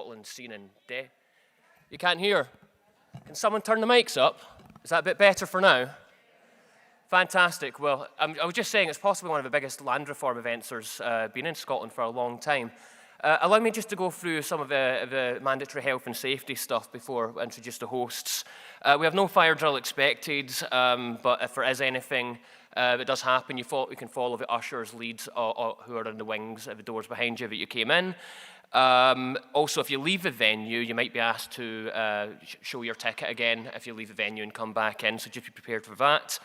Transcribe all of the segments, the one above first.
Scotland seen in You can't hear? Can someone turn the mics up? Is that a bit better for now? Fantastic. Well, I was just saying it's possibly one of the biggest land reform events there's been in Scotland for a long time. Allow me just to go through some of the mandatory health and safety stuff before I introduce the hosts. We have no fire drill expected, but if there is anything that does happen, you can follow the ushers' leads who are in the wings of the doors behind you that you came in. Also, if you leave the venue, you might be asked to show your ticket again if you leave the venue and come back in, so just be prepared for that.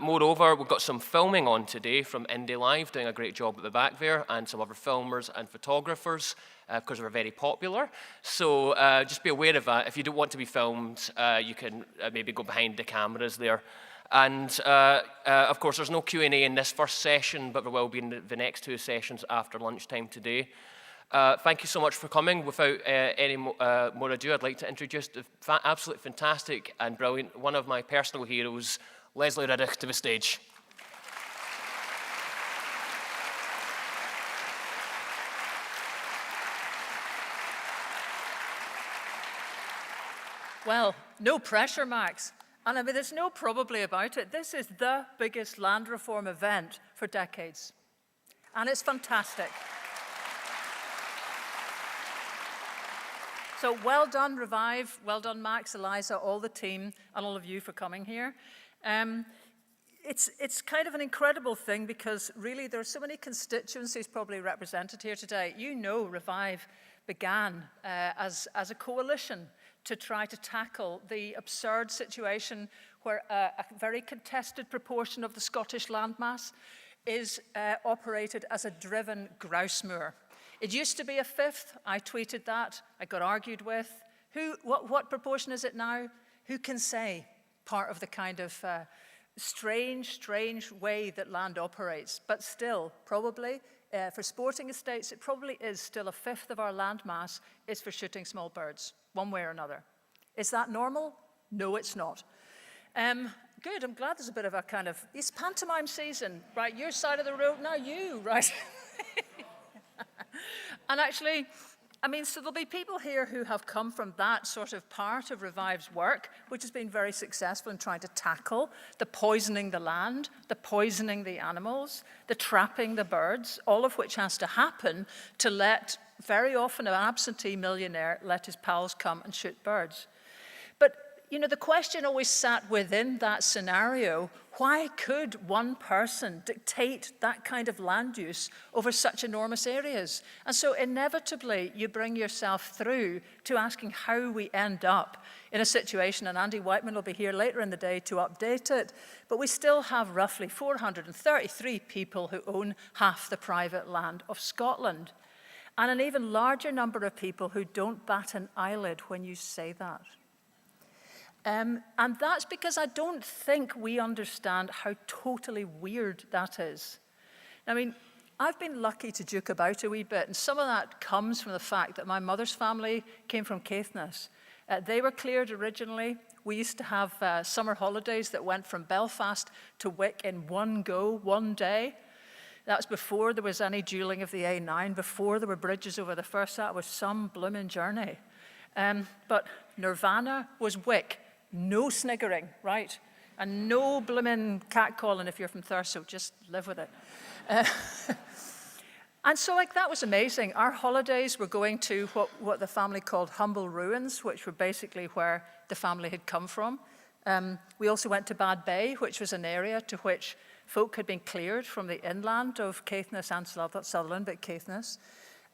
Moreover, we've got some filming on today from Indie Live, doing a great job at the back there, and some other filmers and photographers, because we're very popular. So just be aware of that. If you don't want to be filmed, you can maybe go behind the cameras there. And of course, there's no Q&A in this first session, but there will be in the next two sessions after lunchtime today. Thank you so much for coming. Without any more ado, I'd like to introduce the absolutely fantastic and brilliant, one of my personal heroes, Lesley Riddoch, to the stage. Well, no pressure, Max. And I mean, there's no probably about it. This is the biggest land reform event for decades. And it's fantastic. So well done, Revive. Well done, Max, Eliza, all the team, and all of you for coming here. It's kind of an incredible thing because really there are so many constituencies probably represented here today. You know Revive began as a coalition to try to tackle the absurd situation where a very contested proportion of the Scottish landmass is operated as a driven grouse moor. It used to be a fifth. I tweeted that. I got argued with. What proportion is it now? Who can say? Part of the kind of strange way that land operates. But still, probably, for sporting estates, it probably is still a fifth of our land mass is for shooting small birds, one way or another. Is that normal? No, it's not. Good, I'm glad there's a bit of a kind of, it's pantomime season, right? Your side of the road, now you, right? And actually, I mean, so there'll be people here who have come from that sort of part of Revive's work, which has been very successful in trying to tackle the poisoning the land, the poisoning the animals, the trapping the birds, all of which has to happen to let, very often an absentee millionaire, let his pals come and shoot birds. But, you know, the question always sat within that scenario, why could one person dictate that kind of land use over such enormous areas? And so inevitably, you bring yourself through to asking how we end up in a situation, and Andy Whiteman will be here later in the day to update it, but we still have roughly 433 people who own half the private land of Scotland, and an even larger number of people who don't bat an eyelid when you say that. And that's because I don't think we understand how totally weird that is. I mean, I've been lucky to duke about a wee bit, and some of that comes from the fact that my mother's family came from Caithness. They were cleared originally. We used to have summer holidays that went from Belfast to Wick in one go, one day. That was before there was any dualling of the A9, before there were bridges over the Firth. That was some blooming journey. But Nirvana was Wick. No sniggering, right? And no blooming catcalling if you're from Thurso, just live with it. And so like that was amazing. Our holidays were going to what the family called humble ruins, which were basically where the family had come from. We also went to Bad Bay, which was an area to which folk had been cleared from the inland of Caithness and Sutherland, but Caithness.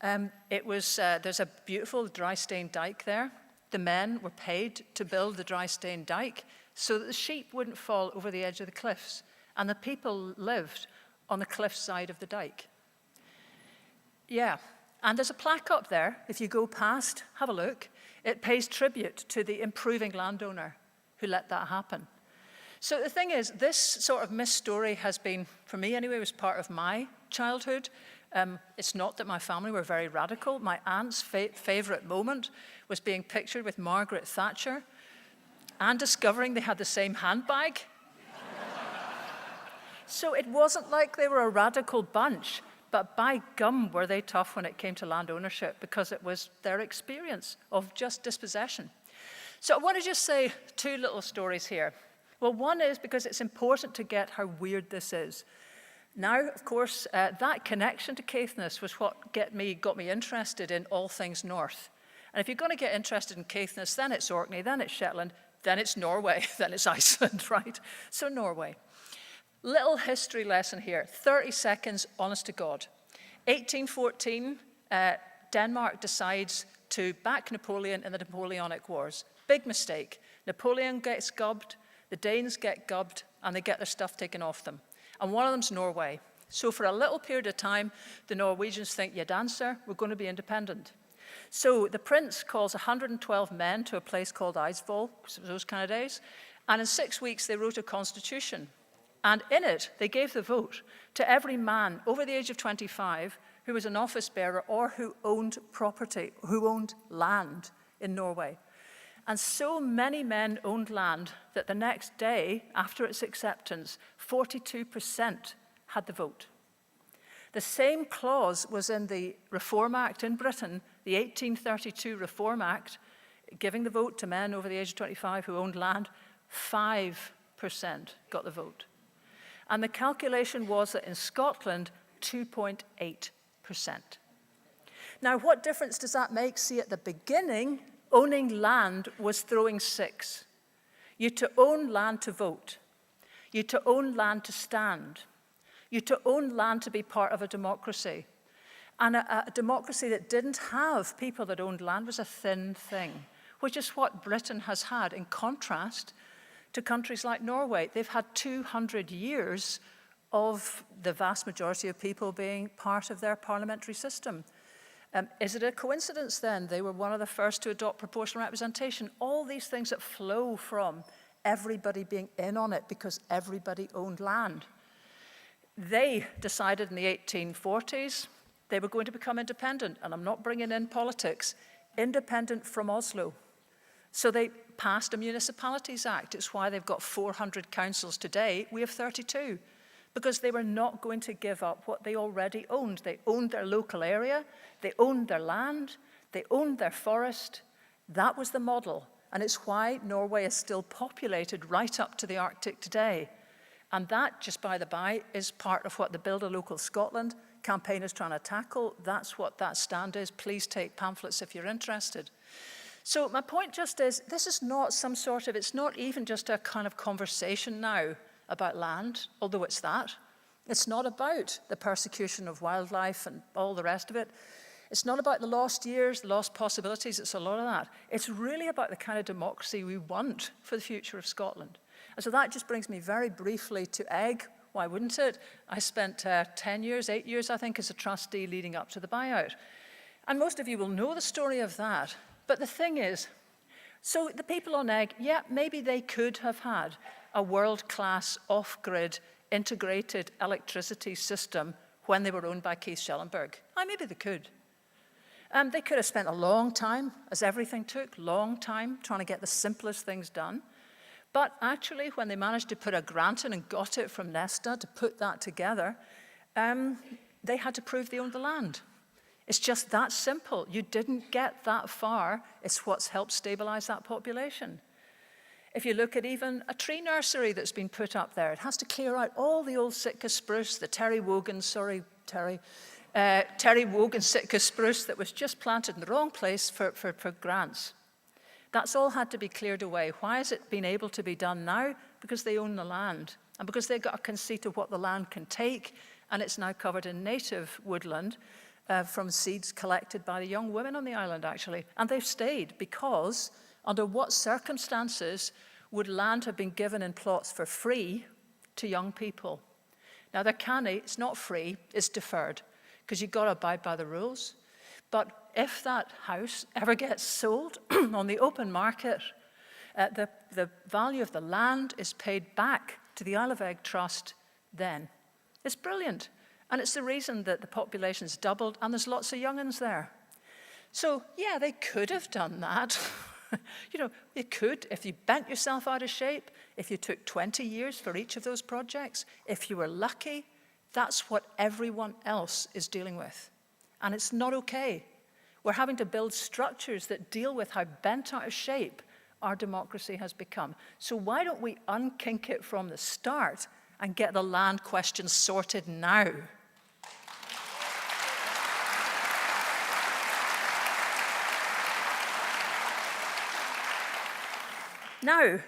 There's a beautiful dry stone dike there. The men were paid to build the dry stone dike so that the sheep wouldn't fall over the edge of the cliffs, and the people lived on the cliff side of the dike. Yeah, and there's a plaque up there. If you go past, have a look. It pays tribute to the improving landowner who let that happen. So the thing is, this sort of missed story has been, for me anyway, was part of my childhood. It's not that my family were very radical. My aunt's favorite moment was being pictured with Margaret Thatcher and discovering they had the same handbag. So it wasn't like they were a radical bunch, but by gum were they tough when it came to land ownership, because it was their experience of just dispossession. So I want to just say 2 little stories here. Well, one is because it's important to get how weird this is. Now, of course, that connection to Caithness was what got me interested in all things north. And if you're going to get interested in Caithness, then it's Orkney, then it's Shetland, then it's Norway, then it's Iceland, right? So Norway. Little history lesson here, 30 seconds, honest to God. 1814, Denmark decides to back Napoleon in the Napoleonic Wars. Big mistake. Napoleon gets gubbed, the Danes get gubbed, and they get their stuff taken off them. And one of them's Norway. So for a little period of time, the Norwegians think, you dancer, we're going to be independent. So the prince calls 112 men to a place called Eidsvoll, those kind of days, and in 6 weeks they wrote a constitution. And in it, they gave the vote to every man over the age of 25 who was an office bearer or who owned property, who owned land in Norway. And so many men owned land that the next day, after its acceptance, 42% had the vote. The same clause was in the Reform Act in Britain, the 1832 Reform Act, giving the vote to men over the age of 25 who owned land. 5% got the vote. And the calculation was that in Scotland, 2.8%. Now, what difference does that make? See, at the beginning, owning land was throwing 6. You to own land to vote. You to own land to stand. You to own land to be part of a democracy. And a democracy that didn't have people that owned land was a thin thing, which is what Britain has had, in contrast to countries like Norway. They've had 200 years of the vast majority of people being part of their parliamentary system. Is it a coincidence then? They were one of the first to adopt proportional representation. All these things that flow from everybody being in on it because everybody owned land. They decided in the 1840s they were going to become independent, and I'm not bringing in politics, independent from Oslo. So they passed a Municipalities Act. It's why they've got 400 councils today. We have 32. Because they were not going to give up what they already owned. They owned their local area, they owned their land, they owned their forest. That was the model, and it's why Norway is still populated right up to the Arctic today. And that, just by the by, is part of what the Build a Local Scotland campaign is trying to tackle. That's what that stand is. Please take pamphlets if you're interested. So my point just is, this is not some sort of, it's not even just a kind of conversation now about land, although it's that. It's not about the persecution of wildlife and all the rest of it. It's not about the lost years, the lost possibilities. It's a lot of that. It's really about the kind of democracy we want for the future of Scotland. And so that just brings me very briefly to Eigg. Why wouldn't it? I spent 8 years, I think, as a trustee leading up to the buyout. And most of you will know the story of that. But the thing is, so the people on Eigg, yeah, maybe they could have had a world-class, off-grid, integrated electricity system when they were owned by Keith Schellenberg. Maybe they could. They could have spent a long time, as everything took, long time, trying to get the simplest things done. But actually, when they managed to put a grant in and got it from Nesta to put that together, they had to prove they owned the land. It's just that simple. You didn't get that far. It's what's helped stabilize that population. If you look at even a tree nursery that's been put up there, it has to clear out all the old Sitka spruce, the Terry Wogan Sitka spruce that was just planted in the wrong place for grants. That's all had to be cleared away. Why has it been able to be done now? Because they own the land, and because they've got a conceit of what the land can take, and it's now covered in native woodland from seeds collected by the young women on the island, actually. And they've stayed because under what circumstances would land have been given in plots for free to young people? Now, they're canny, it's not free, it's deferred, because you've got to abide by the rules. But if that house ever gets sold on the open market, the value of the land is paid back to the Isle of Eigg Trust then. It's brilliant. And it's the reason that the population's doubled and there's lots of young'uns there. So, yeah, they could have done that. You know, you could, if you bent yourself out of shape, if you took 20 years for each of those projects, if you were lucky, That's what everyone else is dealing with. And it's not okay. We're having to build structures that deal with how bent out of shape our democracy has become. So why don't we unkink it from the start and get the land question sorted now? Now,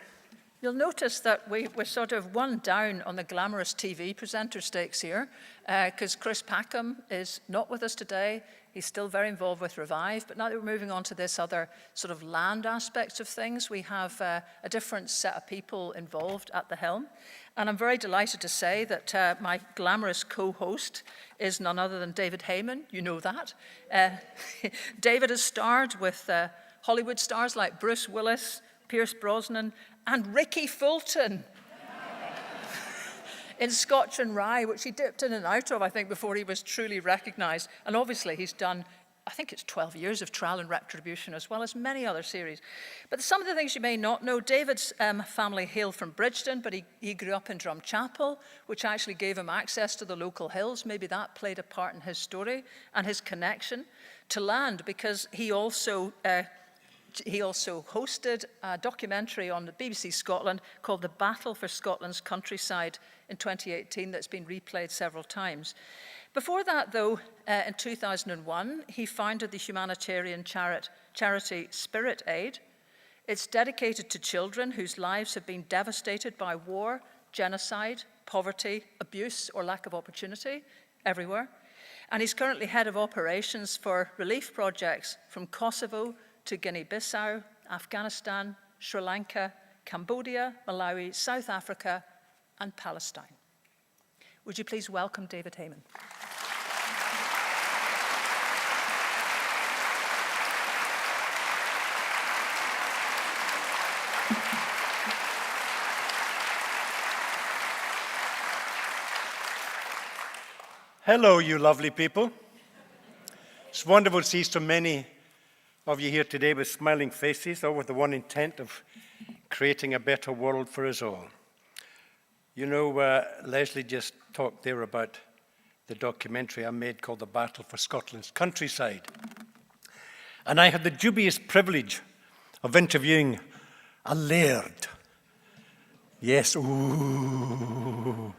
you'll notice that we're sort of one down on the glamorous TV presenter stakes here, because Chris Packham is not with us today. He's still very involved with Revive, but now that we're moving on to this other sort of land aspects of things, we have a different set of people involved at the helm. And I'm very delighted to say that my glamorous co-host is none other than David Hayman. You know that. David has starred with Hollywood stars like Bruce Willis, Pierce Brosnan, and Ricky Fulton in Scotch and Rye, which he dipped in and out of, I think, before he was truly recognised. And obviously he's done, I think it's 12 years of Trial and Retribution, as well as many other series. But some of the things you may not know, David's family hail from Bridgeton, but he grew up in Drumchapel, which actually gave him access to the local hills. Maybe that played a part in his story and his connection to land, because he also hosted a documentary on the BBC Scotland called The Battle for Scotland's Countryside in 2018 that's been replayed several times. Before that, though, in 2001, he founded the humanitarian charity Spirit Aid. It's dedicated to children whose lives have been devastated by war, genocide, poverty, abuse, or lack of opportunity everywhere. And he's currently head of operations for relief projects from Kosovo to Guinea-Bissau, Afghanistan, Sri Lanka, Cambodia, Malawi, South Africa, and Palestine. Would you please welcome David Hayman? Hello, you lovely people. It's wonderful to see so many of you here today with smiling faces, all with the one intent of creating a better world for us all. You know, Lesley just talked there about the documentary I made called The Battle for Scotland's Countryside. And I had the dubious privilege of interviewing a laird. Yes, ooh.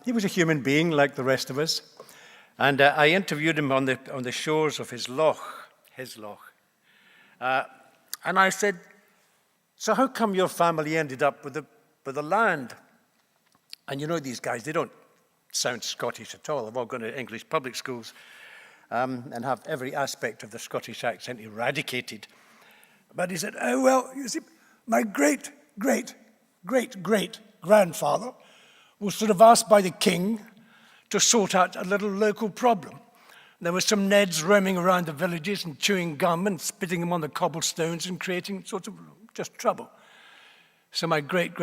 He was a human being like the rest of us. And I interviewed him on the shores of his loch. And I said, so how come your family ended up with the land? And you know these guys, they don't sound Scottish at all. They've all gone to English public schools and have every aspect of the Scottish accent eradicated. But he said, oh, well, you see, my great-great-great-great-grandfather was sort of asked by the king to sort out a little local problem. There were some Neds roaming around the villages and chewing gum and spitting them on the cobblestones and creating sort of just trouble. So my great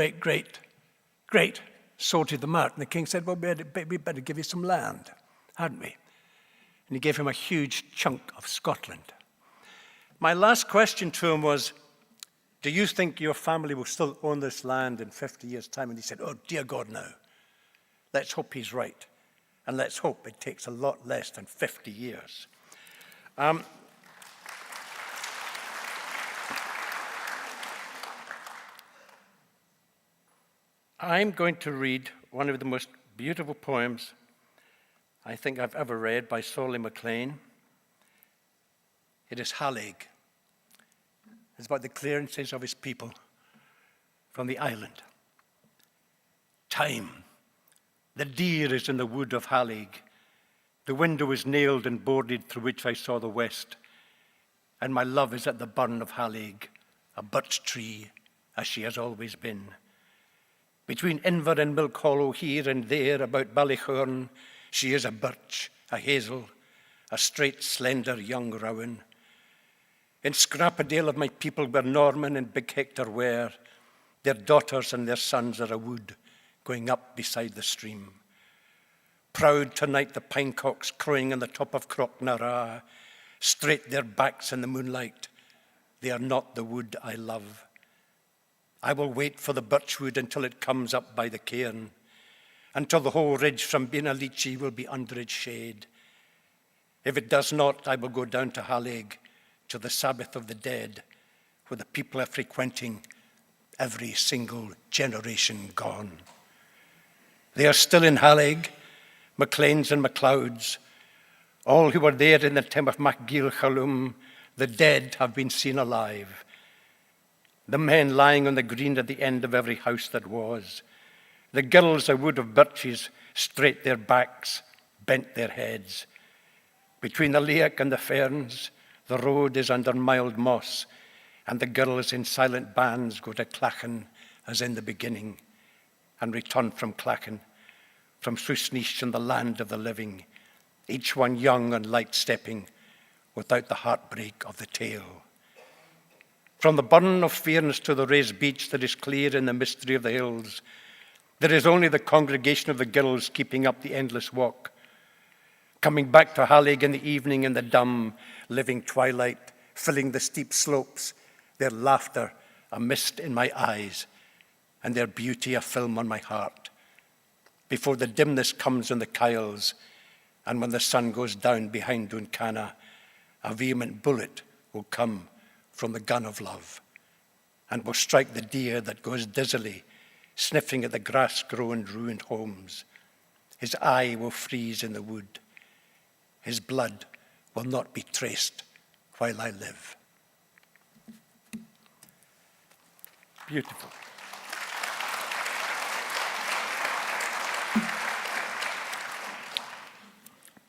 sorted them out. And the king said, well, we'd better give you some land, hadn't we? And he gave him a huge chunk of Scotland. My last question to him was, do you think your family will still own this land in 50 years' time? And he said, oh, dear God, no. Let's hope he's right. And let's hope it takes a lot less than 50 years. I'm going to read one of the most beautiful poems I think I've ever read by Solly MacLean. It is Hallaig. It's about the clearances of his people from the island. Time. The deer is in the wood of Hallaig. The window is nailed and boarded through which I saw the west. And my love is at the burn of Hallaig, a birch tree, as she has always been. Between Inver and Milk Hollow, here and there, about Ballychurn, she is a birch, a hazel, a straight, slender young rowan. In Scrapadale of my people where Norman and Big Hector were, their daughters and their sons are a wood going up beside the stream. Proud tonight the pinecocks crowing on the top of Crocknara, straight their backs in the moonlight. They are not the wood I love. I will wait for the birchwood until it comes up by the cairn. until the whole ridge from Benalicci will be under its shade. If it does not, I will go down to Isle of Eigg, to the Sabbath of the dead, where the people are frequenting, every single generation gone. They are still in Isle of Eigg, MacLeans and MacLeods. All who were there in the time of MacGill Chalum, the dead have been seen alive. The men lying on the green at the end of every house that was. The girls a wood of birches straight their backs, bent their heads. Between the Leach and the ferns, the road is under mild moss, and the girls in silent bands go to Clachan as in the beginning, and return from Clachan, from Susnish and the land of the living, each one young and light-stepping, without the heartbreak of the tale. From the burn of Fairns to the raised beach that is clear in the mystery of the hills, there is only the congregation of the girls keeping up the endless walk, coming back to Isle of Eigg in the evening in the dumb, living twilight, filling the steep slopes, their laughter a mist in my eyes, and their beauty a film on my heart, before the dimness comes in the Kyles, and when the sun goes down behind Duncana, a vehement bullet will come from the gun of love, and will strike the deer that goes dizzily, sniffing at the grass-grown ruined homes. His eye will freeze in the wood. His blood will not be traced while I live. Beautiful.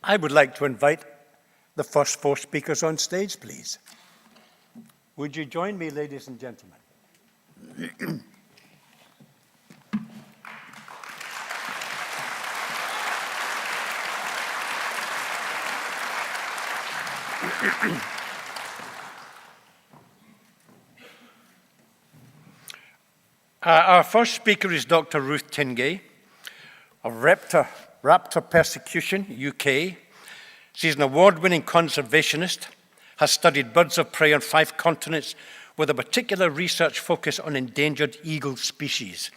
I would like to invite the first four speakers on stage, please. Would you join me, ladies and gentlemen? Our first speaker is Dr. Ruth Tingay of Raptor Persecution, UK. She's an award-winning conservationist, has studied birds of prey on 5 continents with a particular research focus on endangered eagle species.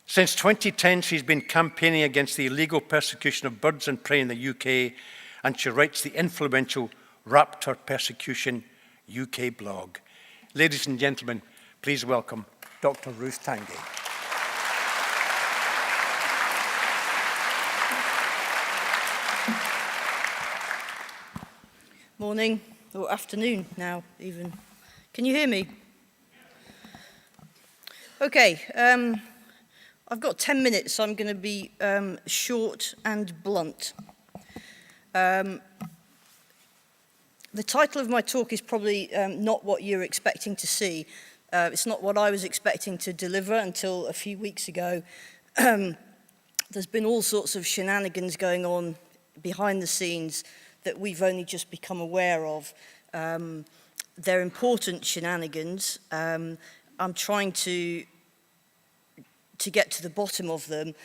Since 2010, she's been campaigning against the illegal persecution of birds and prey in the UK, and she writes the influential Raptor Persecution UK blog. Ladies and gentlemen, please welcome Dr. Ruth Tingay. Morning, or afternoon now even. Can you hear me? Okay, I've got 10 minutes, so I'm going to be short and blunt. The title of my talk is probably not what you're expecting to see. It's not what I was expecting to deliver until a few weeks ago. There's been all sorts of shenanigans going on behind the scenes that we've only just become aware of. They're important shenanigans. I'm trying to get to the bottom of them.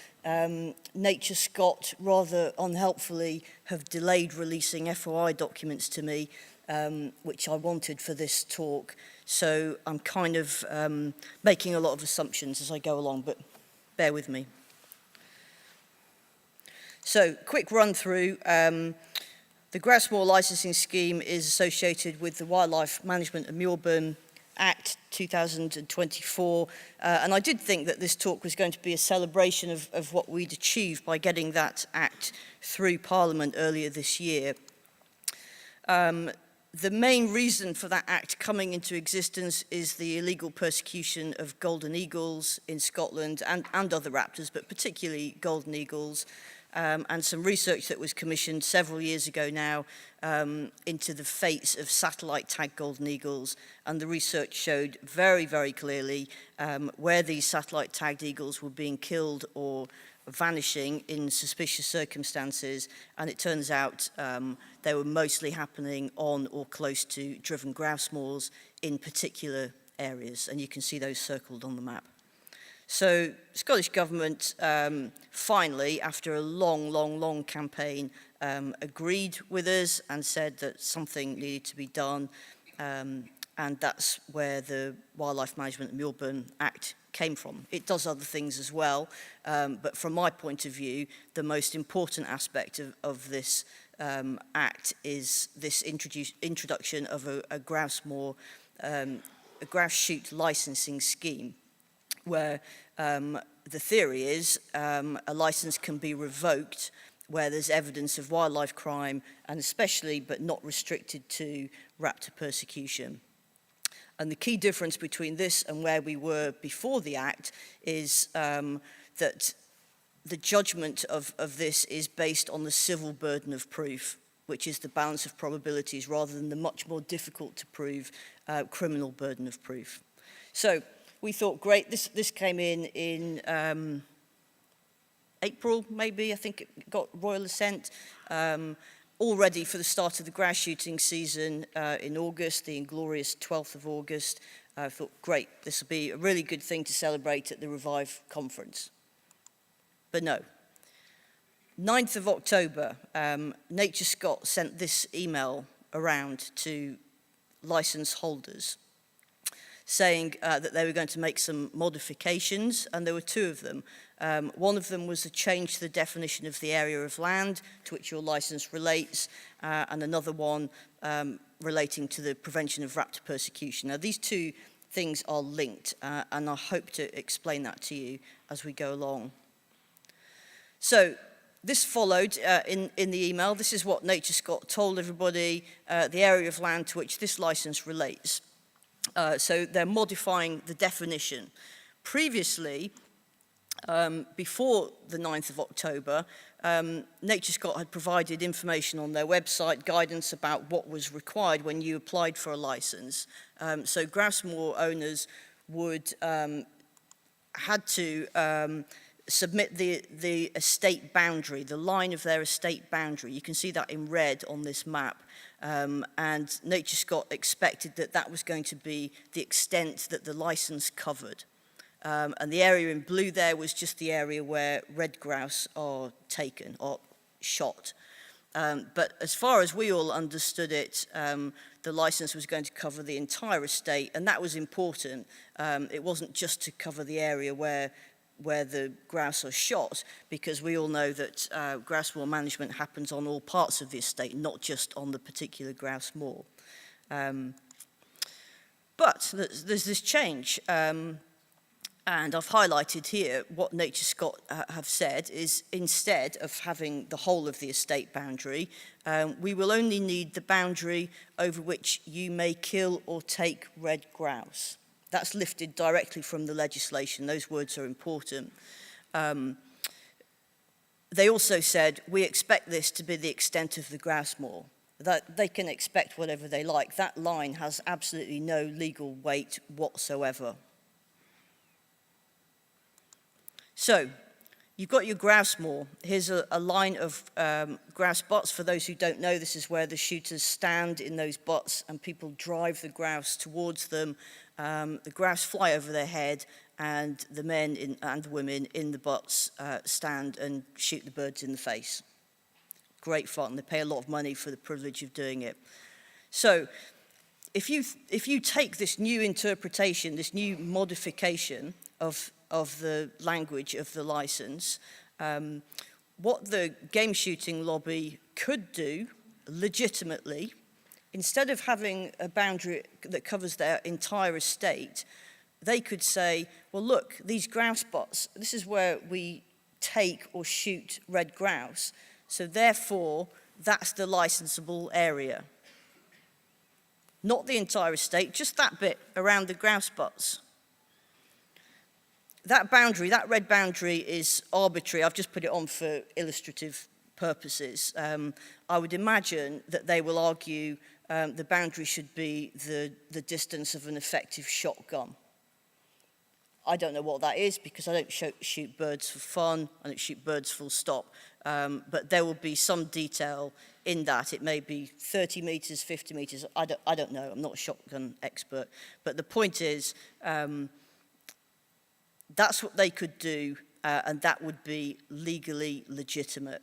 Nature Scott, rather unhelpfully, have delayed releasing FOI documents to me, which I wanted for this talk. So I'm kind of making a lot of assumptions as I go along, but bear with me. So, quick run through. The grouse moor licensing scheme is associated with the Wildlife Management and Muirburn Act 2024, and I did think that this talk was going to be a celebration of what we'd achieved by getting that act through Parliament earlier this year. The main reason for that act coming into existence is the illegal persecution of golden eagles in Scotland and other raptors, but particularly golden eagles, and some research that was commissioned several years ago now into the fates of satellite-tagged golden eagles. And the research showed very, very clearly where these satellite-tagged eagles were being killed or vanishing in suspicious circumstances, and it turns out they were mostly happening on or close to driven grouse moors in particular areas, and you can see those circled on the map. So Scottish Government finally, after a long campaign, agreed with us and said that something needed to be done, and that's where the Wildlife Management and Muirburn Act came from. It does other things as well, but from my point of view, the most important aspect of this Act is this introduction of a grouse moor, a grouse shoot licensing scheme, where the theory is a license can be revoked where there's evidence of wildlife crime, and especially, but not restricted to, raptor persecution. And the key difference between this and where we were before the Act is that the judgment of this is based on the civil burden of proof, which is the balance of probabilities, rather than the much more difficult to prove criminal burden of proof. So we thought, great, this came in April, maybe, I think it got royal assent. All ready for the start of the grouse shooting season in August, the inglorious 12th of August. I thought, great, this will be a really good thing to celebrate at the Revive conference. But no. 9th of October, Nature Scott sent this email around to license holders saying that they were going to make some modifications, and there were two of them. One of them was a change to the definition of the area of land to which your license relates, and another one relating to the prevention of raptor persecution. Now, these two things are linked, and I hope to explain that to you as we go along. So, this followed in the email. This is what Nature Scott told everybody, the area of land to which this license relates. So they're modifying the definition. Previously, before the 9th of October, Nature Scott had provided information on their website, guidance about what was required when you applied for a license. So grouse moor owners would had to submit the estate boundary, the line of their estate boundary. You can see that in red on this map. And Nature Scott expected that that was going to be the extent that the license covered. And the area in blue there was just the area where red grouse are taken or shot. But as far as we all understood it, the license was going to cover the entire estate, and that was important. It wasn't just to cover the area where the grouse are shot, because we all know that grouse moor management happens on all parts of the estate, not just on the particular grouse moor. But there's this change, and I've highlighted here what Nature Scott have said is, instead of having the whole of the estate boundary, we will only need the boundary over which you may kill or take red grouse. That's lifted directly from the legislation. Those words are important. They also said, we expect this to be the extent of the grouse moor. That they can expect whatever they like. That line has absolutely no legal weight whatsoever. So, you've got your grouse moor. Here's a line of grouse butts. For those who don't know, this is where the shooters stand in those butts and people drive the grouse towards them. The grouse fly over their head, and the men and the women in the butts stand and shoot the birds in the face. Great fun. They pay a lot of money for the privilege of doing it. So, if you take this new interpretation, this new modification of the language of the license, what the game shooting lobby could do legitimately, instead of having a boundary that covers their entire estate, they could say, well, look, these grouse butts, this is where we take or shoot red grouse, so therefore that's the licensable area. Not the entire estate, just that bit around the grouse butts. That boundary, that red boundary, is arbitrary. I've just put it on for illustrative purposes. I would imagine that they will argue the boundary should be the distance of an effective shotgun. I don't know what that is, because I don't shoot birds for fun. I don't shoot birds full stop. But there will be some detail in that. It may be 30 meters, 50 meters. I don't know. I'm not a shotgun expert. But the point is, that's what they could do, and that would be legally legitimate.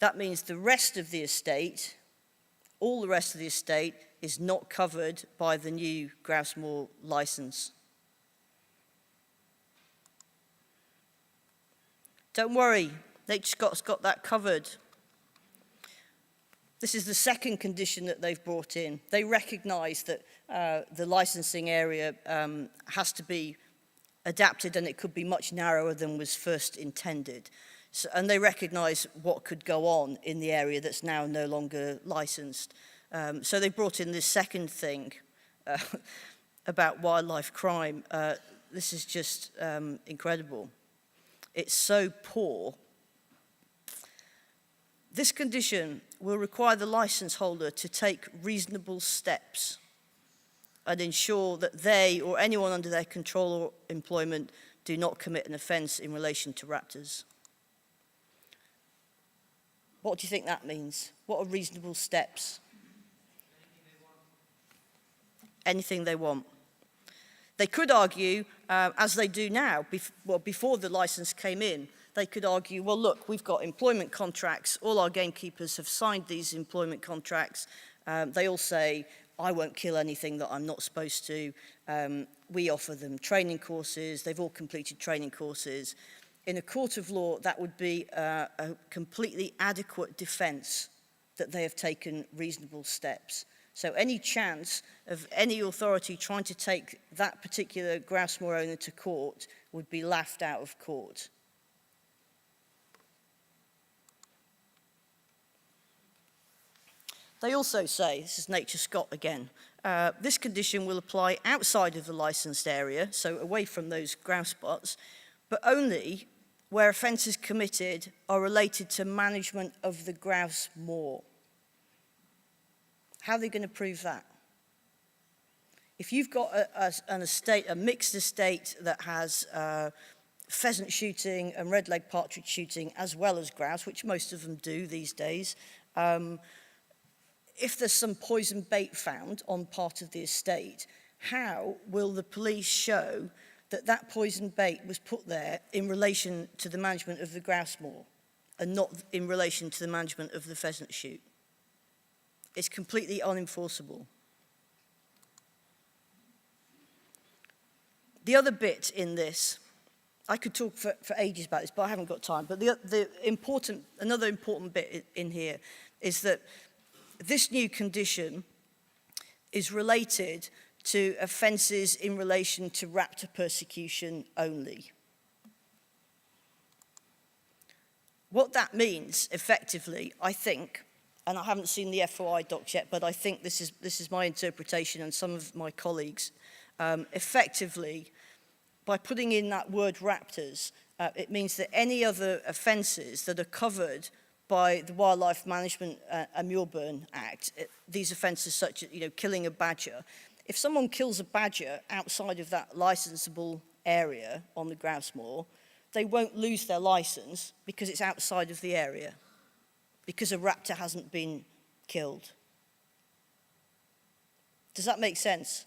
That means the rest of the estate, all the rest of the estate, is not covered by the new grouse moor licence. Don't worry, Nature Scott's got that covered. This is the second condition that they've brought in. They recognise that the licensing area has to be adapted, and it could be much narrower than was first intended. So, and they recognise what could go on in the area that's now no longer licensed. So they brought in this second thing about wildlife crime. This is just incredible. It's so poor. This condition will require the licence holder to take reasonable steps and ensure that they or anyone under their control or employment do not commit an offence in relation to raptors. What do you think that means? What are reasonable steps? Anything they want. They could argue, as they do now, before the licence came in, they could argue, well, look, we've got employment contracts. All our gamekeepers have signed these employment contracts. They all say, I won't kill anything that I'm not supposed to. We offer them training courses. They've all completed training courses. In a court of law, that would be a completely adequate defence that they have taken reasonable steps. So any chance of any authority trying to take that particular grouse moor owner to court would be laughed out of court. They also say, this is Nature Scott again, this condition will apply outside of the licensed area, so away from those grouse spots, but only where offences committed are related to management of the grouse moor. How are they going to prove that? If you've got an estate, a mixed estate that has pheasant shooting and red-legged partridge shooting as well as grouse, which most of them do these days, if there's some poison bait found on part of the estate, how will the police show that that poison bait was put there in relation to the management of the grouse moor and not in relation to the management of the pheasant shoot? It's completely unenforceable. The other bit in this, I could talk for ages about this, but I haven't got time. But another important bit in here is that this new condition is related to offences in relation to raptor persecution only. What that means, effectively, I think, and I haven't seen the FOI docs yet, but I think this is my interpretation and some of my colleagues, effectively, by putting in that word raptors, it means that any other offences that are covered by the Wildlife Management and Muirburn Act, these offences such as killing a badger, if someone kills a badger outside of that licensable area on the grouse moor, they won't lose their licence because it's outside of the area, because a raptor hasn't been killed. Does that make sense?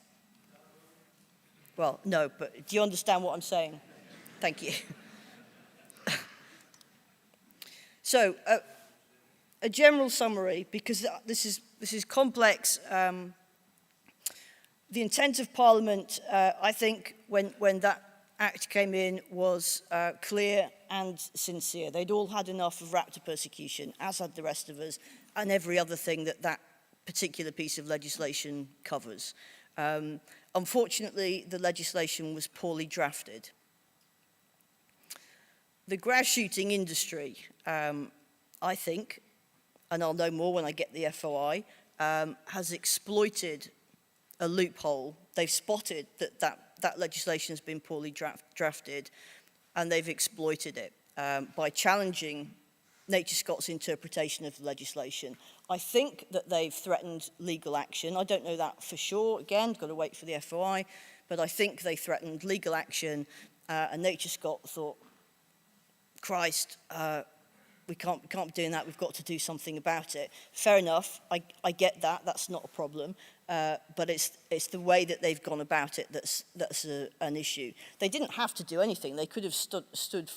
Well, no, but do you understand what I'm saying? Thank you. So, a general summary, because this is complex. The intent of Parliament, I think, when that Act came in, was clear and sincere. They'd all had enough of raptor persecution, as had the rest of us, and every other thing that particular piece of legislation covers. Unfortunately, the legislation was poorly drafted. The grouse shooting industry, I think, and I'll know more when I get the FOI, has exploited a loophole. They've spotted that legislation has been poorly drafted, and they've exploited it by challenging Nature Scott's interpretation of the legislation. I think that they've threatened legal action. I don't know that for sure. Again, got to wait for the FOI, but I think they threatened legal action, and Nature Scott thought, Christ, we can't be doing that. We've got to do something about it. Fair enough. I get that. That's not a problem. But it's the way that they've gone about it that's an issue. They didn't have to do anything. They could have stood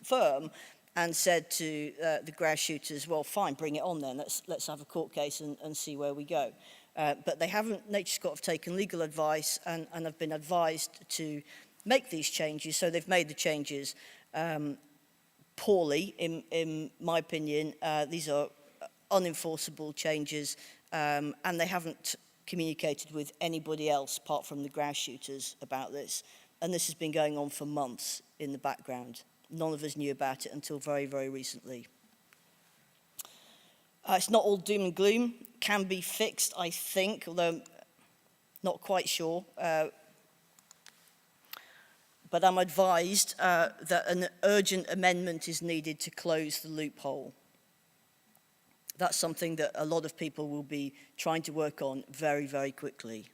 firm and said to the grouse shooters, well, fine, bring it on then. Let's have a court case and see where we go. But they haven't, Naturescot have taken legal advice and have been advised to make these changes. So they've made the changes poorly, in my opinion. These are unenforceable changes, and they haven't communicated with anybody else apart from the grouse shooters about this. And this has been going on for months in the background. None of us knew about it until very, very recently. It's not all doom and gloom. Can be fixed, I think, although not quite sure. But I'm advised that an urgent amendment is needed to close the loophole. That's something that a lot of people will be trying to work on very, very quickly.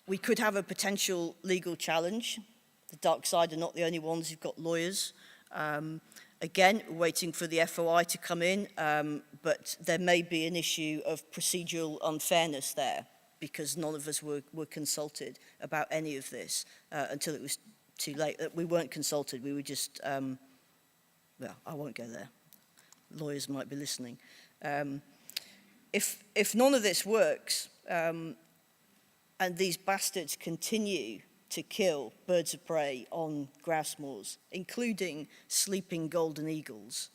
We could have a potential legal challenge. The dark side are not the only ones who've got lawyers. Again, waiting for the FOI to come in, but there may be an issue of procedural unfairness there because none of us were consulted about any of this until it was too late. We weren't consulted, we were just, well, I won't go there. Lawyers might be listening. If none of this works, and these bastards continue to kill birds of prey on grouse moors, including sleeping golden eagles,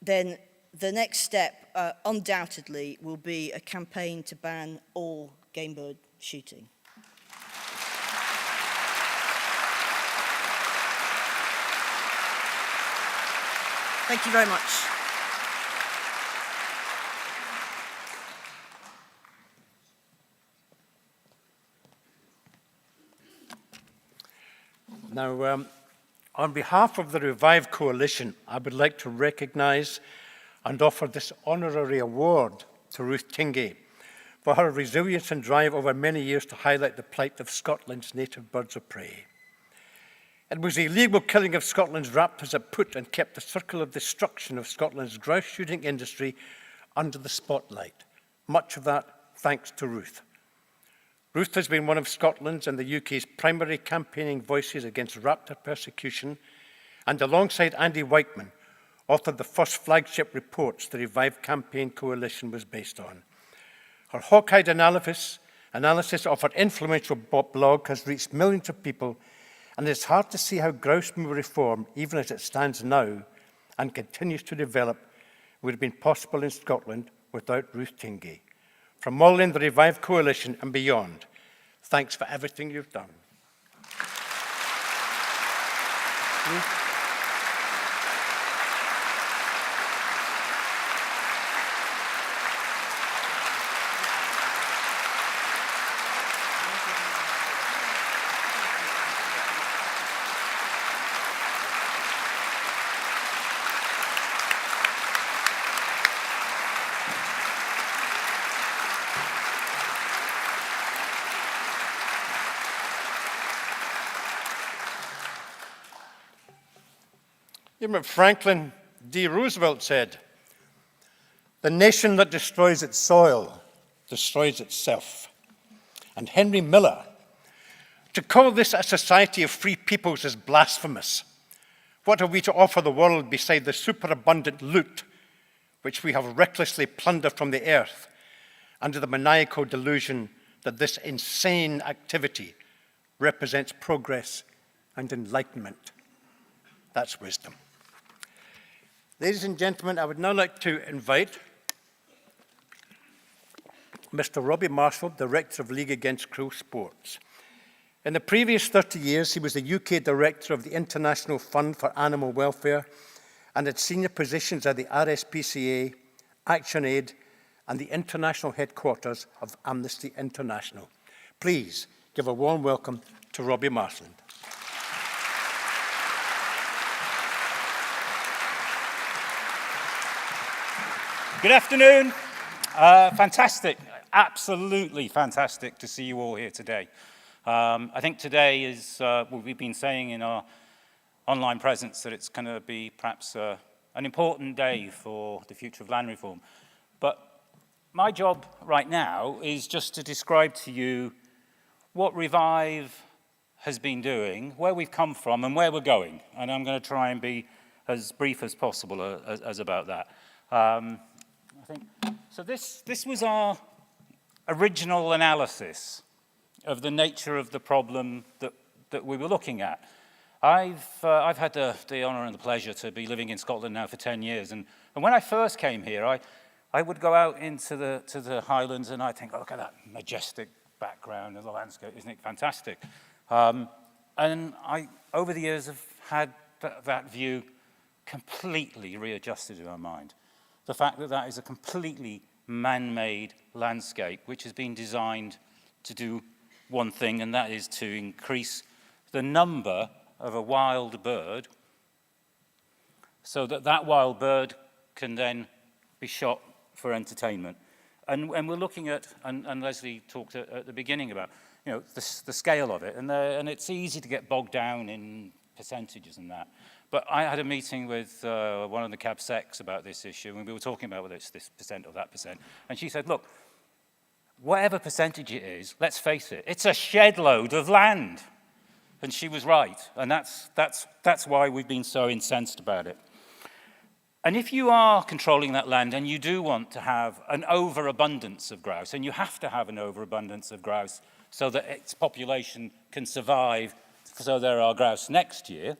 then the next step undoubtedly will be a campaign to ban all game bird shooting. Thank you very much. Now, on behalf of the Revive Coalition, I would like to recognise and offer this honorary award to Ruth Tingay for her resilience and drive over many years to highlight the plight of Scotland's native birds of prey. It was the illegal killing of Scotland's raptors that put and kept the circle of destruction of Scotland's grouse shooting industry under the spotlight. Much of that thanks to Ruth. Ruth has been one of Scotland's and the UK's primary campaigning voices against raptor persecution, and alongside Andy Whiteman, authored the first flagship reports the Revive Campaign Coalition was based on. Her hawk-eyed analysis of her influential blog has reached millions of people, and it's hard to see how grouse moor reform, even as it stands now and continues to develop, would have been possible in Scotland without Ruth Tingay. From all in the Revive Coalition and beyond, thanks for everything you've done. Ruth? You remember Franklin D. Roosevelt said, "The nation that destroys its soil destroys itself." And Henry Miller, "To call this a society of free peoples is blasphemous. What have we to offer the world beside the superabundant loot which we have recklessly plundered from the earth under the maniacal delusion that this insane activity represents progress and enlightenment?" That's wisdom. Ladies and gentlemen, I would now like to invite Mr. Robbie Marshall, Director of League Against Cruel Sports. In the previous 30 years, he was the UK Director of the International Fund for Animal Welfare and had senior positions at the RSPCA, ActionAid, and the international headquarters of Amnesty International. Please give a warm welcome to Robbie Marshall. Good afternoon. Fantastic, absolutely fantastic to see you all here today. I think today is, what we've been saying in our online presence, that it's going to be perhaps an important day for the future of land reform. But my job right now is just to describe to you what Revive has been doing, where we've come from and where we're going. And I'm going to try and be as brief as possible as about that. I think. So this was our original analysis of the nature of the problem that we were looking at. I've had the honour and the pleasure to be living in Scotland now for 10 years, and when I first came here, I would go out into the Highlands and I'd think, oh, look at that majestic background of the landscape, isn't it fantastic? And I, over the years, have had that view completely readjusted in my mind. The fact that that is a completely man-made landscape which has been designed to do one thing, and that is to increase the number of a wild bird so that that wild bird can then be shot for entertainment. And we're looking at, and Lesley talked at the beginning about, you know, the scale of it, and it's easy to get bogged down in percentages and that. But I had a meeting with one of the cab secs about this issue, and we were talking about whether it's this percent or that percent. And she said, look, whatever percentage it is, let's face it, it's a shed load of land. And she was right, and that's why we've been so incensed about it. And if you are controlling that land and you do want to have an overabundance of grouse, and you have to have an overabundance of grouse so that its population can survive, so there are grouse next year,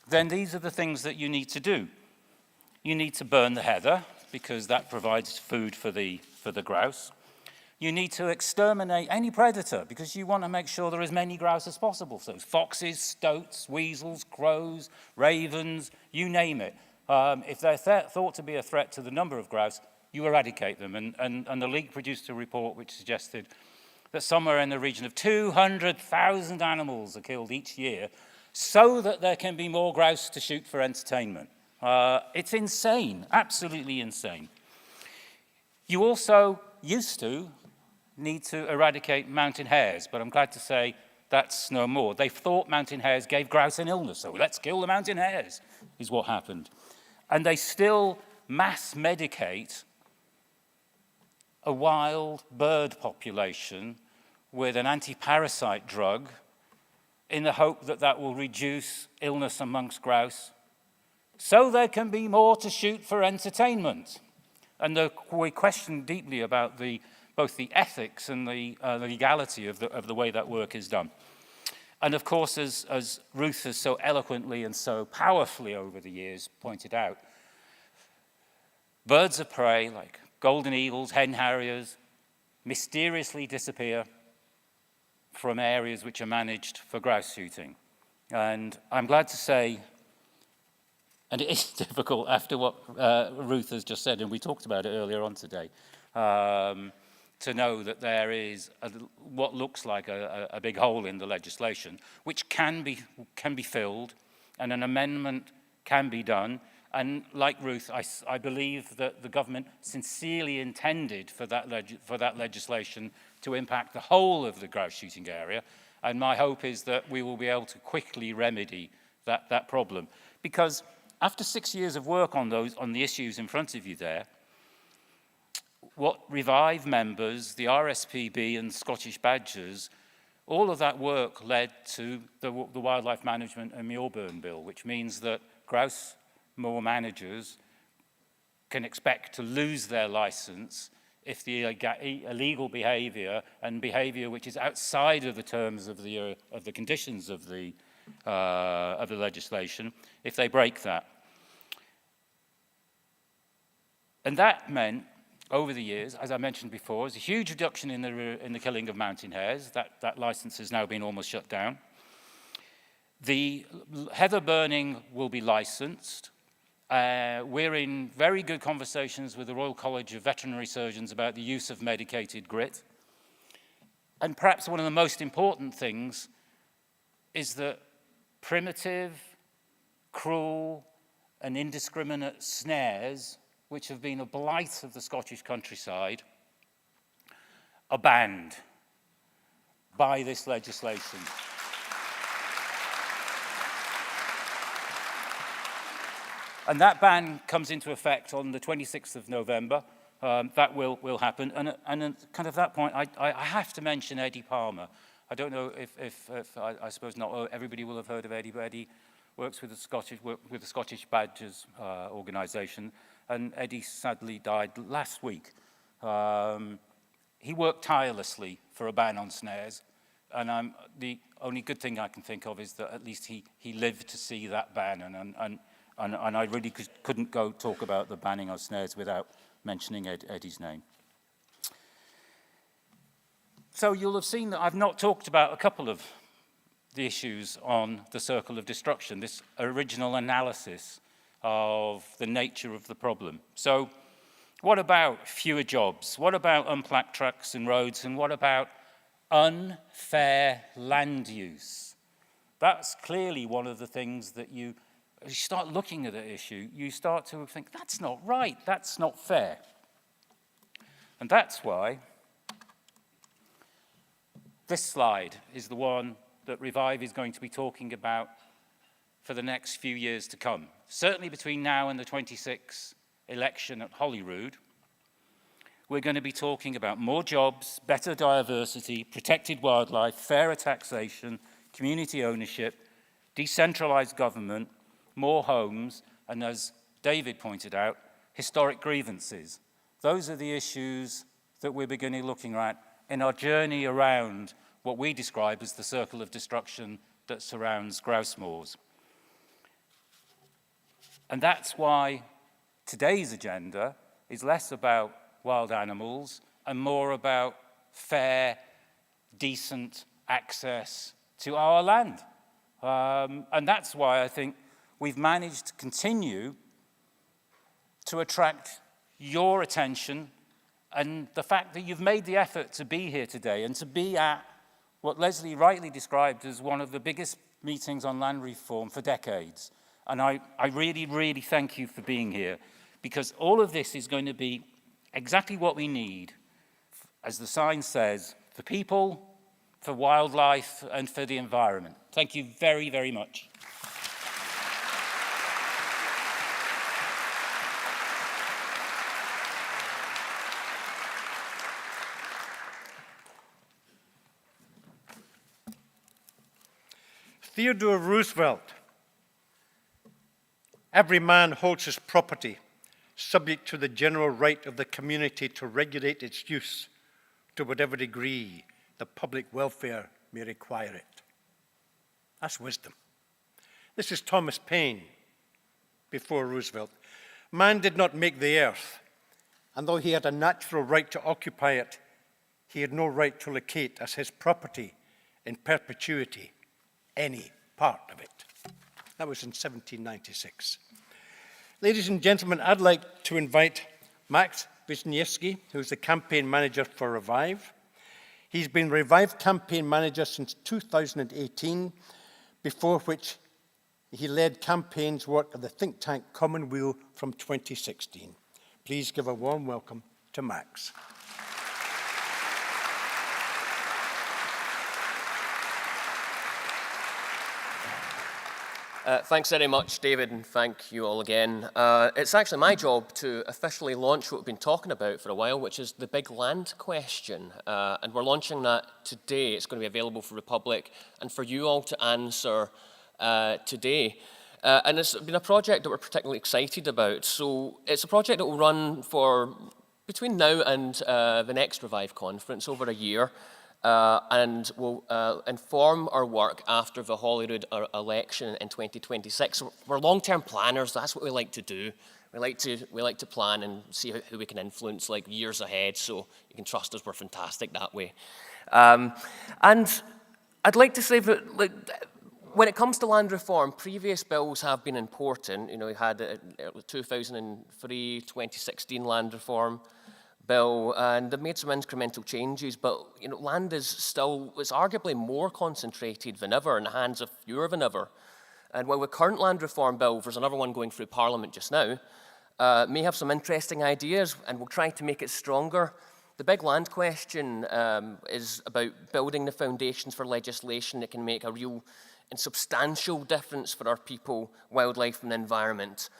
then these are the things that you need to do. You need to burn the heather, because that provides food for the grouse. You need to exterminate any predator, because you want to make sure there are as many grouse as possible. So foxes, stoats, weasels, crows, ravens, you name it. If they're thought to be a threat to the number of grouse, you eradicate them. And the League produced a report which suggested that somewhere in the region of 200,000 animals are killed each year so that there can be more grouse to shoot for entertainment. It's insane, absolutely insane. You also used to need to eradicate mountain hares, but I'm glad to say that's no more. They thought mountain hares gave grouse an illness, so let's kill the mountain hares, is what happened. And they still mass medicate a wild bird population with an anti-parasite drug in the hope that that will reduce illness amongst grouse, so there can be more to shoot for entertainment. And we question deeply about both the ethics and the legality of the way that work is done. And of course, as Ruth has so eloquently and so powerfully over the years pointed out, birds of prey like golden eagles, hen harriers, mysteriously disappear from areas which are managed for grouse shooting. And I'm glad to say, and it is difficult after what Ruth has just said, and we talked about it earlier on today, to know that there is what looks like a big hole in the legislation, which can be filled, and an amendment can be done. And like Ruth, I believe that the government sincerely intended for that legislation to impact the whole of the grouse shooting area. And my hope is that we will be able to quickly remedy that problem. Because after 6 years of work on the issues in front of you there, what Revive members, the RSPB and Scottish Badgers, all of that work led to the Wildlife Management and Muirburn Bill, which means that grouse moor managers can expect to lose their license if the illegal behavior and behavior which is outside of the terms of the conditions of the legislation, if they break that. And that meant, over the years, as I mentioned before, there's a huge reduction in the killing of mountain hares. That license has now been almost shut down. The heather burning will be licensed. We're in very good conversations with the Royal College of Veterinary Surgeons about the use of medicated grit. And perhaps one of the most important things is that primitive, cruel, and indiscriminate snares, which have been a blight of the Scottish countryside, are banned by this legislation. And that ban comes into effect on the 26th of November. That will happen. And kind of that point, I have to mention Eddie Palmer. I don't know if I suppose not everybody will have heard of Eddie, but Eddie works with the Scottish Badgers organisation. and Eddie sadly died last week. He worked tirelessly for a ban on snares, and the only good thing I can think of is that at least he lived to see that ban, and I really couldn't go talk about the banning of snares without mentioning Eddie's name. So you'll have seen that I've not talked about a couple of the issues on the circle of destruction, this original analysis of the nature of the problem. So what about fewer jobs? What about unplacked tracks and roads? And what about unfair land use? That's clearly one of the things that as you start looking at the issue, you start to think, that's not right, that's not fair. And that's why this slide is the one that Revive is going to be talking about for the next few years to come. Certainly between now and the 26th election at Holyrood, we're going to be talking about more jobs, better diversity, protected wildlife, fairer taxation, community ownership, decentralised government, more homes, and as David pointed out, historic grievances. Those are the issues that we're beginning looking at in our journey around what we describe as the circle of destruction that surrounds grouse moors. And that's why today's agenda is less about wild animals and more about fair, decent access to our land. And that's why I think we've managed to continue to attract your attention and the fact that you've made the effort to be here today and to be at what Lesley rightly described as one of the biggest meetings on land reform for decades. And I really, really thank you for being here, because all of this is going to be exactly what we need, as the sign says, for people, for wildlife, and for the environment. Thank you very, very much. Theodore Roosevelt. Every man holds his property, subject to the general right of the community to regulate its use to whatever degree the public welfare may require it. That's wisdom. This is Thomas Paine before Roosevelt. Man did not make the earth, and though he had a natural right to occupy it, he had no right to locate as his property in perpetuity any part of it. That was in 1796. Ladies and gentlemen, I'd like to invite Max Wisniewski, who's the campaign manager for Revive. He's been Revive campaign manager since 2018, before which he led campaigns work at the think tank Commonweal from 2016. Please give a warm welcome to Max. Thanks very much, David, and thank you all again. It's actually my job to officially launch what we've been talking about for a while, which is the big land question. And we're launching that today. It's going to be available for the public and for you all to answer today. And it's been a project that we're particularly excited about. So it's a project that will run for between now and the next Revive conference, over a year. And will inform our work after the Holyrood election in 2026. So we're long-term planners. That's what we like to do. We like to plan and see who we can influence like years ahead. So you can trust us. We're fantastic that way. And I'd like to say that when it comes to land reform, previous bills have been important. You know, we had the 2003, 2016 land reform bill, and they've made some incremental changes, but you know, land is still, it's arguably more concentrated than ever in the hands of fewer than ever. And while the current land reform bill, there's another one going through Parliament just now, may have some interesting ideas, and we'll try to make it stronger. The big land question is about building the foundations for legislation that can make a real and substantial difference for our people, wildlife, and the environment,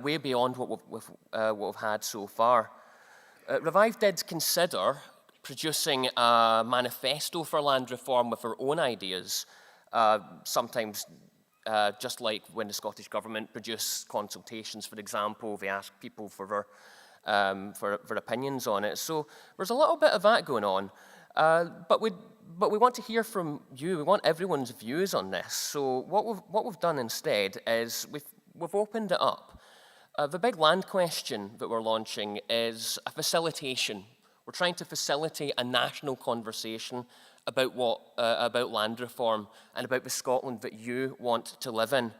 way beyond what we've had so far. Revive did consider producing a manifesto for land reform with our own ideas, sometimes just like when the Scottish Government produce consultations, for example, they ask people for their opinions on it. So there's a little bit of that going on. But we want to hear from you. We want everyone's views on this. So what we've done instead is we've opened it up. The big land question that we're launching is a facilitation. We're trying to facilitate a national conversation about land reform and about the Scotland that you want to live in.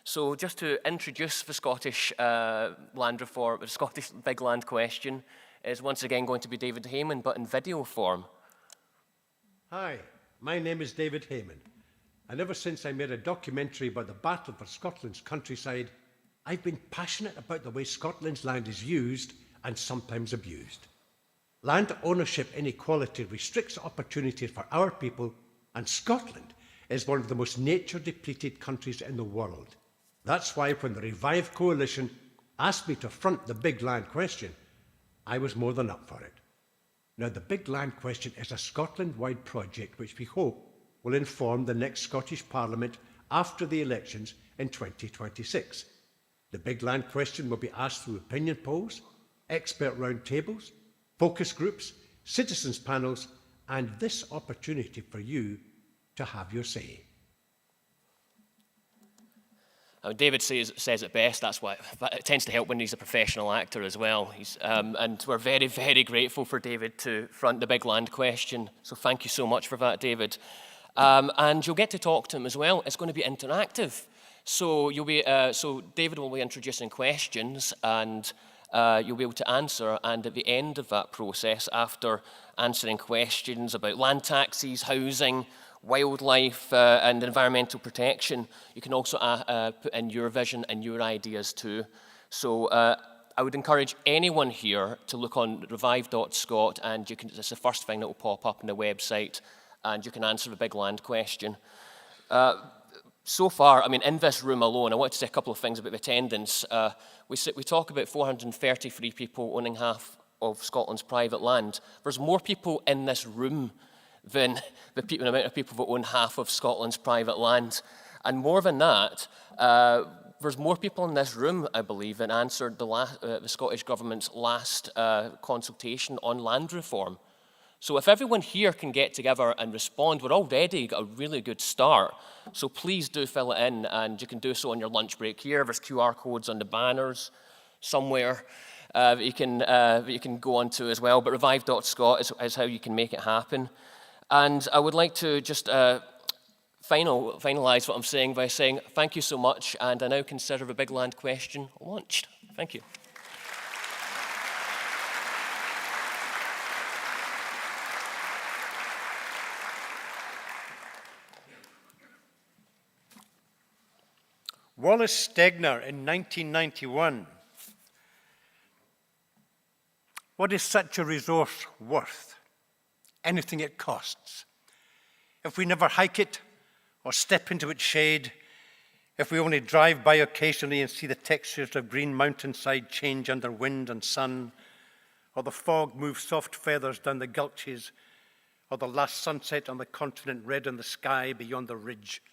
So just to introduce the Scottish land reform, the Scottish big land question is once again going to be David Hayman, but in video form. Hi, my name is David Hayman, and ever since I made a documentary about the battle for Scotland's countryside, I've been passionate about the way Scotland's land is used and sometimes abused. Land ownership inequality restricts opportunities for our people, and Scotland is one of the most nature-depleted countries in the world. That's why when the Revive Coalition asked me to front the big land question, I was more than up for it. Now, the big land question is a Scotland-wide project which we hope will inform the next Scottish Parliament after the elections in 2026. The big land question will be asked through opinion polls, expert roundtables, focus groups, citizens panels, and this opportunity for you to have your say. David says it best. That's why it tends to help when he's a professional actor as well. And we're very, very grateful for David to front the big land question. So thank you so much for that, David. And you'll get to talk to him as well. It's going to be interactive. So so David will be introducing questions, and you'll be able to answer. And at the end of that process, after answering questions about land taxes, housing, wildlife and environmental protection, you can also put in your vision and your ideas too. So I would encourage anyone here to look on revive.scot, and it's the first thing that will pop up on the website, and you can answer the big land question. So far, I mean, in this room alone, I want to say a couple of things about the attendance. We talk about 433 people owning half of Scotland's private land. There's more people in this room than the amount of people that own half of Scotland's private land. And more than that, there's more people in this room, I believe, that answered the Scottish Government's last consultation on land reform. So if everyone here can get together and respond, we're already got a really good start. So please do fill it in, and you can do so on your lunch break here. There's QR codes on the banners somewhere that you can go onto as well. But revive.scot is how you can make it happen. And I would like to just finalise what I'm saying by saying thank you so much, and I now consider the big land question launched. Thank you. Wallace Stegner in 1991. What is such a resource worth? Anything it costs. If we never hike it or step into its shade, if we only drive by occasionally and see the textures of green mountainside change under wind and sun, or the fog move soft feathers down the gulches, or the last sunset on the continent red in the sky beyond the ridge,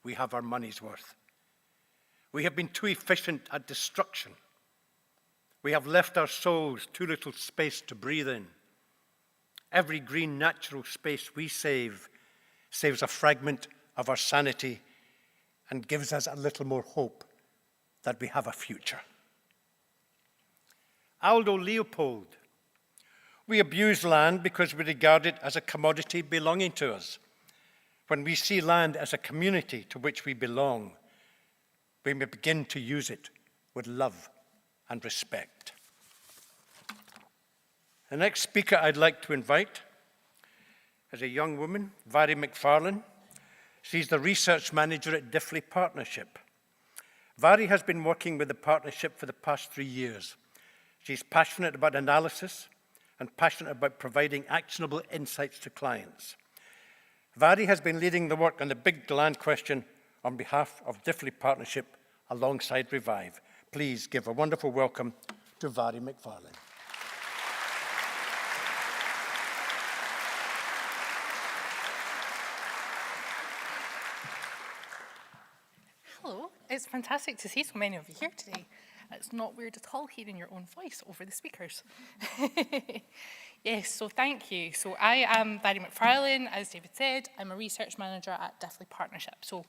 we have our money's worth. We have been too efficient at destruction. We have left our souls too little space to breathe in. Every green natural space we save saves a fragment of our sanity and gives us a little more hope that we have a future. Aldo Leopold. We abuse land because we regard it as a commodity belonging to us. When we see land as a community to which we belong, we may begin to use it with love and respect. The next speaker I'd like to invite is a young woman, Vary McFarlane. She's the research manager at Diffley Partnership. Vary has been working with the partnership for the past 3 years. She's passionate about analysis and passionate about providing actionable insights to clients. Vary has been leading the work on the big land question on behalf of Diffley Partnership alongside Revive. Please give a wonderful welcome to Vary McFarlane. it's fantastic to see so many of you here today. It's not weird at all hearing your own voice over the speakers. Yes, so thank you. So I am Barry McFarlane, as David said. I'm a research manager at Diffley Partnership. So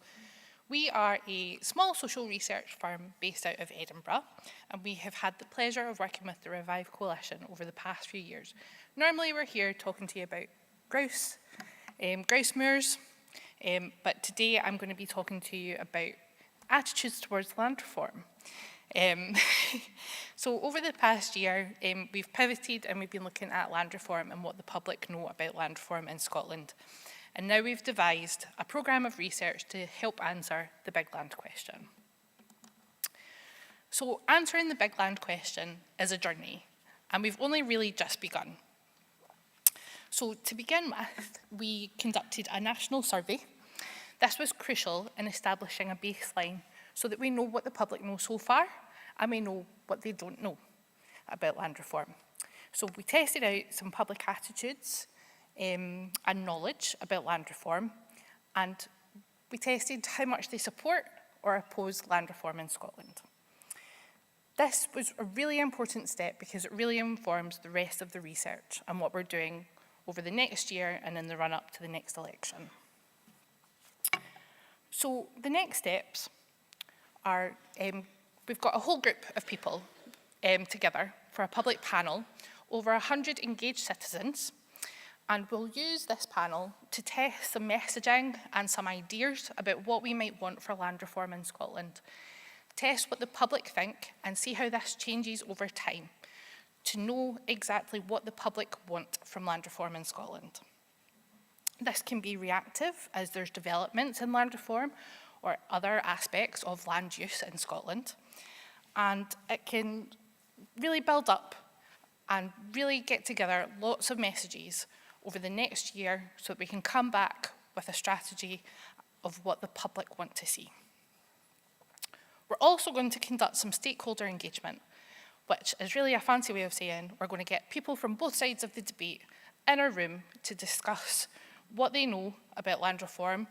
we are a small social research firm based out of Edinburgh, and we have had the pleasure of working with the Revive Coalition over the past few years. Normally we're here talking to you about grouse moors, but today I'm going to be talking to you about attitudes towards land reform. So over the past year, we've pivoted and we've been looking at land reform and what the public know about land reform in Scotland. And now we've devised a programme of research to help answer the big land question. So answering the big land question is a journey, and we've only really just begun. So to begin with, we conducted a national survey. This was crucial in establishing a baseline so that we know what the public know so far, and we know what they don't know about land reform. So we tested out some public attitudes and knowledge about land reform, and we tested how much they support or oppose land reform in Scotland. This was a really important step because it really informs the rest of the research and what we're doing over the next year and in the run-up to the next election. So the next steps are, we've got a whole group of people together for a public panel, over 100 engaged citizens, and we'll use this panel to test some messaging and some ideas about what we might want for land reform in Scotland, test what the public think and see how this changes over time to know exactly what the public want from land reform in Scotland. This can be reactive as there's developments in land reform or other aspects of land use in Scotland. And it can really build up and really get together lots of messages over the next year so that we can come back with a strategy of what the public want to see. We're also going to conduct some stakeholder engagement, which is really a fancy way of saying we're going to get people from both sides of the debate in a room to discuss what they know about land reform,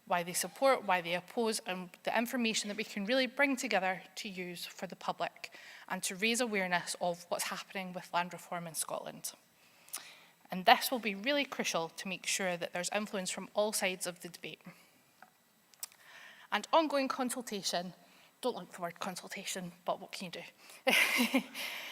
why they support, why they oppose, and the information that we can really bring together to use for the public and to raise awareness of what's happening with land reform in Scotland. And this will be really crucial to make sure that there's influence from all sides of the debate. And ongoing consultation. Don't like the word consultation, but what can you do?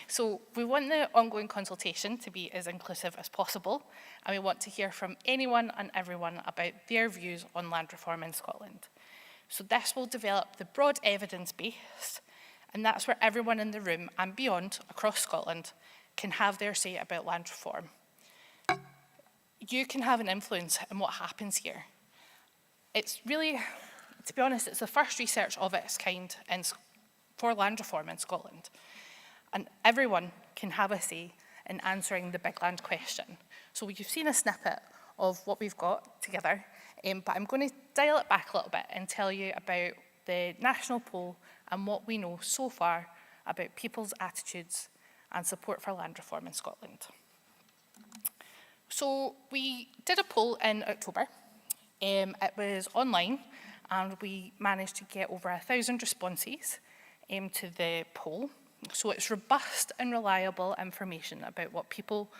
So we want the ongoing consultation to be as inclusive as possible, and we want to hear from anyone and everyone about their views on land reform in Scotland. So this will develop the broad evidence base, and that's where everyone in the room and beyond across Scotland can have their say about land reform. You can have an influence in what happens here. It's really, to be honest, it's the first research of its kind for land reform in Scotland. And everyone can have a say in answering the big land question. So you've seen a snippet of what we've got together, but I'm going to dial it back a little bit and tell you about the national poll and what we know so far about people's attitudes and support for land reform in Scotland. So we did a poll in October. It was online, and we managed to get over 1,000 responses to the poll. So it's robust and reliable information about what people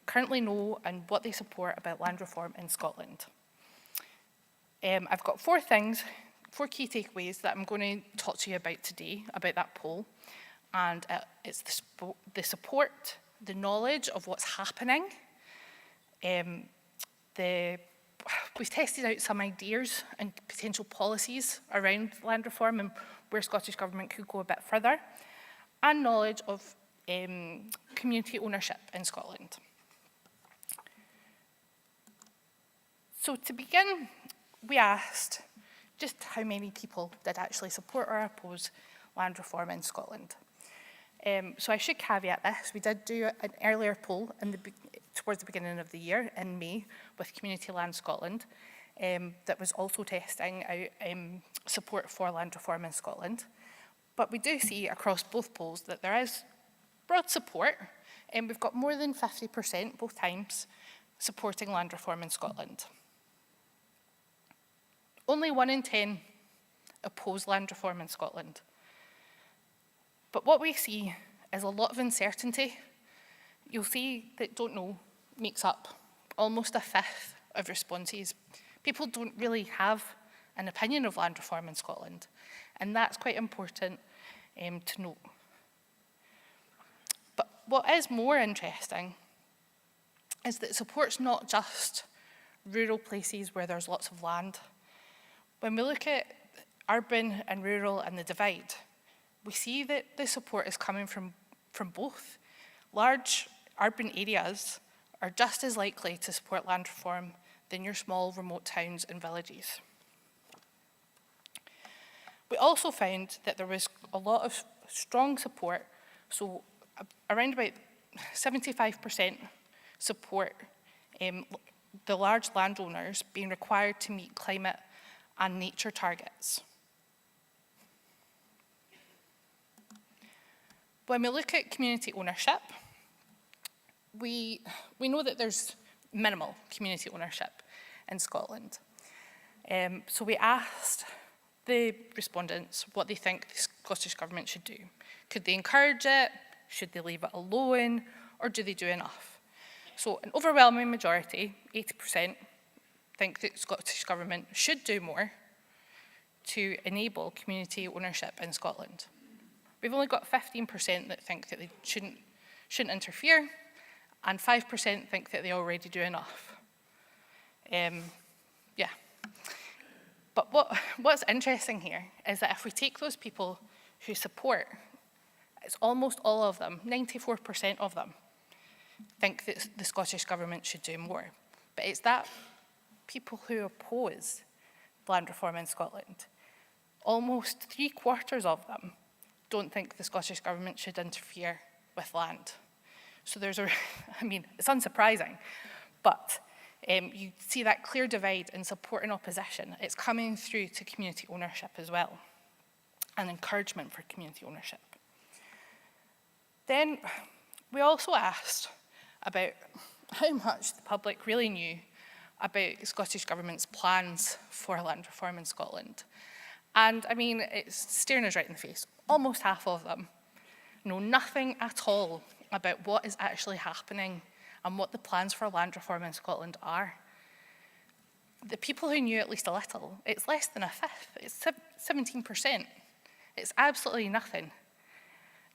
currently know and what they support about land reform in Scotland. I've got four key takeaways that I'm going to talk to you about today, about that poll. And it's the support, the knowledge of what's happening. We've tested out some ideas and potential policies around land reform and where Scottish Government could go a bit further, and knowledge of community ownership in Scotland. So to begin, we asked just how many people did actually support or oppose land reform in Scotland. So I should caveat this. We did do an earlier poll towards the beginning of the year in May with Community Land Scotland that was also testing out support for land reform in Scotland. But we do see across both polls that there is broad support, and we've got more than 50% both times supporting land reform in Scotland. Only 1 in 10 oppose land reform in Scotland. But what we see is a lot of uncertainty. You'll see that don't know makes up almost a fifth of responses. People don't really have an opinion of land reform in Scotland, and that's quite important to note. But what is more interesting is that support's not just rural places where there's lots of land. When we look at urban and rural and the divide, we see that the support is coming from both. Large urban areas are just as likely to support land reform than your small remote towns and villages. We also found that there was a lot of strong support, so around about 75% support the large landowners being required to meet climate and nature targets. When we look at community ownership, we know that there's minimal community ownership in Scotland. So we asked the respondents what they think the Scottish Government should do. Could they encourage it? Should they leave it alone? Or do they do enough? So an overwhelming majority, 80%, think that the Scottish Government should do more to enable community ownership in Scotland. We've only got 15% that think that they shouldn't interfere, and 5% think that they already do enough. Yeah. But what's interesting here is that if we take those people who support, it's almost all of them, 94% of them, think that the Scottish Government should do more. But it's that people who oppose land reform in Scotland, almost 3/4 of them don't think the Scottish Government should interfere with land. So there's I mean, it's unsurprising, but you see that clear divide in support and opposition. It's coming through to community ownership as well, and encouragement for community ownership. Then we also asked about how much the public really knew about the Scottish Government's plans for land reform in Scotland. And I mean, it's staring us right in the face. Almost half of them know nothing at all about what is actually happening and what the plans for land reform in Scotland are. The people who knew at least a little, it's less than a fifth, it's 17%. It's absolutely nothing.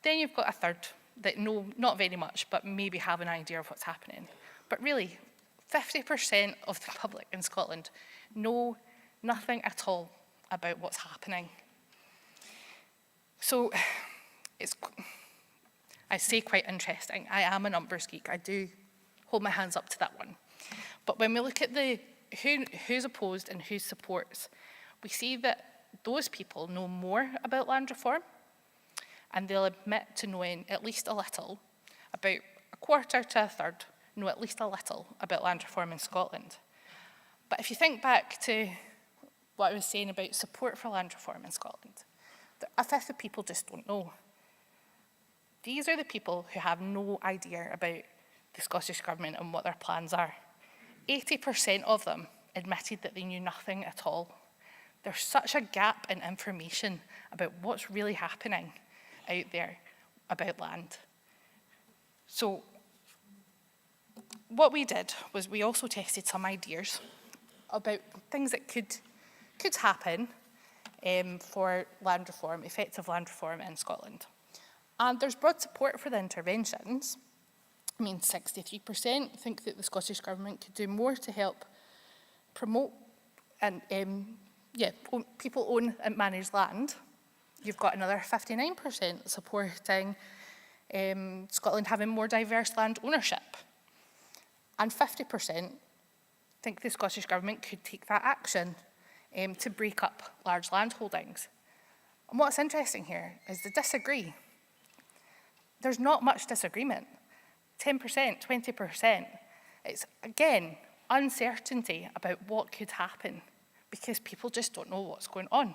Then you've got a third that know not very much, but maybe have an idea of what's happening. But really, 50% of the public in Scotland know nothing at all about what's happening. So it's, I say quite interesting. I am a numbers geek. I do hold my hands up to that one. But when we look at who's opposed and who supports, we see that those people know more about land reform, and they'll admit to knowing at least a little, about 1/4 to 1/3 know at least a little about land reform in Scotland. But if you think back to what I was saying about support for land reform in Scotland, a fifth of people just don't know. These are the people who have no idea about the Scottish Government and what their plans are. 80% of them admitted that they knew nothing at all. There's such a gap in information about what's really happening out there about land. So what we did was we also tested some ideas about things that could happen for land reform, effective land reform in Scotland. And there's broad support for the interventions. I mean, 63% think that the Scottish Government could do more to help promote and people own and manage land. You've got another 59% supporting Scotland having more diverse land ownership. And 50% think the Scottish Government could take that action to break up large land holdings. And what's interesting here is they disagree. There's not much disagreement. 10%, 20%. It's, again, uncertainty about what could happen because people just don't know what's going on.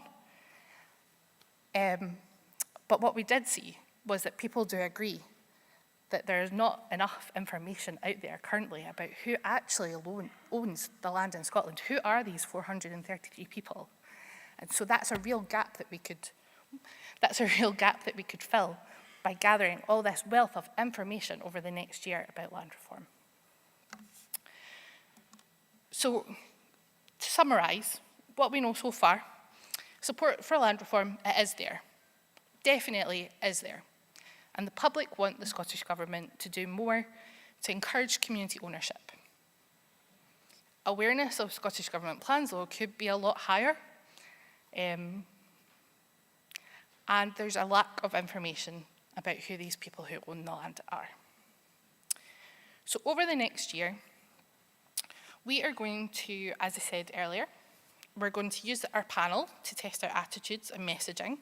But what we did see was that people do agree that there's not enough information out there currently about who actually owns the land in Scotland. Who are these 433 people? And so that's a real gap that we could fill by gathering all this wealth of information over the next year about land reform. So, to summarise what we know so far, support for land reform, it is there. Definitely is there. And the public want the Scottish Government to do more to encourage community ownership. Awareness of Scottish Government plans, though, could be a lot higher. And there's a lack of information about who these people who own the land are. So over the next year, we are going to, as I said earlier, we're going to use our panel to test our attitudes and messaging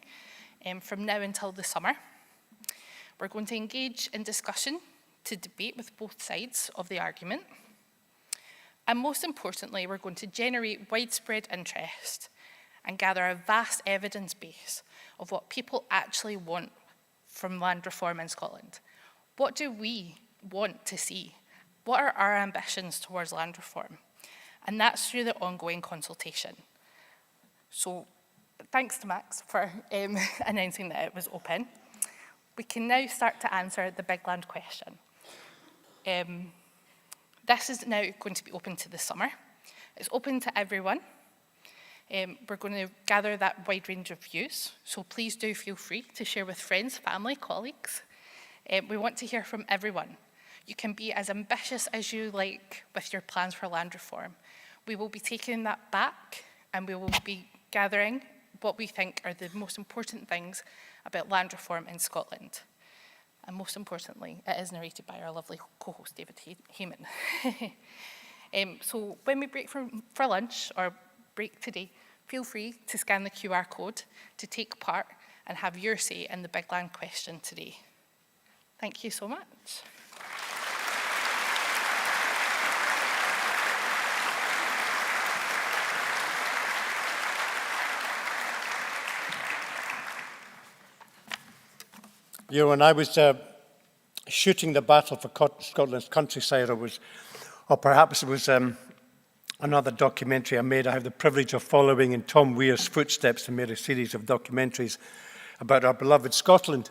from now until the summer. We're going to engage in discussion to debate with both sides of the argument. And most importantly, we're going to generate widespread interest and gather a vast evidence base of what people actually want from land reform in Scotland. What do we want to see? What are our ambitions towards land reform? And that's through the ongoing consultation. So thanks to Max for announcing that it was open. We can now start to answer the big land question. This is now going to be open to the summer. It's open to everyone. We're going to gather that wide range of views, so please do feel free to share with friends, family, colleagues. We want to hear from everyone. You can be as ambitious as you like with your plans for land reform. We will be taking that back, and we will be gathering what we think are the most important things about land reform in Scotland. And most importantly, it is narrated by our lovely co-host, David Hayman. So when we break for lunch, or break today, feel free to scan the QR code to take part and have your say in the big land question today. Thank you so much. You know, when I was shooting the battle for Scotland's countryside, or perhaps it was another documentary I made. I have the privilege of following in Tom Weir's footsteps and made a series of documentaries about our beloved Scotland.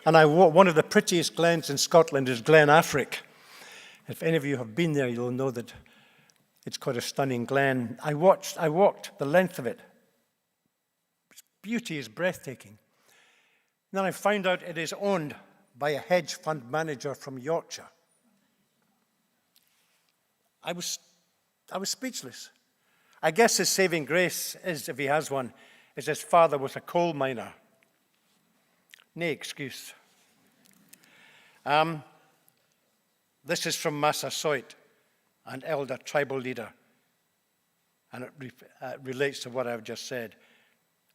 And one of the prettiest glens in Scotland is Glen Affric. If any of you have been there, you'll know that it's quite a stunning glen. I walked the length of it. Its beauty is breathtaking. Then I found out it is owned by a hedge fund manager from Yorkshire. I was speechless. I guess his saving grace is, if he has one, is his father was a coal miner. No excuse. This is from Massasoit, an elder tribal leader, and it relates to what I've just said.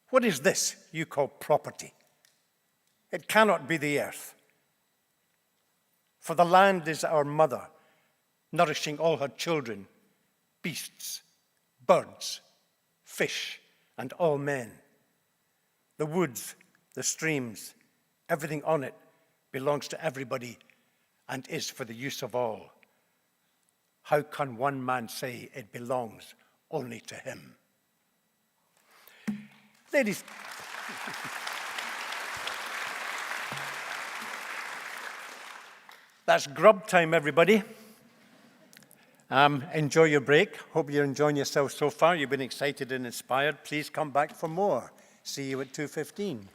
What is this you call property? It cannot be the earth. For the land is our mother, nourishing all her children, beasts, birds, fish, and all men. The woods, the streams, everything on it belongs to everybody and is for the use of all. How can one man say it belongs only to him? Ladies, that's grub time, everybody. Enjoy your break. Hope you're enjoying yourself so far. You've been excited and inspired. Please come back for more. See you at 2:15.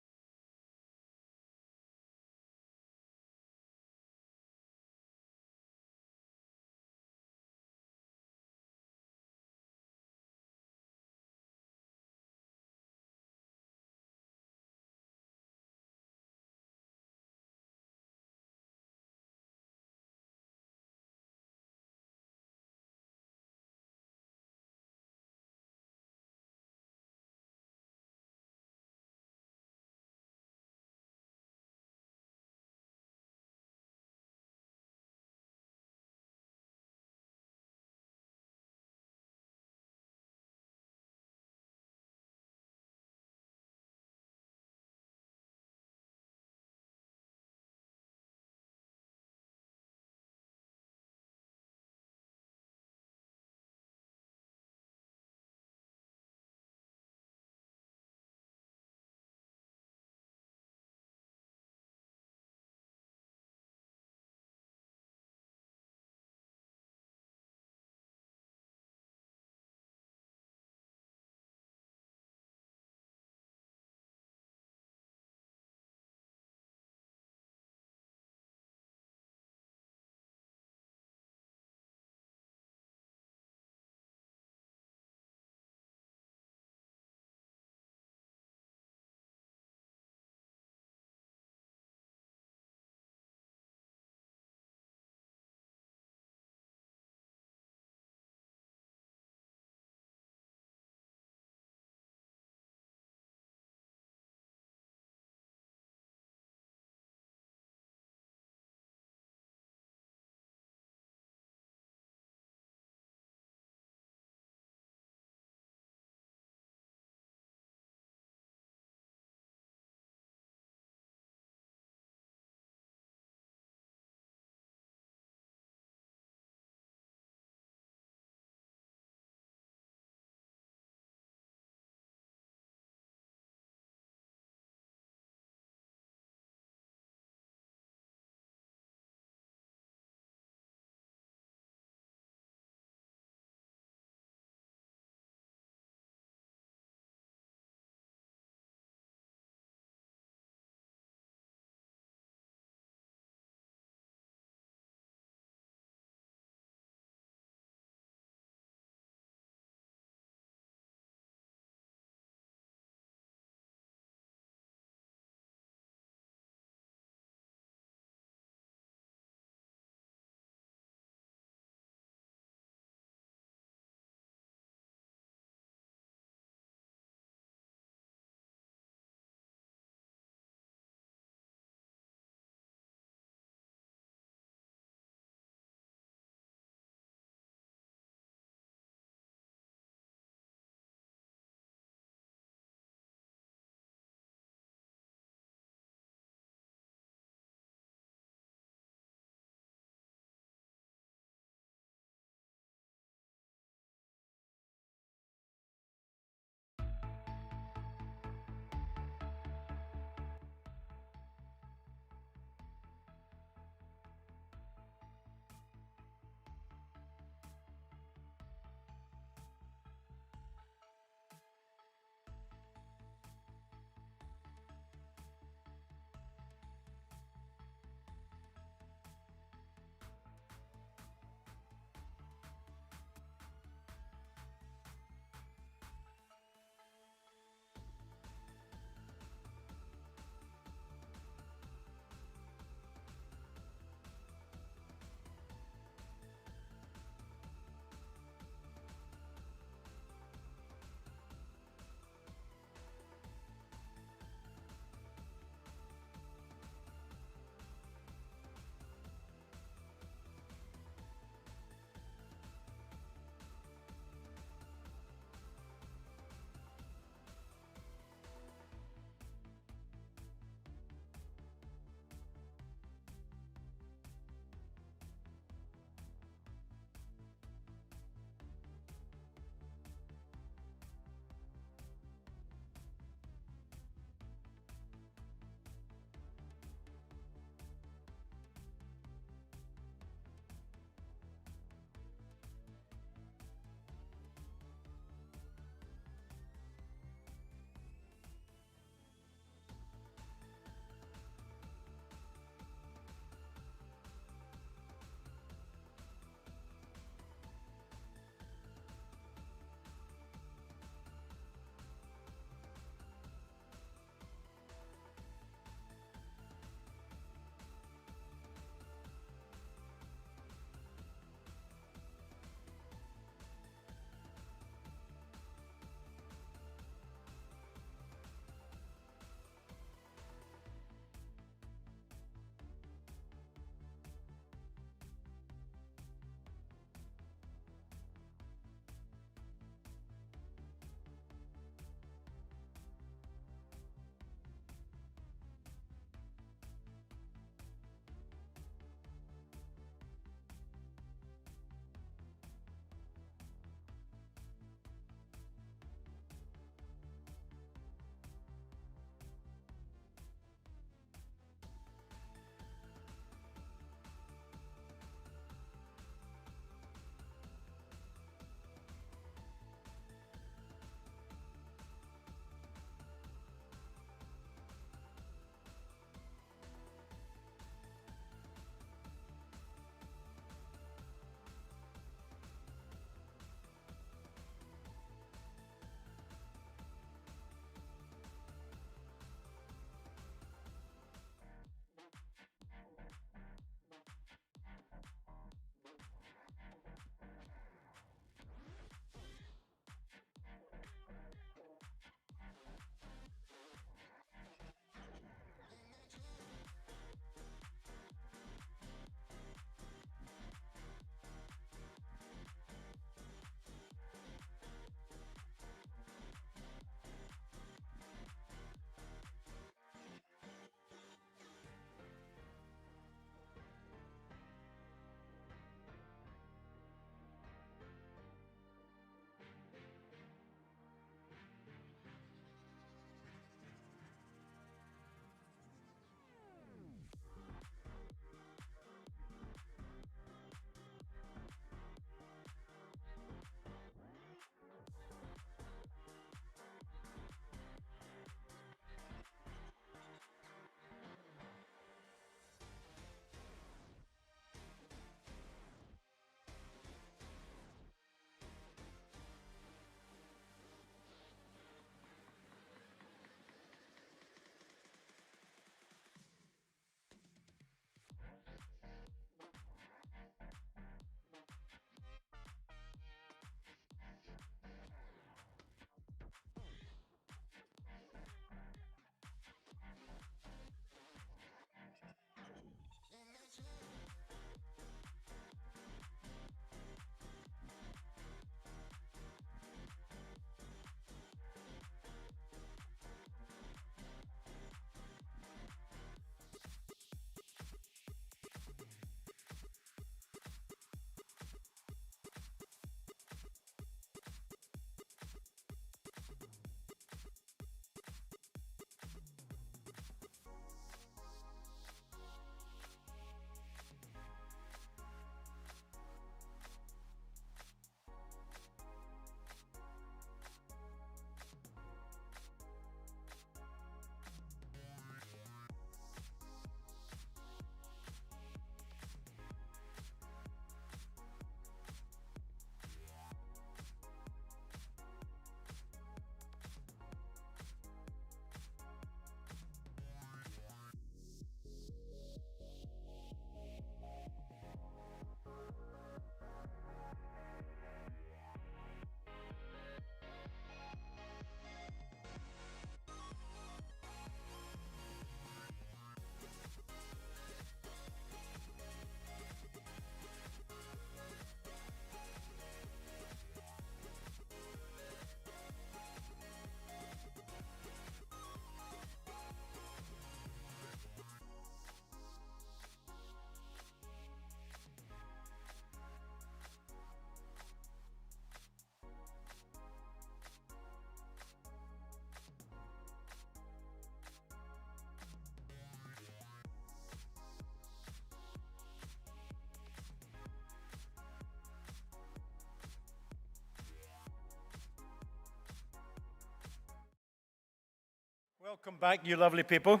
Welcome back, you lovely people.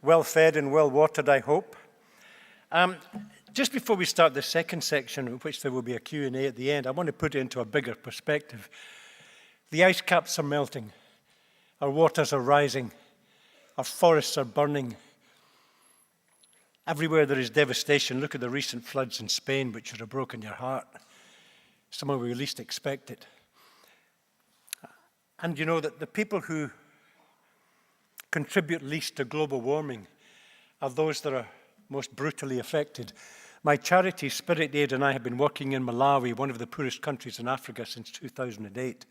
Well fed and well watered, I hope. Just before we start the second section, in which there will be a Q&A at the end, I want to put it into a bigger perspective. The ice caps are melting. Our waters are rising. Our forests are burning. Everywhere there is devastation. Look at the recent floods in Spain, which would have broken your heart. Somewhere we least expect it. And you know that the people who contribute least to global warming are those that are most brutally affected. My charity, Spirit Aid, and I have been working in Malawi, one of the poorest countries in Africa, since 2008.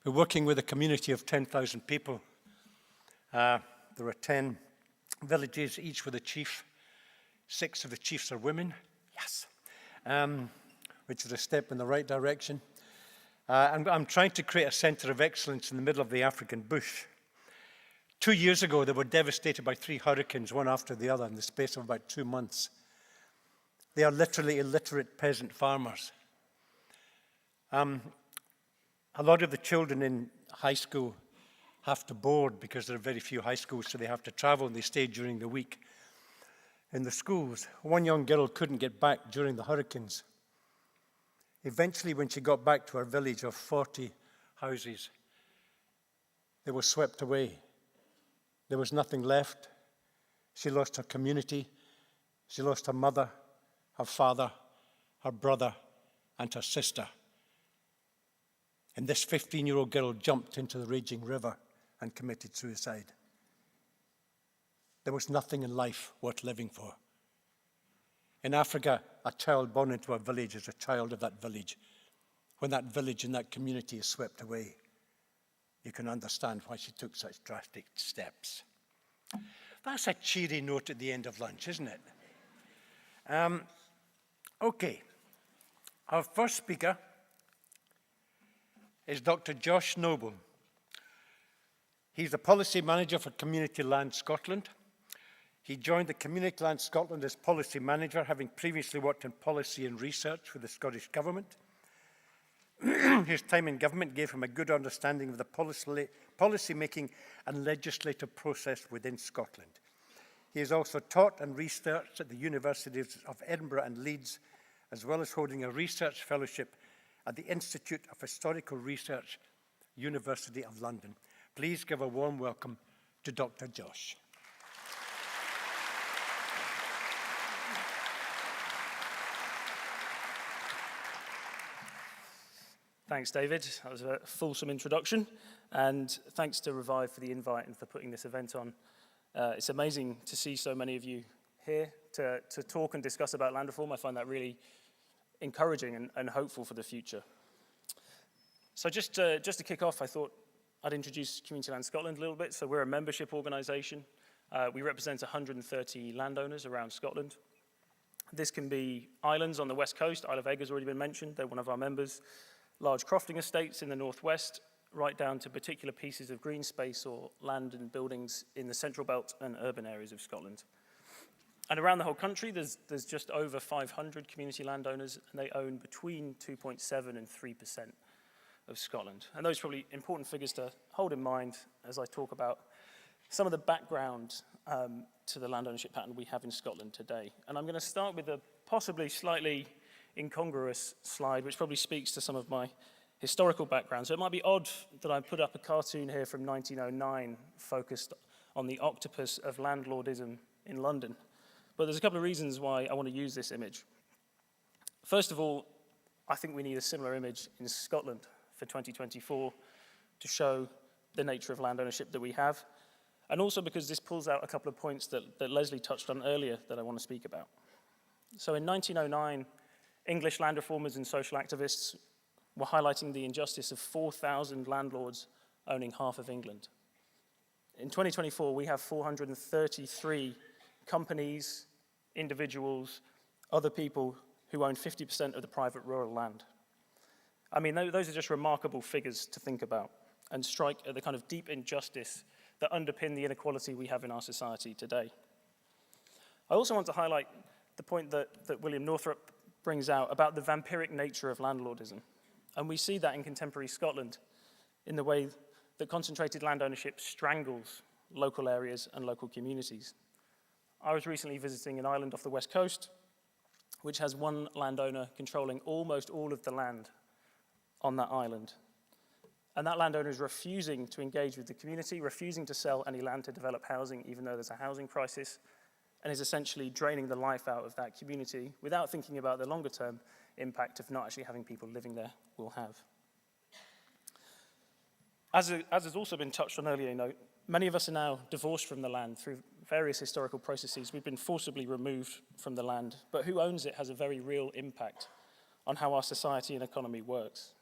We're working with a community of 10,000 people. There are 10 villages, each with a chief. 6 of the chiefs are women. Yes. Which is a step in the right direction. I'm trying to create a centre of excellence in the middle of the African bush. 2 years ago, they were devastated by 3 hurricanes, one after the other, in the space of about 2 months. They are literally illiterate peasant farmers. A lot of the children in high school have to board because there are very few high schools, so they have to travel, and they stay during the week in the schools. One young girl couldn't get back during the hurricanes. Eventually, when she got back to her village of 40 houses, they were swept away. There was nothing left. She lost her community. She lost her mother, her father, her brother, and her sister. And this 15-year-old girl jumped into the raging river and committed suicide. There was nothing in life worth living for. In Africa, a child born into a village is a child of that village. When that village and that community is swept away, you can understand why she took such drastic steps. That's a cheery note at the end of lunch, isn't it? Okay. Our first speaker is Dr. Josh Noble. He's the Policy Manager for Community Land Scotland. He joined the Community Land Scotland as Policy Manager, having previously worked in policy and research with the Scottish Government. His time in government gave him a good understanding of the policy-making and legislative process within Scotland. He has also taught and researched at the Universities of Edinburgh and Leeds, as well as holding a research fellowship at the Institute of Historical Research, University of London. Please give a warm welcome to Dr. Josh. Thanks, David. That was a fulsome introduction. And thanks to Revive for the invite and for putting this event on. It's amazing to see so many of you here to talk and discuss about land reform. I find that really encouraging and hopeful for the future. So just to kick off, I thought I'd introduce Community Land Scotland a little bit. So we're a membership organisation. We represent 130 landowners around Scotland. This can be islands on the west coast. Isle of Eigg has already been mentioned. They're one of our members. Large crofting estates in the northwest, right down to particular pieces of green space or land and buildings in the central belt and urban areas of Scotland. And around the whole country, there's just over 500 community landowners, and they own between 2.7 and 3% of Scotland. And those are probably important figures to hold in mind as I talk about some of the background to the land ownership pattern we have in Scotland today. And I'm going to start with a possibly slightly incongruous slide, which probably speaks to some of my historical background. So it might be odd that I put up a cartoon here from 1909 focused on the octopus of landlordism in London. But there's a couple of reasons why I want to use this image. First of all, I think we need a similar image in Scotland for 2024 to show the nature of land ownership that we have, and also because this pulls out a couple of points that Lesley touched on earlier that I want to speak about. So in 1909, English land reformers and social activists were highlighting the injustice of 4,000 landlords owning half of England. In 2024, we have 433 companies, individuals, other people who own 50% of the private rural land. I mean, those are just remarkable figures to think about and strike at the kind of deep injustice that underpin the inequality we have in our society today. I also want to highlight the point that William Northrop brings out about the vampiric nature of landlordism. And we see that in contemporary Scotland in the way that concentrated land ownership strangles local areas, and local communities. I was recently visiting an island off the west coast, which has one landowner controlling almost all of the land on that island. And that landowner is refusing to engage with the community, refusing to sell any land to develop housing, even though there's a housing crisis, and is essentially draining the life out of that community without thinking about the longer term impact of not actually having people living there will have. As has also been touched on earlier, many of us are now divorced from the land through various historical processes. We've been forcibly removed from the land, but who owns it has a very real impact on how our society and economy works.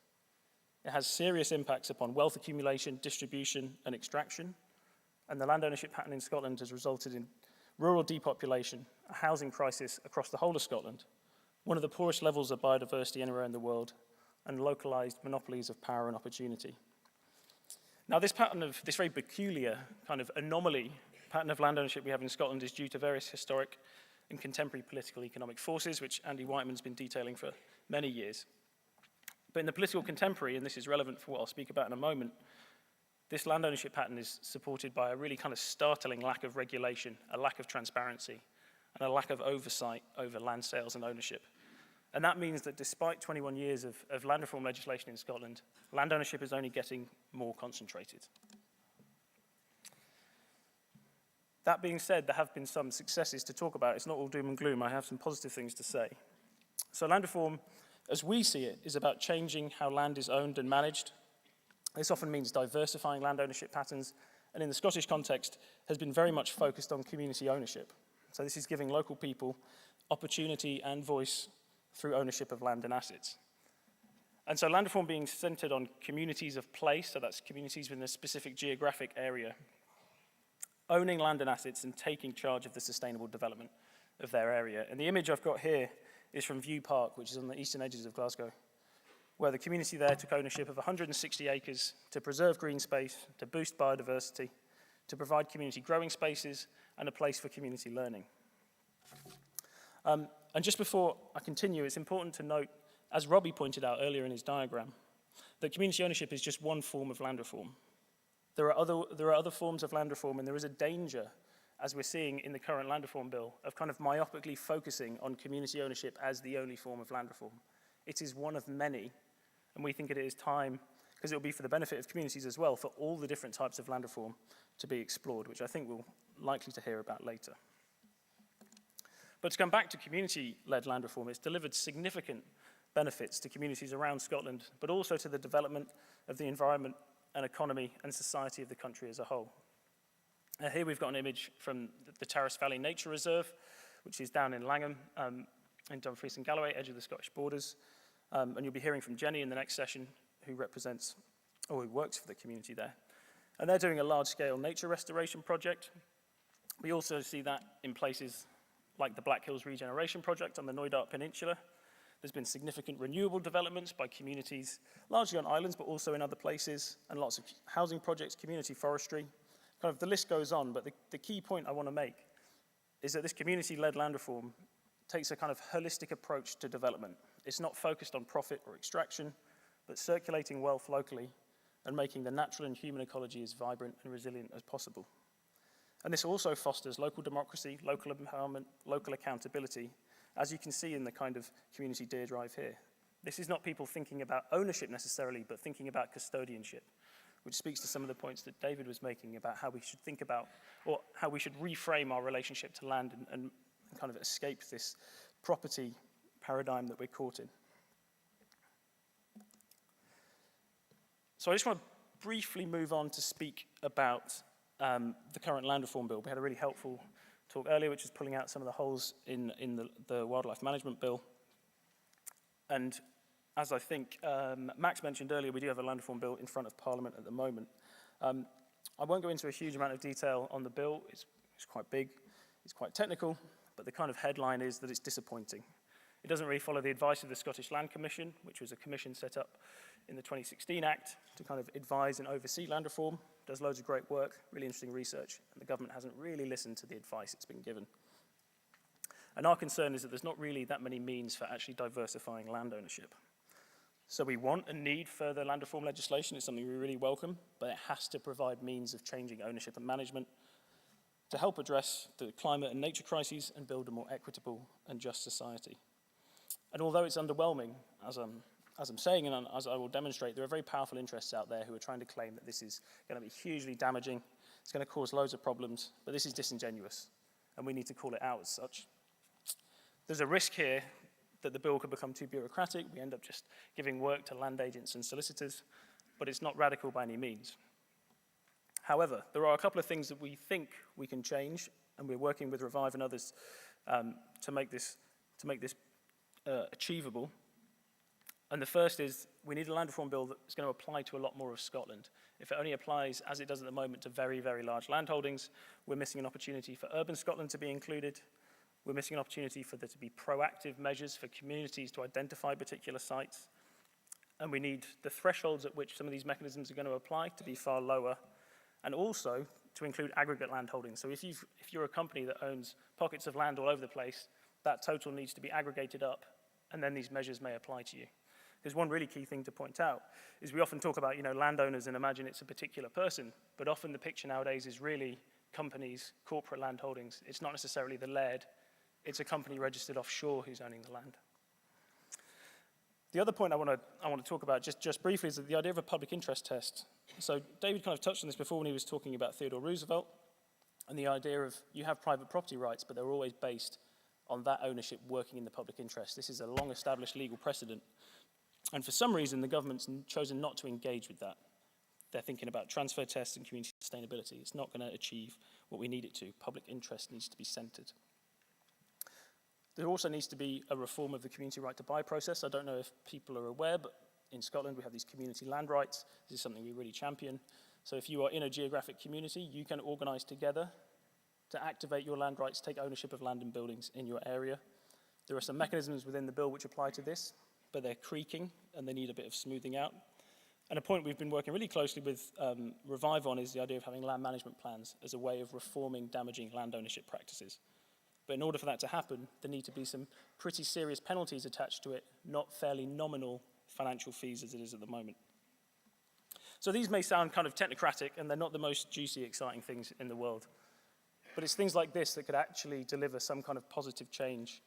It has serious impacts upon wealth accumulation, distribution, and extraction, and the land ownership pattern in Scotland has resulted in rural depopulation, a housing crisis across the whole of Scotland, one of the poorest levels of biodiversity anywhere in the world, and localized monopolies of power and opportunity. Now, this very peculiar kind of anomaly pattern of land ownership we have in Scotland is due to various historic and contemporary political economic forces, which Andy Whiteman's been detailing for many years. But in the political contemporary, and this is relevant for what I'll speak about in a moment, this land ownership pattern is supported by a really kind of startling lack of regulation, a lack of transparency, and a lack of oversight over land sales and ownership. And that means that despite 21 years of land reform legislation in Scotland, land ownership is only getting more concentrated. That being said, there have been some successes to talk about. It's not all doom and gloom. I have some positive things to say. So land reform, as we see it, is about changing how land is owned and managed. This often means diversifying land ownership patterns, and in the Scottish context, has been very much focused on community ownership. So this is giving local people opportunity and voice through ownership of land and assets. And so land reform being centered on communities of place, so that's communities within a specific geographic area, owning land and assets and taking charge of the sustainable development of their area. And the image I've got here is from View Park, which is on the eastern edges of Glasgow, where the community there took ownership of 160 acres to preserve green space, to boost biodiversity, to provide community growing spaces, and a place for community learning. And just before I continue, it's important to note, as Robbie pointed out earlier in his diagram, that community ownership is just one form of land reform. There are other forms of land reform, and there is a danger, as we're seeing in the current land reform bill, of kind of myopically focusing on community ownership as the only form of land reform. It is one of many, and we think it is time, because it will be for the benefit of communities as well, for all the different types of land reform to be explored, which I think we'll likely to hear about later. But to come back to community-led land reform, it's delivered significant benefits to communities around Scotland, but also to the development of the environment and economy and society of the country as a whole. Here we've got an image from the Terrace Valley Nature Reserve, which is down in Langholm, in Dumfries and Galloway, edge of the Scottish borders. And you'll be hearing from Jenny in the next session, who works for the community there. And they're doing a large-scale nature restoration project. We also see that in places like the Black Hills Regeneration Project on the Knoydart Peninsula. There's been significant renewable developments by communities, largely on islands, but also in other places, and lots of housing projects, community forestry. Kind of the list goes on, but the key point I want to make is that this community-led land reform takes a kind of holistic approach to development. It's not focused on profit or extraction, but circulating wealth locally and making the natural and human ecology as vibrant and resilient as possible. And this also fosters local democracy, local empowerment, local accountability, as you can see in the kind of community deer drive here. This is not people thinking about ownership necessarily, but thinking about custodianship, which speaks to some of the points that David was making about how we should think about, or how we should reframe our relationship to land and kind of escape this property paradigm that we're caught in. So I just want to briefly move on to speak about the current land reform bill. We had a really helpful talk earlier, which was pulling out some of the holes in the wildlife management bill. And as I think Max mentioned earlier, we do have a land reform bill in front of Parliament at the moment. I won't go into a huge amount of detail on the bill. It's quite big, it's quite technical, but the kind of headline is that it's disappointing. It doesn't really follow the advice of the Scottish Land Commission, which was a commission set up in the 2016 Act to kind of advise and oversee land reform. Does loads of great work, really interesting research, and the government hasn't really listened to the advice it's been given. And our concern is that there's not really that many means for actually diversifying land ownership. So we want and need further land reform legislation. It's something we really welcome, but it has to provide means of changing ownership and management to help address the climate and nature crises and build a more equitable and just society. And although it's underwhelming, as I'm saying and as I will demonstrate, there are very powerful interests out there who are trying to claim that this is going to be hugely damaging, it's going to cause loads of problems, but this is disingenuous, and we need to call it out as such. There's a risk here that the bill could become too bureaucratic. We end up just giving work to land agents and solicitors, but it's not radical by any means. However, there are a couple of things that we think we can change, and we're working with Revive and others to make this achievable. And the first is we need a land reform bill that's going to apply to a lot more of Scotland. If it only applies, as it does at the moment, to very, very large landholdings, we're missing an opportunity for urban Scotland to be included. We're missing an opportunity for there to be proactive measures for communities to identify particular sites. And we need the thresholds at which some of these mechanisms are going to apply to be far lower, and also to include aggregate land holdings. So if you're a company that owns pockets of land all over the place, that total needs to be aggregated up, and then these measures may apply to you. Because one really key thing to point out is we often talk about, landowners and imagine it's a particular person, but often the picture nowadays is really companies, corporate land holdings. It's not necessarily the laird. It's a company registered offshore who's owning the land. The other point I want to talk about just briefly is the idea of a public interest test. So David kind of touched on this before when he was talking about Theodore Roosevelt and the idea of you have private property rights, but they're always based on that ownership working in the public interest. This is a long-established legal precedent. And for some reason, the government's chosen not to engage with that. They're thinking about transfer tests and community sustainability. It's not going to achieve what we need it to. Public interest needs to be centred. There also needs to be a reform of the community right to buy process. I don't know if people are aware, but in Scotland we have these community land rights. This is something we really champion. So if you are in a geographic community, you can organise together to activate your land rights, take ownership of land and buildings in your area. There are some mechanisms within the bill which apply to this, but they're creaking and they need a bit of smoothing out. And a point we've been working really closely with Revive on is the idea of having land management plans as a way of reforming damaging land ownership practices. But in order for that to happen, there need to be some pretty serious penalties attached to it, not fairly nominal financial fees as it is at the moment. So these may sound kind of technocratic, and they're not the most juicy, exciting things in the world. But it's things like this that could actually deliver some kind of positive change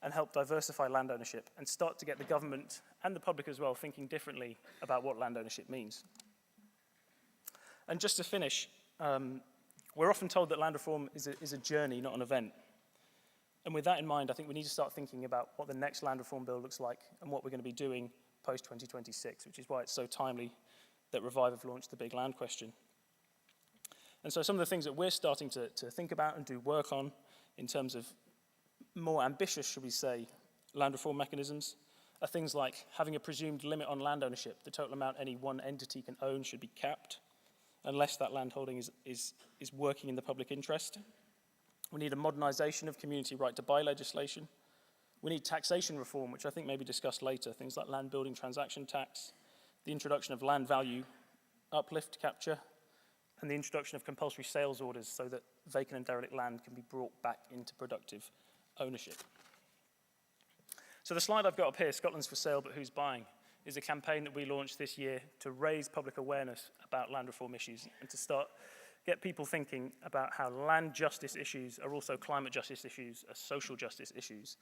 and help diversify land ownership and start to get the government and the public as well thinking differently about what land ownership means. And just to finish, we're often told that land reform is a journey, not an event. And with that in mind, I think we need to start thinking about what the next land reform bill looks like and what we're going to be doing post-2026, which is why it's so timely that Revive have launched the big land question. And so some of the things that we're starting to think about and do work on in terms of more ambitious, should we say, land reform mechanisms are things like having a presumed limit on land ownership. The total amount any one entity can own should be capped unless that land holding is working in the public interest. We need a modernisation of community right to buy legislation. We need taxation reform, which I think may be discussed later, things like land building transaction tax, the introduction of land value uplift capture, and the introduction of compulsory sales orders so that vacant and derelict land can be brought back into productive ownership. So the slide I've got up here, Scotland's for sale, but who's buying, is a campaign that we launched this year to raise public awareness about land reform issues and to get people thinking about how land justice issues are also climate justice issues, are social justice issues,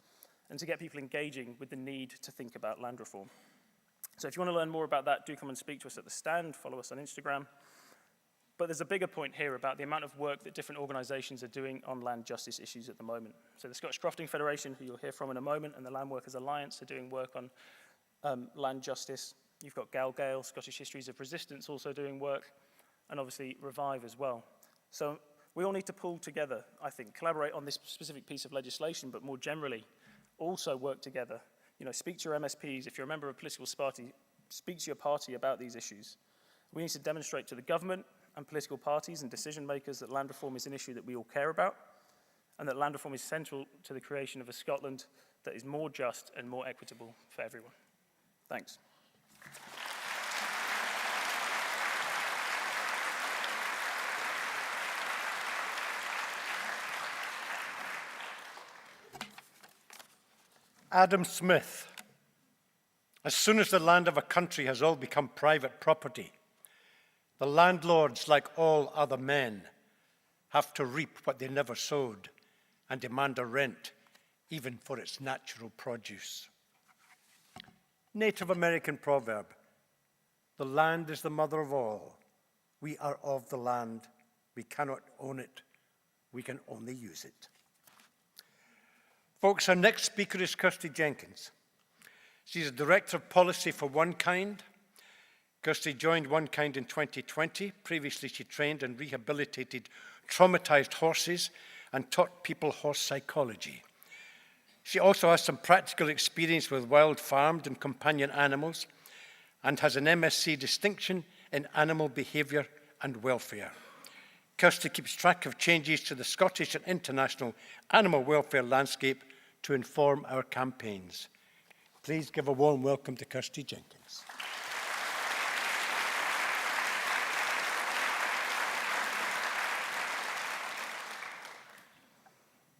and to get people engaging with the need to think about land reform. So if you want to learn more about that, do come and speak to us at the stand, follow us on Instagram. But there's a bigger point here about the amount of work that different organisations are doing on land justice issues at the moment. So the Scottish Crofting Federation, who you'll hear from in a moment, and the Land Workers Alliance are doing work on land justice. You've got Gale, Scottish Histories of Resistance, also doing work, and obviously Revive as well. So we all need to pull together, I think, collaborate on this specific piece of legislation, but more generally, also work together. Speak to your MSPs. If you're a member of a political party, speak to your party about these issues. We need to demonstrate to the government and political parties and decision makers that land reform is an issue that we all care about, and that land reform is central to the creation of a Scotland that is more just and more equitable for everyone. Thanks. Adam Smith. As soon as the land of a country has all become private property, the landlords, like all other men, have to reap what they never sowed and demand a rent, even for its natural produce. Native American proverb, the land is the mother of all. We are of the land. We cannot own it. We can only use it. Folks, our next speaker is Kirsty Jenkins. She's a Director of Policy for One Kind. Kirsty joined One Kind in 2020. Previously, she trained and rehabilitated traumatized horses and taught people horse psychology. She also has some practical experience with wild farmed and companion animals and has an MSc distinction in animal behaviour and welfare. Kirsty keeps track of changes to the Scottish and international animal welfare landscape to inform our campaigns. Please give a warm welcome to Kirsty Jenkins.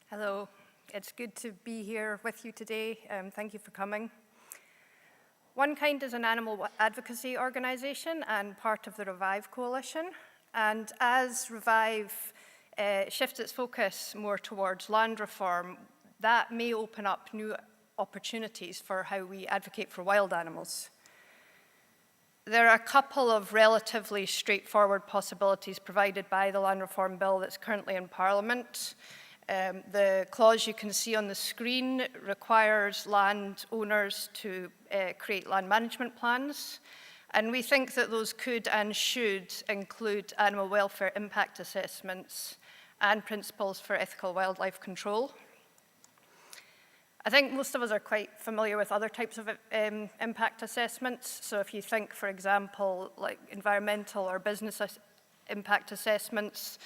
Hello, it's good to be here with you today. Thank you for coming. One Kind is an animal advocacy organisation and part of the Revive Coalition. And as Revive shifts its focus more towards land reform, that may open up new opportunities for how we advocate for wild animals. There are a couple of relatively straightforward possibilities provided by the Land Reform Bill that's currently in Parliament. The clause you can see on the screen requires landowners to create land management plans, and we think that those could and should include animal welfare impact assessments and principles for ethical wildlife control. I think most of us are quite familiar with other types of impact assessments. So if you think, for example, like environmental or business impact assessments,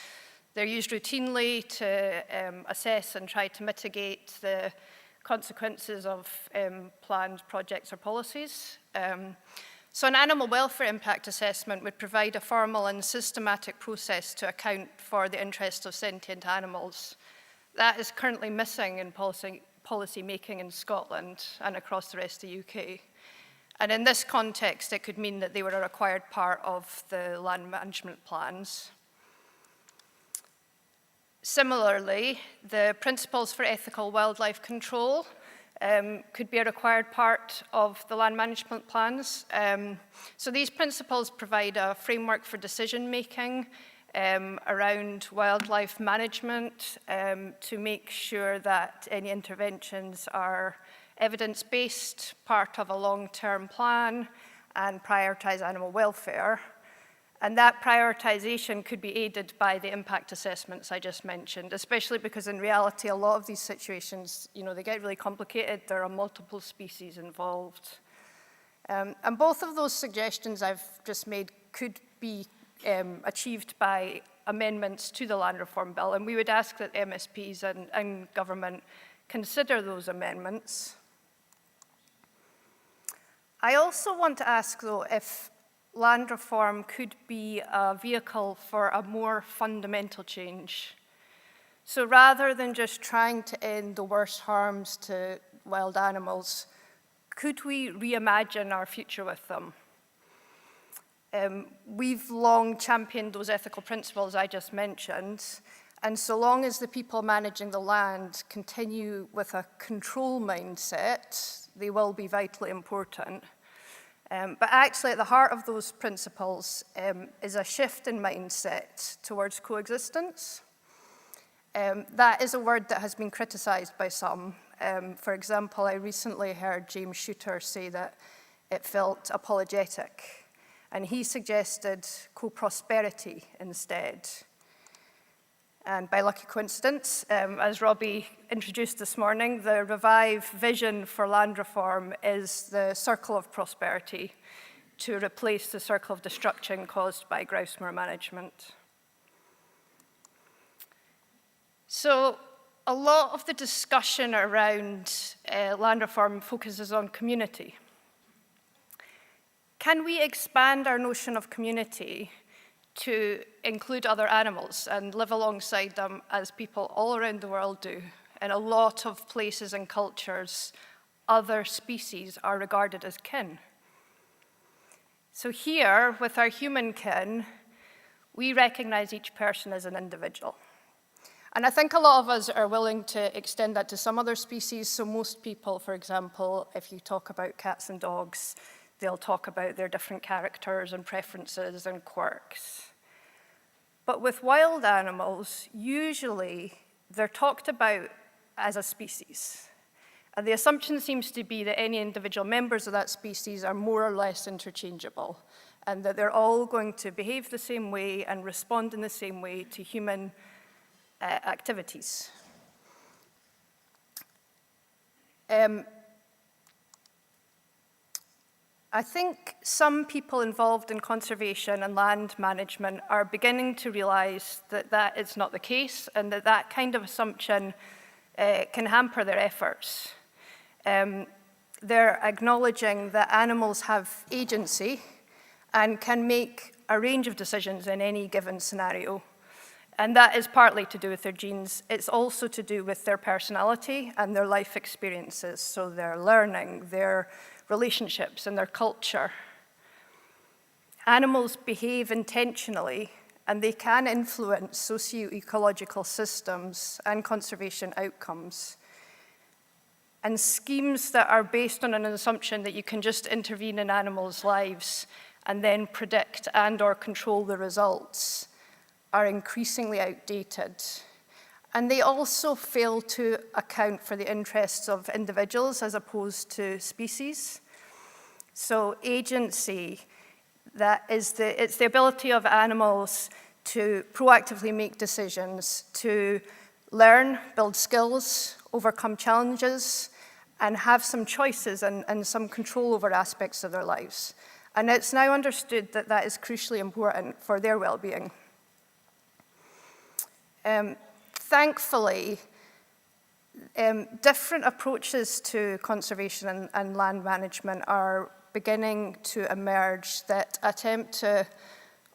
they're used routinely to assess and try to mitigate the consequences of planned projects or policies. So an animal welfare impact assessment would provide a formal and systematic process to account for the interests of sentient animals. That is currently missing in policy making in Scotland and across the rest of the UK. And in this context, it could mean that they were a required part of the land management plans. Similarly, the principles for ethical wildlife control could be a required part of the land management plans. So these principles provide a framework for decision making around wildlife management to make sure that any interventions are evidence-based, part of a long-term plan, and prioritise animal welfare. And that prioritisation could be aided by the impact assessments I just mentioned, especially because in reality, a lot of these situations, they get really complicated. There are multiple species involved. And both of those suggestions I've just made could be achieved by amendments to the Land Reform Bill, and we would ask that MSPs and government consider those amendments. I also want to ask, though, if land reform could be a vehicle for a more fundamental change. So rather than just trying to end the worst harms to wild animals, could we reimagine our future with them? We've long championed those ethical principles I just mentioned, and so long as the people managing the land continue with a control mindset, they will be vitally important. But actually at the heart of those principles is a shift in mindset towards coexistence. That is a word that has been criticised by some. For example, I recently heard James Shooter say that it felt apologetic, and he suggested co-prosperity instead. And by lucky coincidence, as Robbie introduced this morning, the Revive vision for land reform is the circle of prosperity to replace the circle of destruction caused by grouse moor management. So a lot of the discussion around land reform focuses on community. Can we expand our notion of community to include other animals and live alongside them as people all around the world do? In a lot of places and cultures, other species are regarded as kin. So here, with our human kin, we recognize each person as an individual. And I think a lot of us are willing to extend that to some other species. So most people, for example, if you talk about cats and dogs, they'll talk about their different characters and preferences and quirks. But with wild animals, usually they're talked about as a species. And the assumption seems to be that any individual members of that species are more or less interchangeable, and that they're all going to behave the same way and respond in the same way to human activities. I think some people involved in conservation and land management are beginning to realize that that is not the case, and that that kind of assumption can hamper their efforts. They're acknowledging that animals have agency and can make a range of decisions in any given scenario. And that is partly to do with their genes. It's also to do with their personality and their life experiences, so their learning, their relationships, and their culture. Animals behave intentionally, and they can influence socio-ecological systems and conservation outcomes. And schemes that are based on an assumption that you can just intervene in animals' lives and then predict and/or control the results are increasingly outdated. And they also fail to account for the interests of individuals as opposed to species. So agency, it's the ability of animals to proactively make decisions, to learn, build skills, overcome challenges, and have some choices and some control over aspects of their lives. And it's now understood that that is crucially important for their well-being. Thankfully, different approaches to conservation and land management are beginning to emerge that attempt to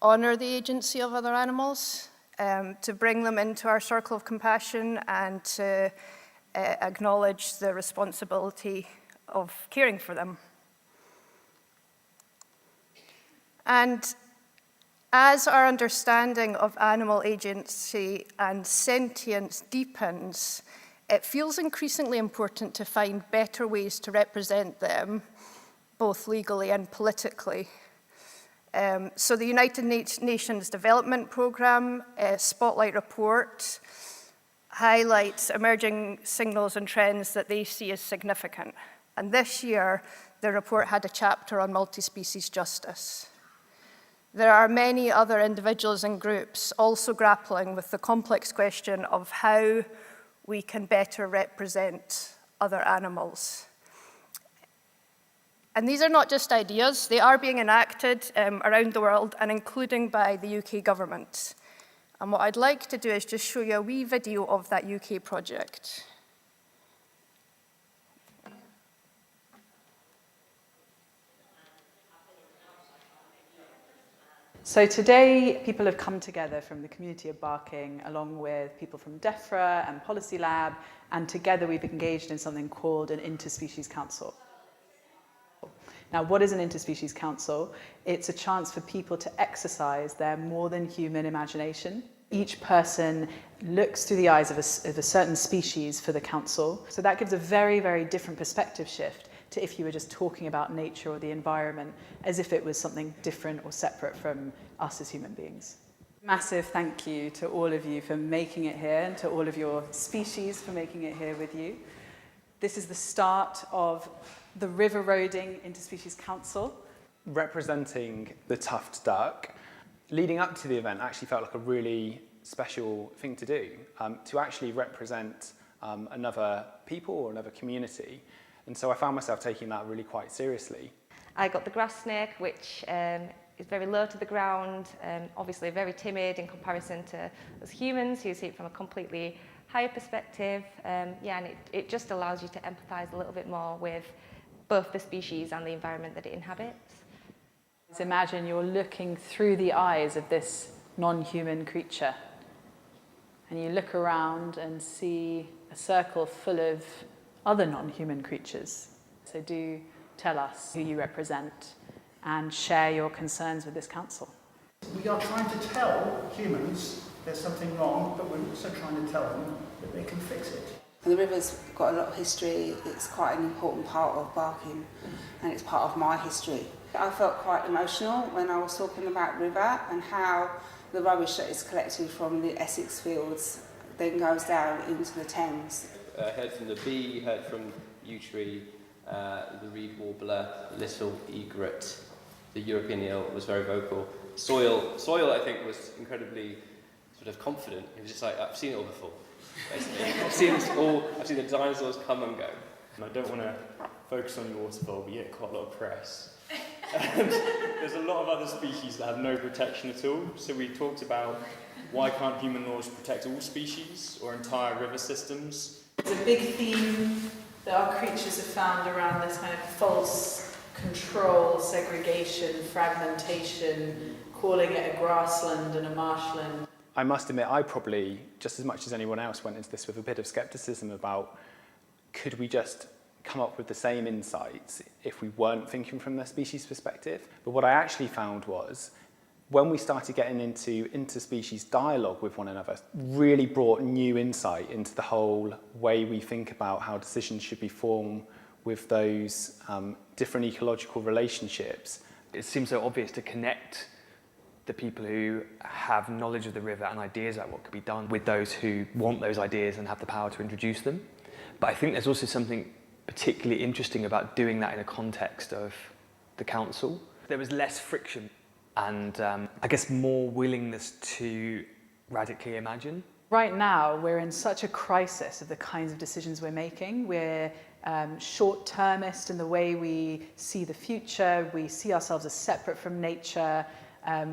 honor the agency of other animals, to bring them into our circle of compassion, and to acknowledge the responsibility of caring for them. And as our understanding of animal agency and sentience deepens, it feels increasingly important to find better ways to represent them, both legally and politically. So the United Nations Development Programme Spotlight Report highlights emerging signals and trends that they see as significant. And this year, the report had a chapter on multi-species justice. There are many other individuals and groups also grappling with the complex question of how we can better represent other animals. And these are not just ideas, they are being enacted around the world, and including by the UK government. And what I'd like to do is just show you a wee video of that UK project. So today, people have come together from the community of Barking, along with people from DEFRA and Policy Lab, and together we've engaged in something called an interspecies council. Now, what is an interspecies council? It's a chance for people to exercise their more than human imagination. Each person looks through the eyes of a certain species for the council. So that gives a very, very different perspective shift to if you were just talking about nature or the environment as if it was something different or separate from us as human beings. Massive thank you to all of you for making it here, and to all of your species for making it here with you. This is the start of the Rewilding Interspecies Council. Representing the tuft duck, leading up to the event actually felt like a really special thing to do, to actually represent another people or another community. And so I found myself taking that really quite seriously. I got the grass snake, which is very low to the ground, obviously very timid in comparison to us humans who see it from a completely higher perspective. And it just allows you to empathise a little bit more with both the species and the environment that it inhabits. So imagine you're looking through the eyes of this non-human creature, and you look around and see a circle full of other non-human creatures. So do tell us who you represent and share your concerns with this council. We are trying to tell humans there's something wrong, but we're also trying to tell them that they can fix it. The river's got a lot of history. It's quite an important part of Barking, and it's part of my history. I felt quite emotional when I was talking about river and how the rubbish that is collected from the Essex fields then goes down into the Thames. Heard from the bee, heard from yew tree, the reed warbler, little egret, the European eel was very vocal. Soil, I think, was incredibly sort of confident. He was just like, I've seen it all before, basically. I've seen the dinosaurs come and go. And I don't want to focus on your waterfowl, but you get quite a lot of press. And there's a lot of other species that have no protection at all. So we talked about why can't human laws protect all species or entire river systems? There's a big theme that our creatures have found around this kind of false control, segregation, fragmentation, calling it a grassland and a marshland. I must admit, I probably, just as much as anyone else, went into this with a bit of scepticism about could we just come up with the same insights if we weren't thinking from the species perspective. But what I actually found was when we started getting into interspecies dialogue with one another, really brought new insight into the whole way we think about how decisions should be formed with those different ecological relationships. It seems so obvious to connect the people who have knowledge of the river and ideas about what could be done with those who want those ideas and have the power to introduce them. But I think there's also something particularly interesting about doing that in a context of the council. There was less friction and I guess more willingness to radically imagine. Right now, we're in such a crisis of the kinds of decisions we're making. We're short-termist in the way we see the future. We see ourselves as separate from nature.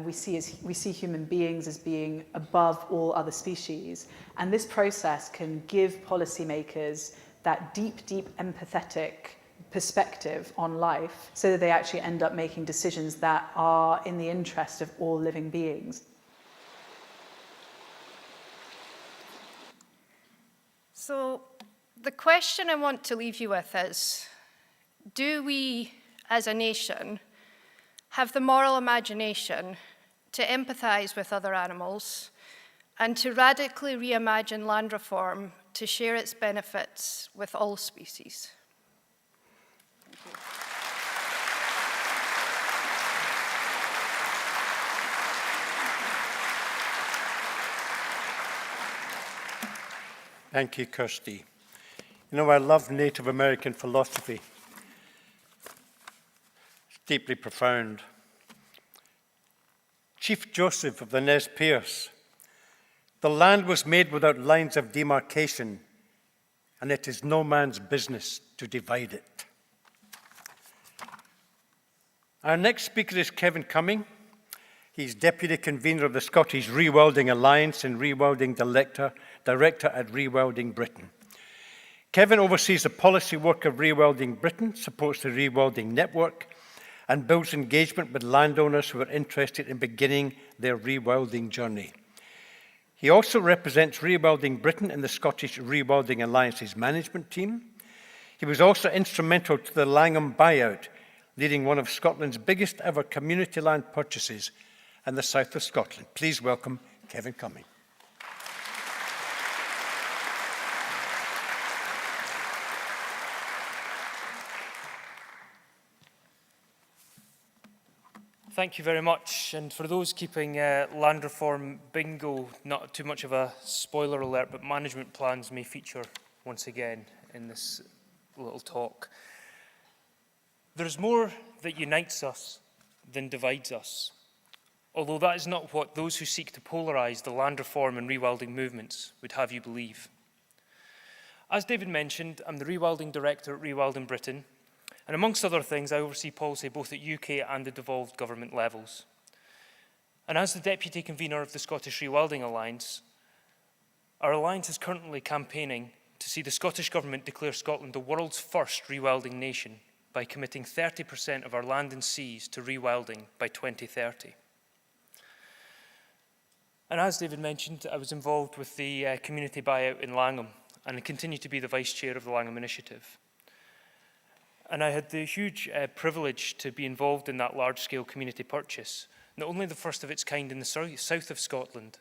We see human beings as being above all other species. And this process can give policymakers that deep empathetic perspective on life so that they actually end up making decisions that are in the interest of all living beings. So the question I want to leave you with is, do we as a nation have the moral imagination to empathise with other animals and to radically reimagine land reform to share its benefits with all species? Thank you, Kirsty. You know, I love Native American philosophy. It's deeply profound. Chief Joseph of the Nez Perce, the land was made without lines of demarcation, and it is no man's business to divide it. Our next speaker is Kevin Cumming. He's Deputy Convener of the Scottish Rewilding Alliance and Rewilding Director at Rewilding Britain. Kevin oversees the policy work of Rewilding Britain, supports the Rewilding Network, and builds engagement with landowners who are interested in beginning their rewilding journey. He also represents Rewilding Britain in the Scottish Rewilding Alliance's management team. He was also instrumental to the Langholm buyout, leading one of Scotland's biggest ever community land purchases in the south of Scotland. Please welcome Kevin Cumming. Thank you very much. And for those keeping land reform bingo, not too much of a spoiler alert, but management plans may feature once again in this little talk. There's more that unites us than divides us, although that is not what those who seek to polarise the land reform and rewilding movements would have you believe. As David mentioned, I'm the Rewilding Director at Rewilding Britain, and amongst other things, I oversee policy both at UK and the devolved government levels. And as the Deputy Convener of the Scottish Rewilding Alliance, our alliance is currently campaigning to see the Scottish Government declare Scotland the world's first rewilding nation by committing 30% of our land and seas to rewilding by 2030. And as David mentioned, I was involved with the community buyout in Langholm, and I continue to be the Vice Chair of the Langholm Initiative. And I had the huge privilege to be involved in that large-scale community purchase, not only the first of its kind in the south of Scotland,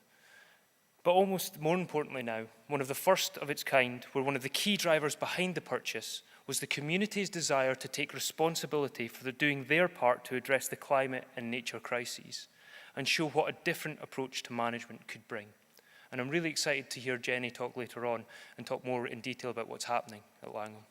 but almost more importantly now, one of the first of its kind, where one of the key drivers behind the purchase was the community's desire to take responsibility for doing their part to address the climate and nature crises and show what a different approach to management could bring. And I'm really excited to hear Jenny talk later on and talk more in detail about what's happening at Langholm.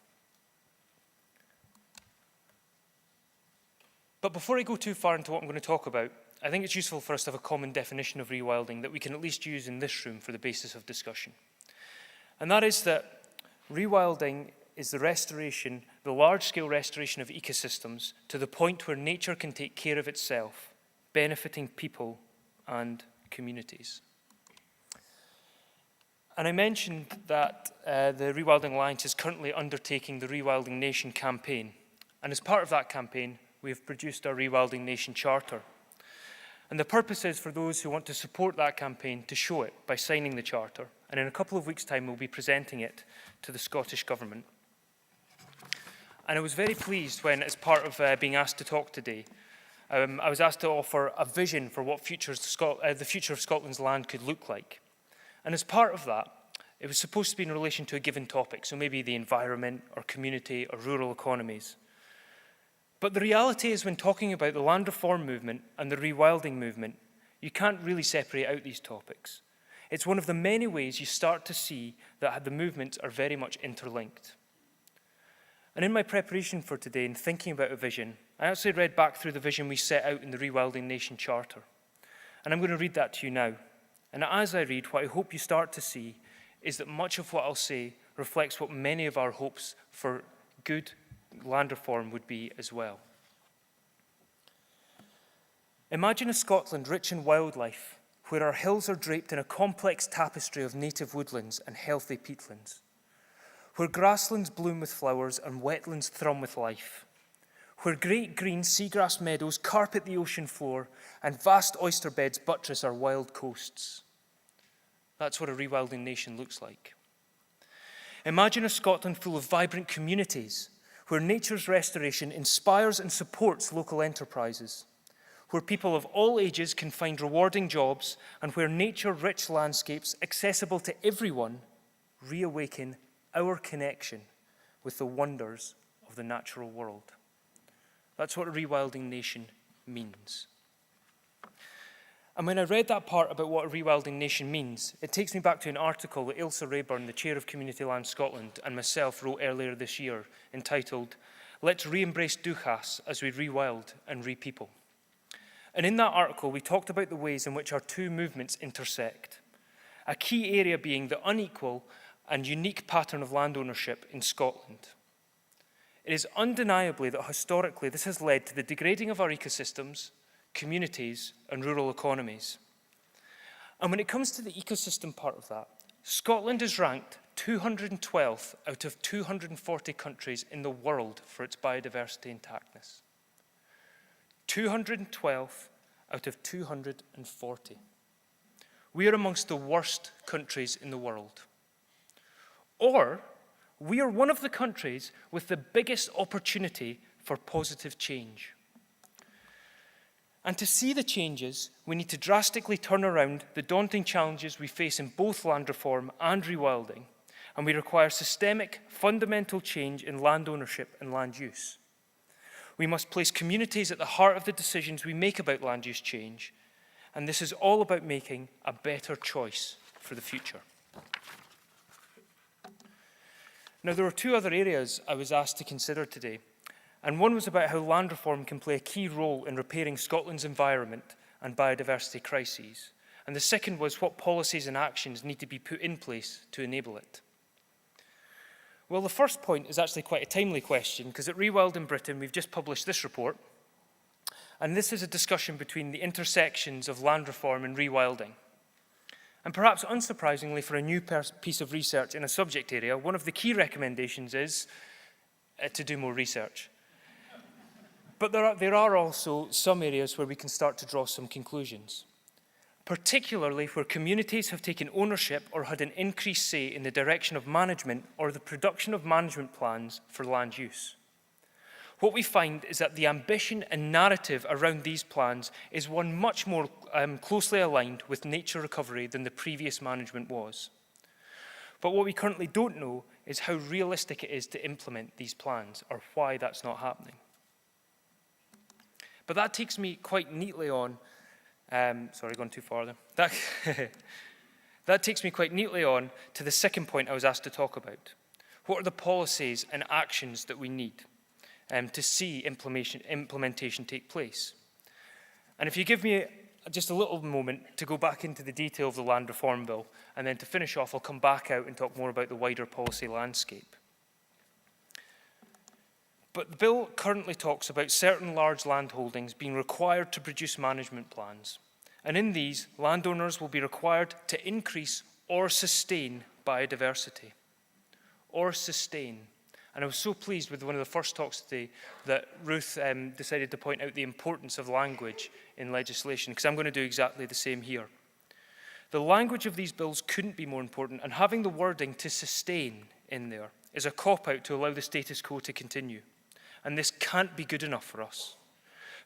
But before I go too far into what I'm going to talk about, I think it's useful for us to have a common definition of rewilding that we can at least use in this room for the basis of discussion. And that is that rewilding is the restoration, the large-scale restoration of ecosystems to the point where nature can take care of itself, benefiting people and communities. And I mentioned that the Rewilding Alliance is currently undertaking the Rewilding Nation campaign. And as part of that campaign, we have produced our Rewilding Nation Charter. And the purpose is for those who want to support that campaign to show it by signing the Charter. And in a couple of weeks' time, we'll be presenting it to the Scottish Government. And I was very pleased when, as part of being asked to talk today, I was asked to offer a vision for what the future of Scotland's land could look like. And as part of that, it was supposed to be in relation to a given topic, so maybe the environment or community or rural economies. But the reality is when talking about the land reform movement and the rewilding movement, you can't really separate out these topics. It's one of the many ways you start to see that the movements are very much interlinked. And in my preparation for today and thinking about a vision, I actually read back through the vision we set out in the Rewilding Nation Charter. And I'm going to read that to you now. And as I read, what I hope you start to see is that much of what I'll say reflects what many of our hopes for good land reform would be as well. Imagine a Scotland rich in wildlife, where our hills are draped in a complex tapestry of native woodlands and healthy peatlands, where grasslands bloom with flowers and wetlands thrum with life, where great green seagrass meadows carpet the ocean floor and vast oyster beds buttress our wild coasts. That's what a rewilding nation looks like. Imagine a Scotland full of vibrant communities, where nature's restoration inspires and supports local enterprises, where people of all ages can find rewarding jobs, and where nature-rich landscapes accessible to everyone reawaken our connection with the wonders of the natural world. That's what a rewilding nation means. And when I read that part about what a rewilding nation means, it takes me back to an article that Ailsa Rayburn, the Chair of Community Land Scotland, and myself wrote earlier this year, entitled, "Let's Re-Embrace Dúchas as we Rewild and Repeople." And in that article, we talked about the ways in which our two movements intersect, a key area being the unequal and unique pattern of land ownership in Scotland. It is undeniably that historically this has led to the degrading of our ecosystems, communities, and rural economies. And when it comes to the ecosystem part of that, Scotland is ranked 212th out of 240 countries in the world for its biodiversity intactness. 212th out of 240. We are amongst the worst countries in the world. Or, we are one of the countries with the biggest opportunity for positive change. And to see the changes, we need to drastically turn around the daunting challenges we face in both land reform and rewilding, and we require systemic, fundamental change in land ownership and land use. We must place communities at the heart of the decisions we make about land use change, and this is all about making a better choice for the future. Now, there are two other areas I was asked to consider today. And one was about how land reform can play a key role in repairing Scotland's environment and biodiversity crises. And the second was what policies and actions need to be put in place to enable it. Well, the first point is actually quite a timely question, because at Rewilding Britain, we've just published this report. And this is a discussion between the intersections of land reform and rewilding. And perhaps unsurprisingly for a new piece of research in a subject area, one of the key recommendations is to do more research. But there are also some areas where we can start to draw some conclusions, particularly where communities have taken ownership or had an increased say in the direction of management or the production of management plans for land use. what we find is that the ambition and narrative around these plans is one much more closely aligned with nature recovery than the previous management was. But what we currently don't know is how realistic it is to implement these plans, or why that's not happening. But that takes me quite neatly on, sorry, gone too far there. That takes me quite neatly on to the second point I was asked to talk about. What are the policies and actions that we need to see implementation take place? And if you give me just a little moment to go back into the detail of the Land Reform Bill, and then to finish off, I'll come back out and talk more about the wider policy landscape. But the bill currently talks about certain large landholdings being required to produce management plans. And in these, landowners will be required to increase or sustain biodiversity. Or sustain. And I was so pleased with one of the first talks today that Ruth decided to point out the importance of language in legislation, because I'm going to do exactly the same here. The language of these bills couldn't be more important, and having the wording to sustain in there is a cop-out to allow the status quo to continue. And this can't be good enough for us.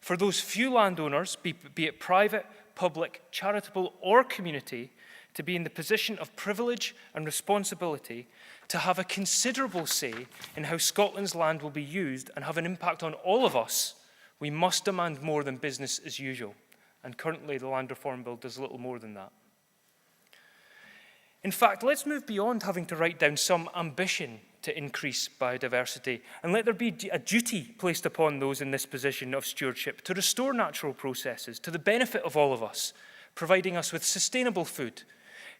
For those few landowners, be it private, public, charitable, or community, to be in the position of privilege and responsibility to have a considerable say in how Scotland's land will be used and have an impact on all of us, we must demand more than business as usual. And currently, the Land Reform Bill does little more than that. In fact, let's move beyond having to write down some ambition to increase biodiversity, and let there be a duty placed upon those in this position of stewardship to restore natural processes to the benefit of all of us, providing us with sustainable food,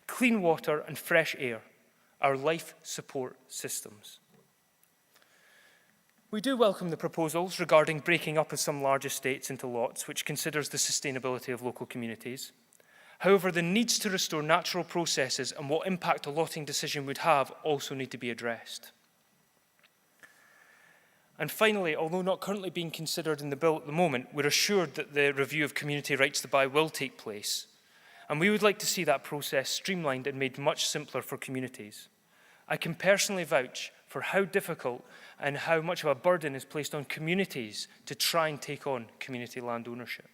clean water and fresh air, our life support systems. We do welcome the proposals regarding breaking up of some large estates into lots, which considers the sustainability of local communities. However, the needs to restore natural processes and what impact a lotting decision would have also need to be addressed. And finally, although not currently being considered in the bill at the moment, we're assured that the review of community rights to buy will take place. And we would like to see that process streamlined and made much simpler for communities. I can personally vouch for how difficult and how much of a burden is placed on communities to try and take on community land ownership.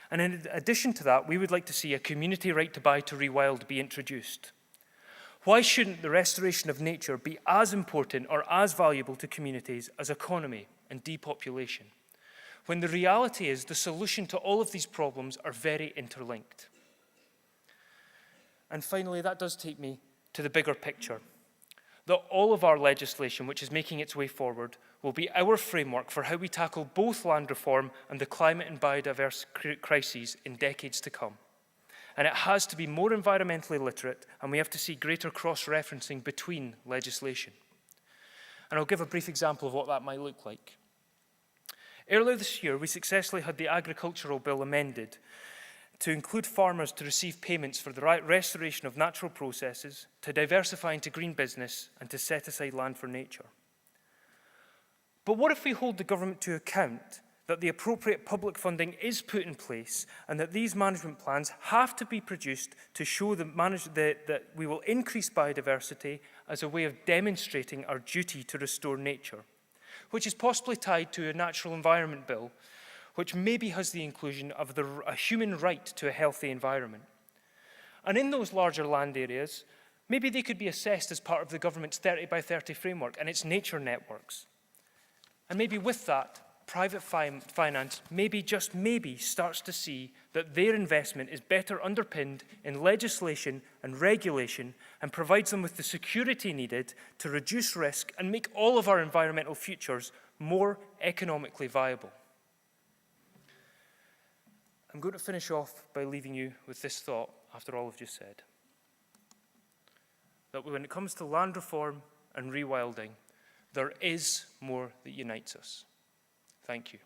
And in addition to that, we would like to see a community right to buy to rewild be introduced. Why shouldn't the restoration of nature be as important or as valuable to communities as economy and depopulation, when the reality is the solution to all of these problems are very interlinked? And finally, that does take me to the bigger picture, that all of our legislation which is making its way forward will be our framework for how we tackle both land reform and the climate and biodiversity crises in decades to come. And it has to be more environmentally literate, and we have to see greater cross-referencing between legislation. And I'll give a brief example of what that might look like. Earlier this year, we successfully had the Agricultural Bill amended to include farmers to receive payments for the restoration of natural processes, to diversify into green business, and to set aside land for nature. But what if we hold the government to account that the appropriate public funding is put in place and that these management plans have to be produced to show that we will increase biodiversity as a way of demonstrating our duty to restore nature, which is possibly tied to a natural environment bill, which maybe has the inclusion of a human right to a healthy environment. And in those larger land areas, maybe they could be assessed as part of the government's 30 by 30 framework and its nature networks. And maybe with that, private finance maybe, just maybe, starts to see that their investment is better underpinned in legislation and regulation and provides them with the security needed to reduce risk and make all of our environmental futures more economically viable. I'm going to finish off by leaving you with this thought after all I've just said. That when it comes to land reform and rewilding, there is more that unites us. Thank you.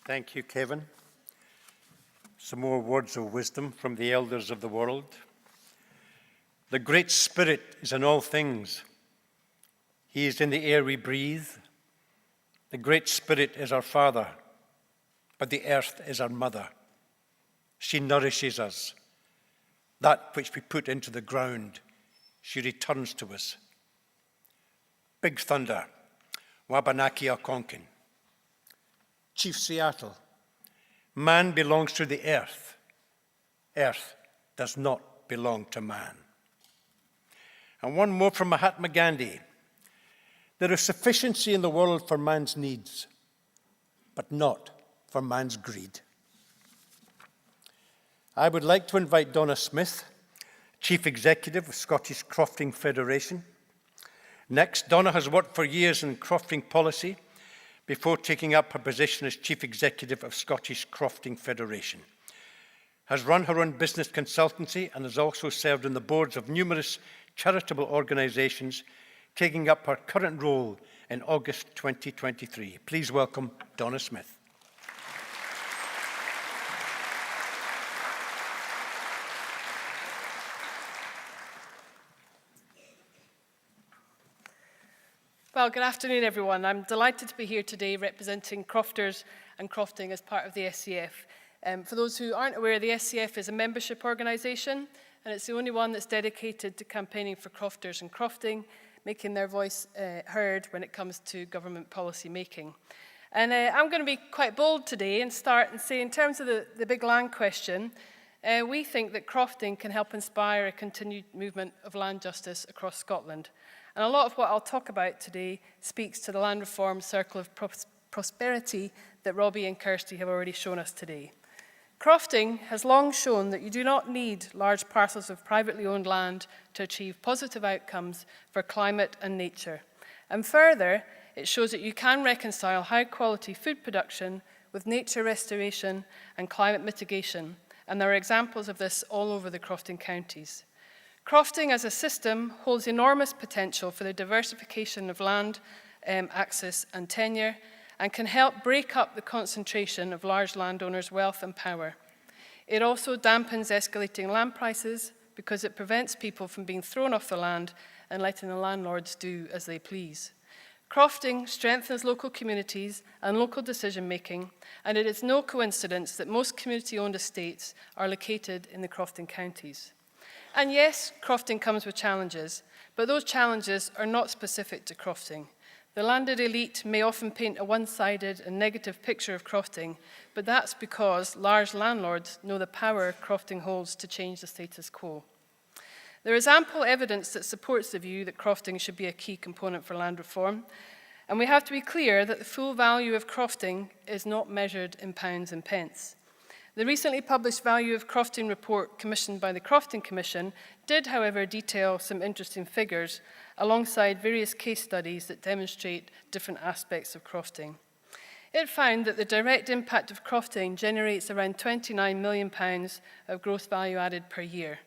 Thank you, Kevin. Some more words of wisdom from the elders of the world. The Great Spirit is in all things. He is in the air we breathe. The Great Spirit is our Father, but the earth is our mother. She nourishes us. That which we put into the ground, she returns to us. Big Thunder, Wabanaki Algonquin. Chief Seattle, man belongs to the earth. Earth does not belong to man. And one more from Mahatma Gandhi. There is sufficiency in the world for man's needs, but not for man's greed. I would like to invite Donna Smith, Chief Executive of Scottish Crofting Federation. Next, Donna has worked for years in crofting policy before taking up her position as Chief Executive of Scottish Crofting Federation. Has run her own business consultancy and has also served on the boards of numerous charitable organisations, taking up her current role in August 2023. Please welcome Donna Smith. Well, good afternoon, everyone. I'm delighted to be here today representing crofters and crofting as part of the SCF. For those who aren't aware, the SCF is a membership organisation, and it's the only one that's dedicated to campaigning for crofters and crofting, making their voice heard when it comes to government policy making. And I'm going to be quite bold today and start and say, in terms of the big land question, we think that crofting can help inspire a continued movement of land justice across Scotland. And a lot of what I'll talk about today speaks to the land reform circle of prosperity that Robbie and Kirsty have already shown us today. Crofting has long shown that you do not need large parcels of privately owned land to achieve positive outcomes for climate and nature. And further, it shows that you can reconcile high-quality food production with nature restoration and climate mitigation, and there are examples of this all over the crofting counties. Crofting as a system holds enormous potential for the diversification of land access and tenure, and can help break up the concentration of large landowners' wealth and power. It also dampens escalating land prices because it prevents people from being thrown off the land and letting the landlords do as they please. Crofting strengthens local communities and local decision-making, and it is no coincidence that most community-owned estates are located in the crofting counties. And yes, crofting comes with challenges, but those challenges are not specific to crofting. The landed elite may often paint a one-sided and negative picture of crofting, but that's because large landlords know the power crofting holds to change the status quo. There is ample evidence that supports the view that crofting should be a key component for land reform, and we have to be clear that the full value of crofting is not measured in pounds and pence. The recently published Value of Crofting report commissioned by the Crofting Commission did, however, detail some interesting figures alongside various case studies that demonstrate different aspects of crofting. It found that the direct impact of crofting generates around £29 million of gross value added per year.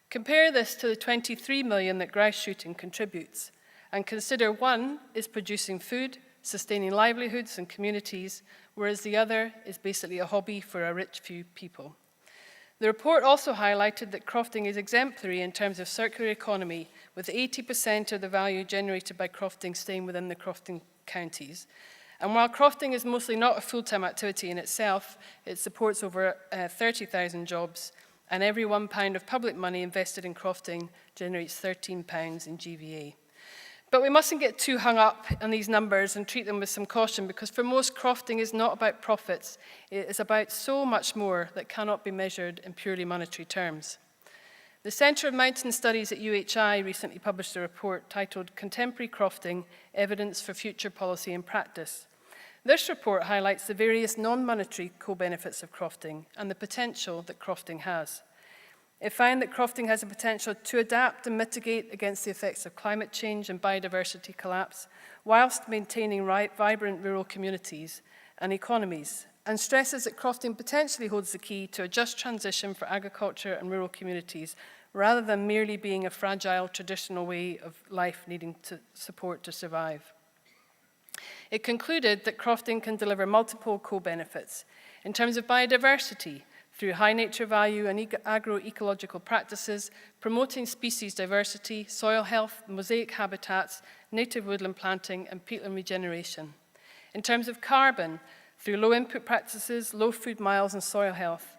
Compare this to the 23 million that grouse shooting contributes, and consider one is producing food, sustaining livelihoods and communities, whereas the other is basically a hobby for a rich few people. The report also highlighted that crofting is exemplary in terms of circular economy, with 80% of the value generated by crofting staying within the crofting counties. And while crofting is mostly not a full-time activity in itself, it supports over 30,000 jobs, and every £1 of public money invested in crofting generates £13 in GVA. But we mustn't get too hung up on these numbers and treat them with some caution, because for most, crofting is not about profits. It is about so much more that cannot be measured in purely monetary terms. The Centre of Mountain Studies at UHI recently published a report titled Contemporary Crofting, Evidence for Future Policy and Practice. This report highlights the various non-monetary co-benefits of crofting and the potential that crofting has. It found that crofting has the potential to adapt and mitigate against the effects of climate change and biodiversity collapse, whilst maintaining vibrant rural communities and economies, and stresses that crofting potentially holds the key to a just transition for agriculture and rural communities, rather than merely being a fragile traditional way of life needing to support to survive. It concluded that crofting can deliver multiple co-benefits in terms of biodiversity, through high nature value and agroecological practices, promoting species diversity, soil health, mosaic habitats, native woodland planting, and peatland regeneration. In terms of carbon, through low input practices, low food miles, and soil health.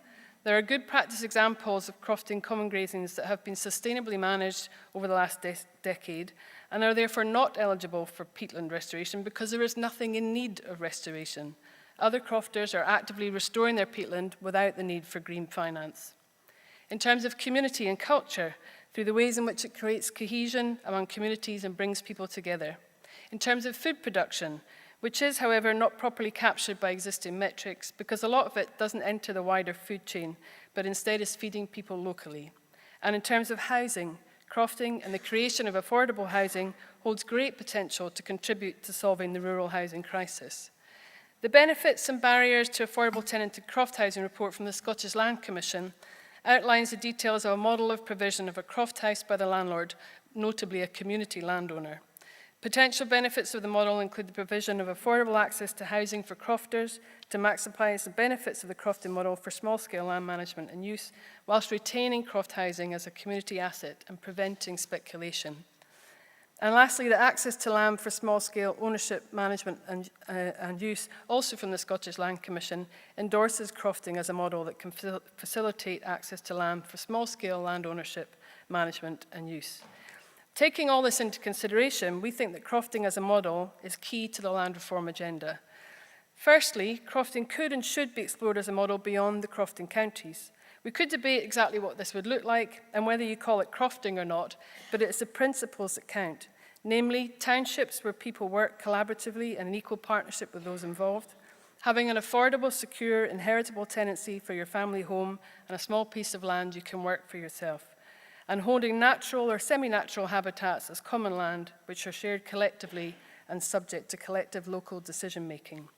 There are good practice examples of crofting common grazings that have been sustainably managed over the last decade and are therefore not eligible for peatland restoration because there is nothing in need of restoration. Other crofters are actively restoring their peatland without the need for green finance. In terms of community and culture, through the ways in which it creates cohesion among communities and brings people together. In terms of food production, which is, however, not properly captured by existing metrics because a lot of it doesn't enter the wider food chain, but instead is feeding people locally. And in terms of housing, crofting and the creation of affordable housing holds great potential to contribute to solving the rural housing crisis. The benefits and barriers to affordable tenanted croft housing report from the Scottish Land Commission outlines the details of a model of provision of a croft house by the landlord, notably a community landowner. Potential benefits of the model include the provision of affordable access to housing for crofters to maximise the benefits of the crofting model for small-scale land management and use, whilst retaining croft housing as a community asset and preventing speculation. And lastly, the access to land for small-scale ownership, management and use, also from the Scottish Land Commission, endorses crofting as a model that can facilitate access to land for small-scale land ownership, management and use. Taking all this into consideration, we think that crofting as a model is key to the land reform agenda. Firstly, crofting could and should be explored as a model beyond the crofting counties. We could debate exactly what this would look like and whether you call it crofting or not, but it's the principles that count, namely townships where people work collaboratively and in equal partnership with those involved, having an affordable, secure, inheritable tenancy for your family home and a small piece of land you can work for yourself, and holding natural or semi-natural habitats as common land, which are shared collectively and subject to collective local decision-making.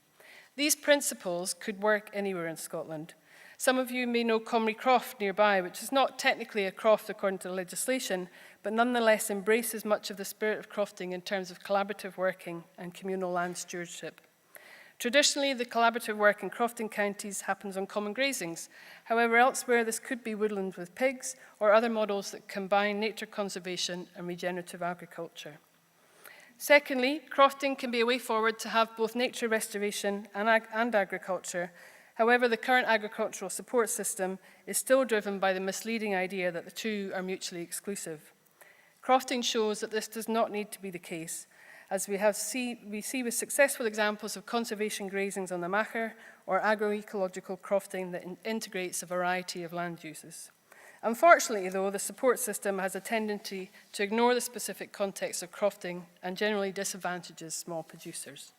These principles could work anywhere in Scotland. Some of you may know Comrie Croft nearby, which is not technically a croft according to the legislation, but nonetheless embraces much of the spirit of crofting in terms of collaborative working and communal land stewardship. Traditionally, the collaborative work in crofting counties happens on common grazings. However, elsewhere this could be woodland with pigs or other models that combine nature conservation and regenerative agriculture. Secondly, crofting can be a way forward to have both nature restoration and agriculture. However, the current agricultural support system is still driven by the misleading idea that the two are mutually exclusive. Crofting shows that this does not need to be the case, as we see with successful examples of conservation grazings on the Macher or agroecological crofting that integrates a variety of land uses. Unfortunately, though, the support system has a tendency to ignore the specific context of crofting and generally disadvantages small producers.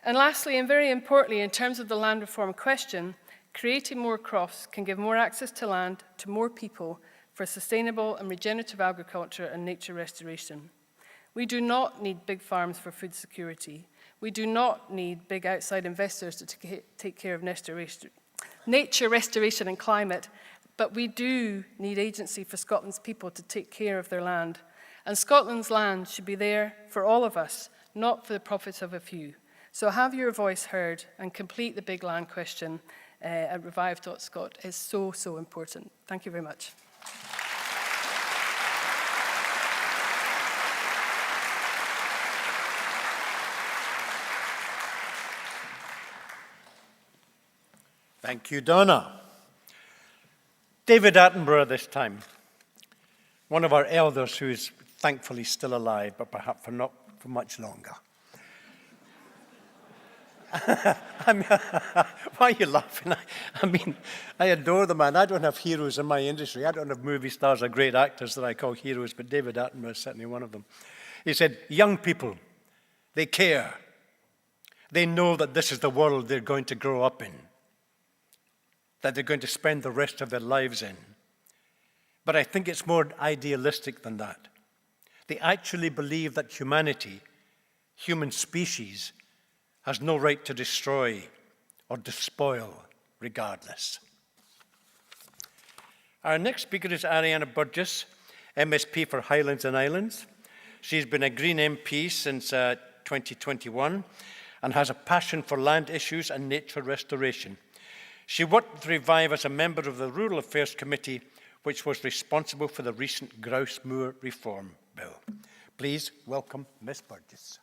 And lastly, and very importantly, in terms of the land reform question, creating more crofts can give more access to land to more people for sustainable and regenerative agriculture and nature restoration. We do not need big farms for food security. We do not need big outside investors to take care of nature restoration and climate, but we do need agency for Scotland's people to take care of their land. And Scotland's land should be there for all of us, not for the profits of a few. So have your voice heard and complete the big land question at revive.scot is so, so important. Thank you very much. Thank you, Donna. David Attenborough this time, one of our elders who is thankfully still alive, but perhaps not for much longer. Why are you laughing? I mean, I adore the man. I don't have heroes in my industry. I don't have movie stars or great actors that I call heroes, but David Attenborough is certainly one of them. He said, young people, they care. They know that this is the world they're going to grow up in, that they're going to spend the rest of their lives in. But I think it's more idealistic than that. They actually believe that humanity, human species, has no right to destroy or despoil regardless. Our next speaker is Ariana Burgess, MSP for Highlands and Islands. She's been a Green MP since 2021 and has a passion for land issues and nature restoration. She worked with Revive as a member of the Rural Affairs Committee, which was responsible for the recent grouse moor reform bill. Please welcome Ms. Burgess.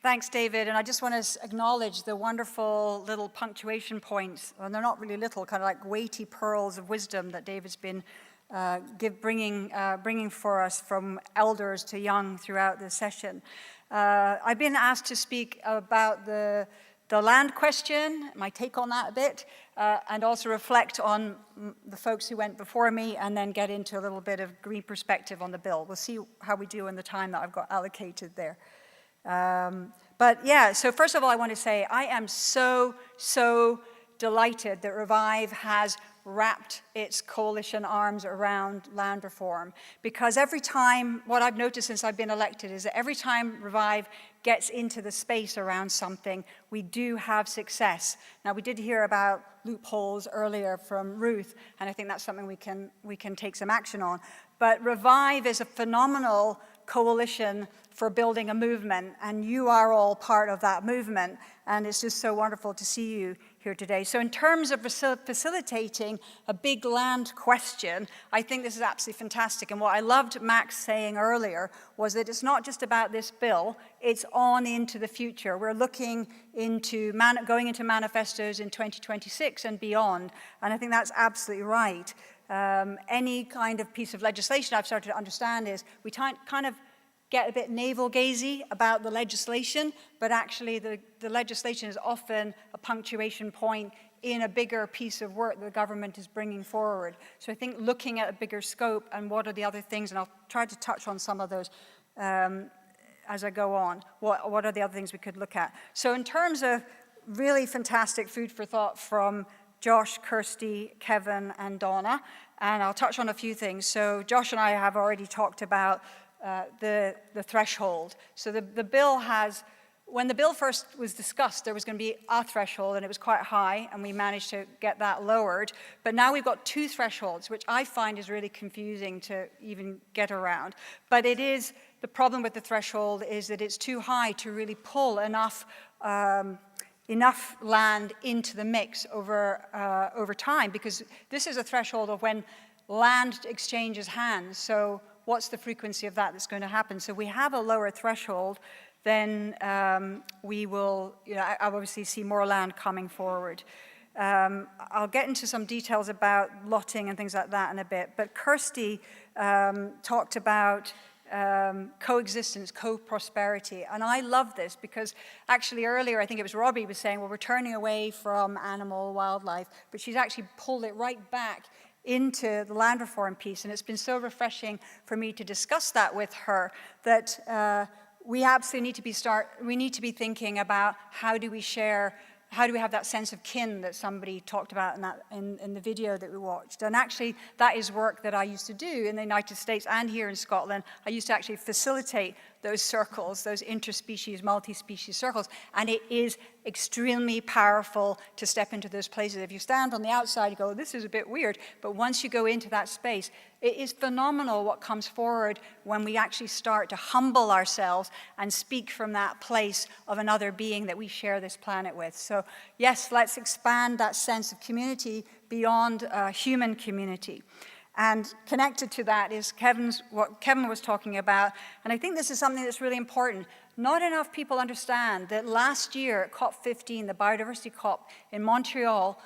Thanks, David. And I just want to acknowledge the wonderful little punctuation points, and they're not really little, kind of like weighty pearls of wisdom that David's been bringing for us from elders to young throughout the session. I've been asked to speak about the land question, my take on that a bit, and also reflect on the folks who went before me, and then get into a little bit of green perspective on the bill. We'll see how we do in the time that I've got allocated there. But yeah, so first of all, I want to say I am so delighted that Revive has wrapped its coalition arms around land reform, because every time, what I've noticed since I've been elected is that every time Revive gets into the space around something, we do have success. Now, we did hear about loopholes earlier from Ruth, and I think that's something we can take some action on. But Revive is a phenomenal coalition for building a movement, and you are all part of that movement, and it's just so wonderful to see you here today. So in terms of facilitating a big land question, I think this is absolutely fantastic. And what I loved Max saying earlier was that it's not just about this bill, it's on into the future. We're looking into going into manifestos in 2026 and beyond, and I think that's absolutely right. Any kind of piece of legislation I've started to understand is we kind of get a bit navel-gazy about the legislation, but actually the legislation is often a punctuation point in a bigger piece of work that the government is bringing forward. So I think looking at a bigger scope and what are the other things, and I'll try to touch on some of those as I go on, what are the other things we could look at. So in terms of really fantastic food for thought from Josh, Kirsty, Kevin, and Donna, and I'll touch on a few things. So Josh and I have already talked about the threshold. So the bill has, when the bill first was discussed, there was going to be a threshold, and it was quite high, and we managed to get that lowered. But now we've got two thresholds, which I find is really confusing to even get around. But it is, the problem with the threshold is that it's too high to really pull enough land into the mix over time, because this is a threshold of when land exchanges hands. So what's the frequency of that that's going to happen? So we have a lower threshold, then we will, I obviously see more land coming forward. I'll get into some details about lotting and things like that in a bit, but Kirsty talked about coexistence, co-prosperity. And I love this because actually earlier, I think it was Robbie was saying, well, we're turning away from animal wildlife, but she's actually pulled it right back into the land reform piece. And it's been so refreshing for me to discuss that with her, that we absolutely need to be thinking about how do we have that sense of kin that somebody talked about in the video that we watched. And actually, that is work that I used to do in the United States and here in Scotland. I used to actually facilitate those circles, those interspecies, multi-species circles, and it is extremely powerful to step into those places. If you stand on the outside, you go, this is a bit weird, but once you go into that space, it is phenomenal what comes forward when we actually start to humble ourselves and speak from that place of another being that we share this planet with. So yes, let's expand that sense of community beyond human community. And connected to that is what Kevin was talking about, and I think this is something that's really important. Not enough people understand that last year at COP15, the Biodiversity COP in Montreal,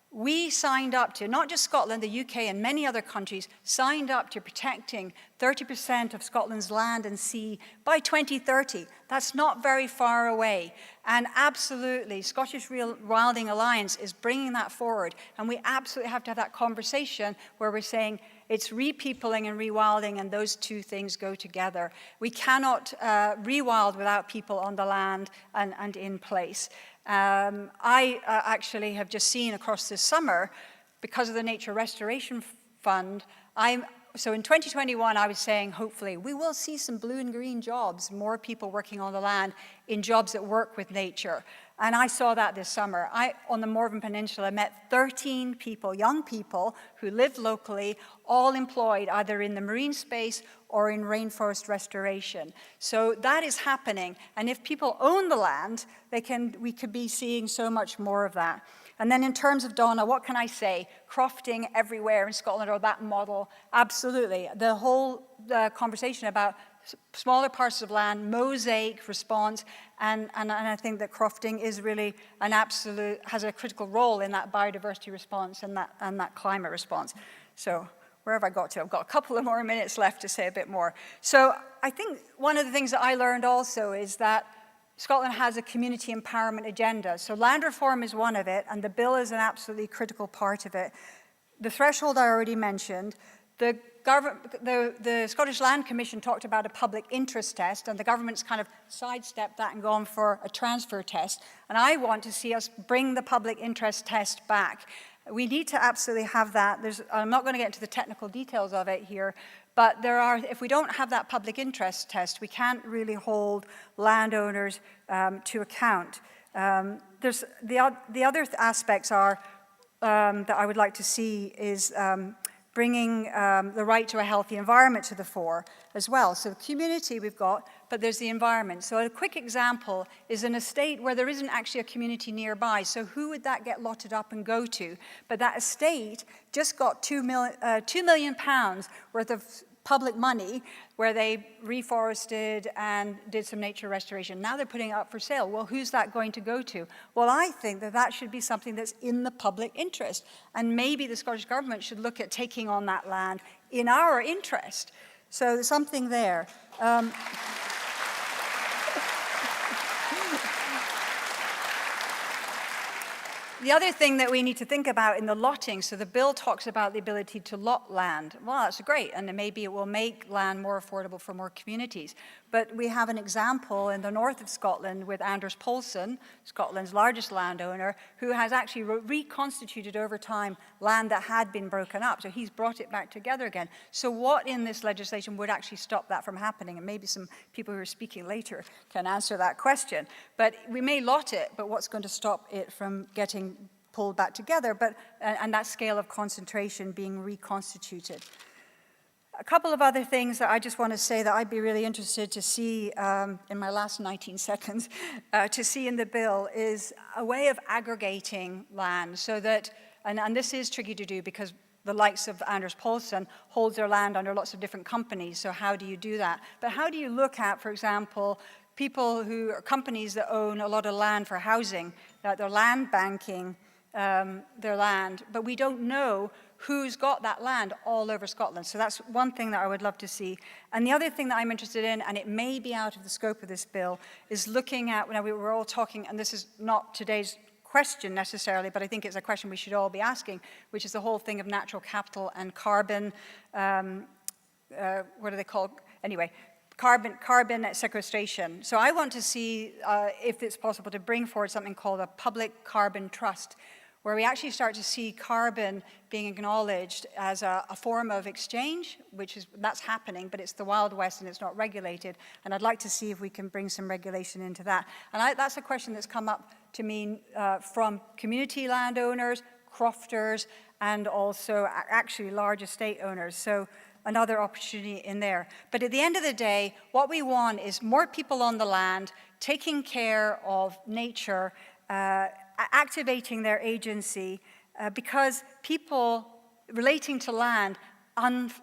we signed up to, not just Scotland, the UK, and many other countries, signed up to protecting 30% of Scotland's land and sea by 2030. That's not very far away. And absolutely, Scottish Rewilding Alliance is bringing that forward. And we absolutely have to have that conversation where we're saying it's repeopling and rewilding, and those two things go together. We cannot rewild without people on the land and in place. I actually have just seen across this summer, because of the Nature Restoration Fund, so in 2021, I was saying, hopefully, we will see some blue and green jobs, more people working on the land in jobs that work with nature. And I saw that this summer. On the Morven Peninsula, met 13 people, young people, who lived locally, all employed either in the marine space or in rainforest restoration. So that is happening. And if people own the land, we could be seeing so much more of that. And then in terms of Donna, what can I say? Crofting everywhere in Scotland, or that model, absolutely. The whole conversation about smaller parcels of land, mosaic response, and I think that crofting is really has a critical role in that biodiversity response and that climate response. So where have I got to? I've got a couple of more minutes left to say a bit more. So I think one of the things that I learned also is that Scotland has a community empowerment agenda. So land reform is one of it, and the bill is an absolutely critical part of it. The threshold I already mentioned. The Scottish Land Commission talked about a public interest test, and the government's kind of sidestepped that and gone for a transfer test. And I want to see us bring the public interest test back. We need to absolutely have that. I'm not going to get into the technical details of it here, but if we don't have that public interest test, we can't really hold landowners to account. The other aspects are that I would like to see is bringing the right to a healthy environment to the fore as well. So the community we've got, but there's the environment. So a quick example is an estate where there isn't actually a community nearby. So who would that get lotted up and go to? But that estate just got £2 million worth of public money where they reforested and did some nature restoration. Now they're putting it up for sale. Well, who's that going to go to? Well, I think that that should be something that's in the public interest. And maybe the Scottish Government should look at taking on that land in our interest. So there's something there. The other thing that we need to think about in the lotting, so the bill talks about the ability to lot land. Well, that's great, and maybe it will make land more affordable for more communities. But we have an example in the north of Scotland with Anders Poulsen, Scotland's largest landowner, who has actually reconstituted over time land that had been broken up. So he's brought it back together again. So what in this legislation would actually stop that from happening? And maybe some people who are speaking later can answer that question. But we may lot it, but what's going to stop it from getting pulled back together, and that scale of concentration being reconstituted? A couple of other things that I just want to say that I'd be really interested to see in my last 19 seconds, to see in the bill is a way of aggregating land so that, and this is tricky to do because the likes of Anders Poulsen holds their land under lots of different companies, so how do you do that? But how do you look at, for example, companies that own a lot of land for housing, that they're land banking their land, but we don't know who's got that land all over Scotland. So that's one thing that I would love to see. And the other thing that I'm interested in, and it may be out of the scope of this bill, is looking at, when we were all talking, and this is not today's question necessarily, but I think it's a question we should all be asking, which is the whole thing of natural capital and carbon, what are they called? Anyway, carbon sequestration. So I want to see if it's possible to bring forward something called a public carbon trust, where we actually start to see carbon being acknowledged as a form of exchange, that's happening, but it's the Wild West and it's not regulated. And I'd like to see if we can bring some regulation into that. And that's a question that's come up to me from community landowners, crofters, and also actually large estate owners. So another opportunity in there. But at the end of the day, what we want is more people on the land, taking care of nature, activating their agency, because people relating to land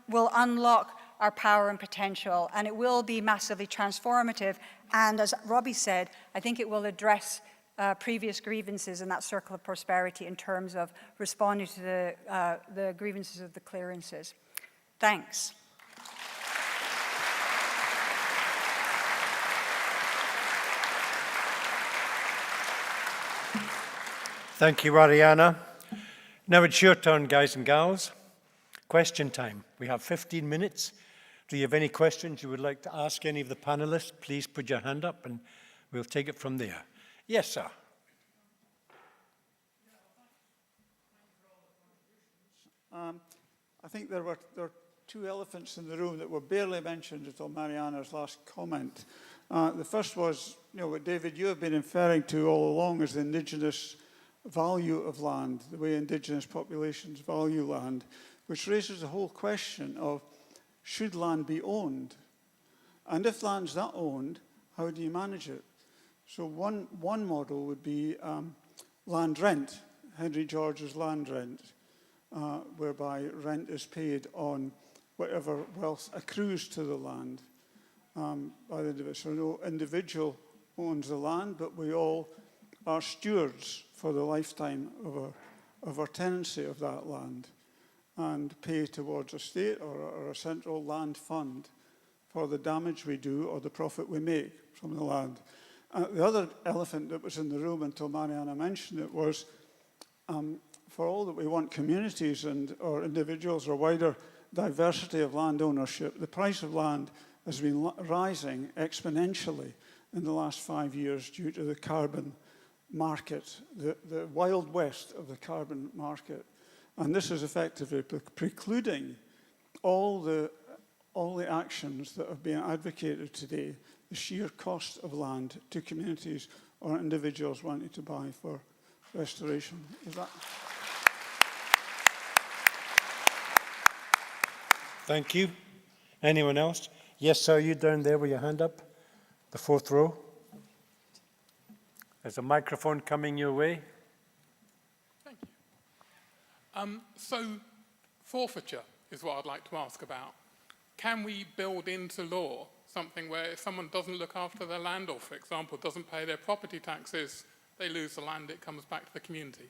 will unlock our power and potential, and it will be massively transformative. And as Robbie said, I think it will address previous grievances in that circle of prosperity in terms of responding to the grievances of the clearances. Thanks. Thank you, Ariana. Now it's your turn, guys and gals. Question time. We have 15 minutes. Do you have any questions you would like to ask any of the panelists? Please put your hand up and we'll take it from there. Yes, sir. I think there were two elephants in the room that were barely mentioned until Mariana's last comment. The first was, what David, you have been inferring to all along is the indigenous value of land, the way indigenous populations value land, which raises the whole question of, should land be owned? And if land's not owned, how do you manage it? So one model would be land rent, Henry George's land rent, whereby rent is paid on whatever wealth accrues to the land. by the individual. So no individual owns the land, but we all are stewards for the lifetime of our tenancy of that land, and pay towards a state or a central land fund for the damage we do or the profit we make from the land. The other elephant that was in the room until Mariana mentioned it was, for all that we want communities or individuals or wider diversity of land ownership, the price of land has been rising exponentially in the last 5 years due to the carbon market, the wild west of the carbon market. And this is effectively precluding all the actions that are being advocated today, the sheer cost of land to communities or individuals wanting to buy for restoration. Is that? Thank you. Anyone else? Yes, sir, you down there with your hand up, the fourth row. There's a microphone coming your way. Thank you. So forfeiture is what I'd like to ask about. Can we build into law something where if someone doesn't look after their land or, for example, doesn't pay their property taxes, they lose the land, it comes back to the community?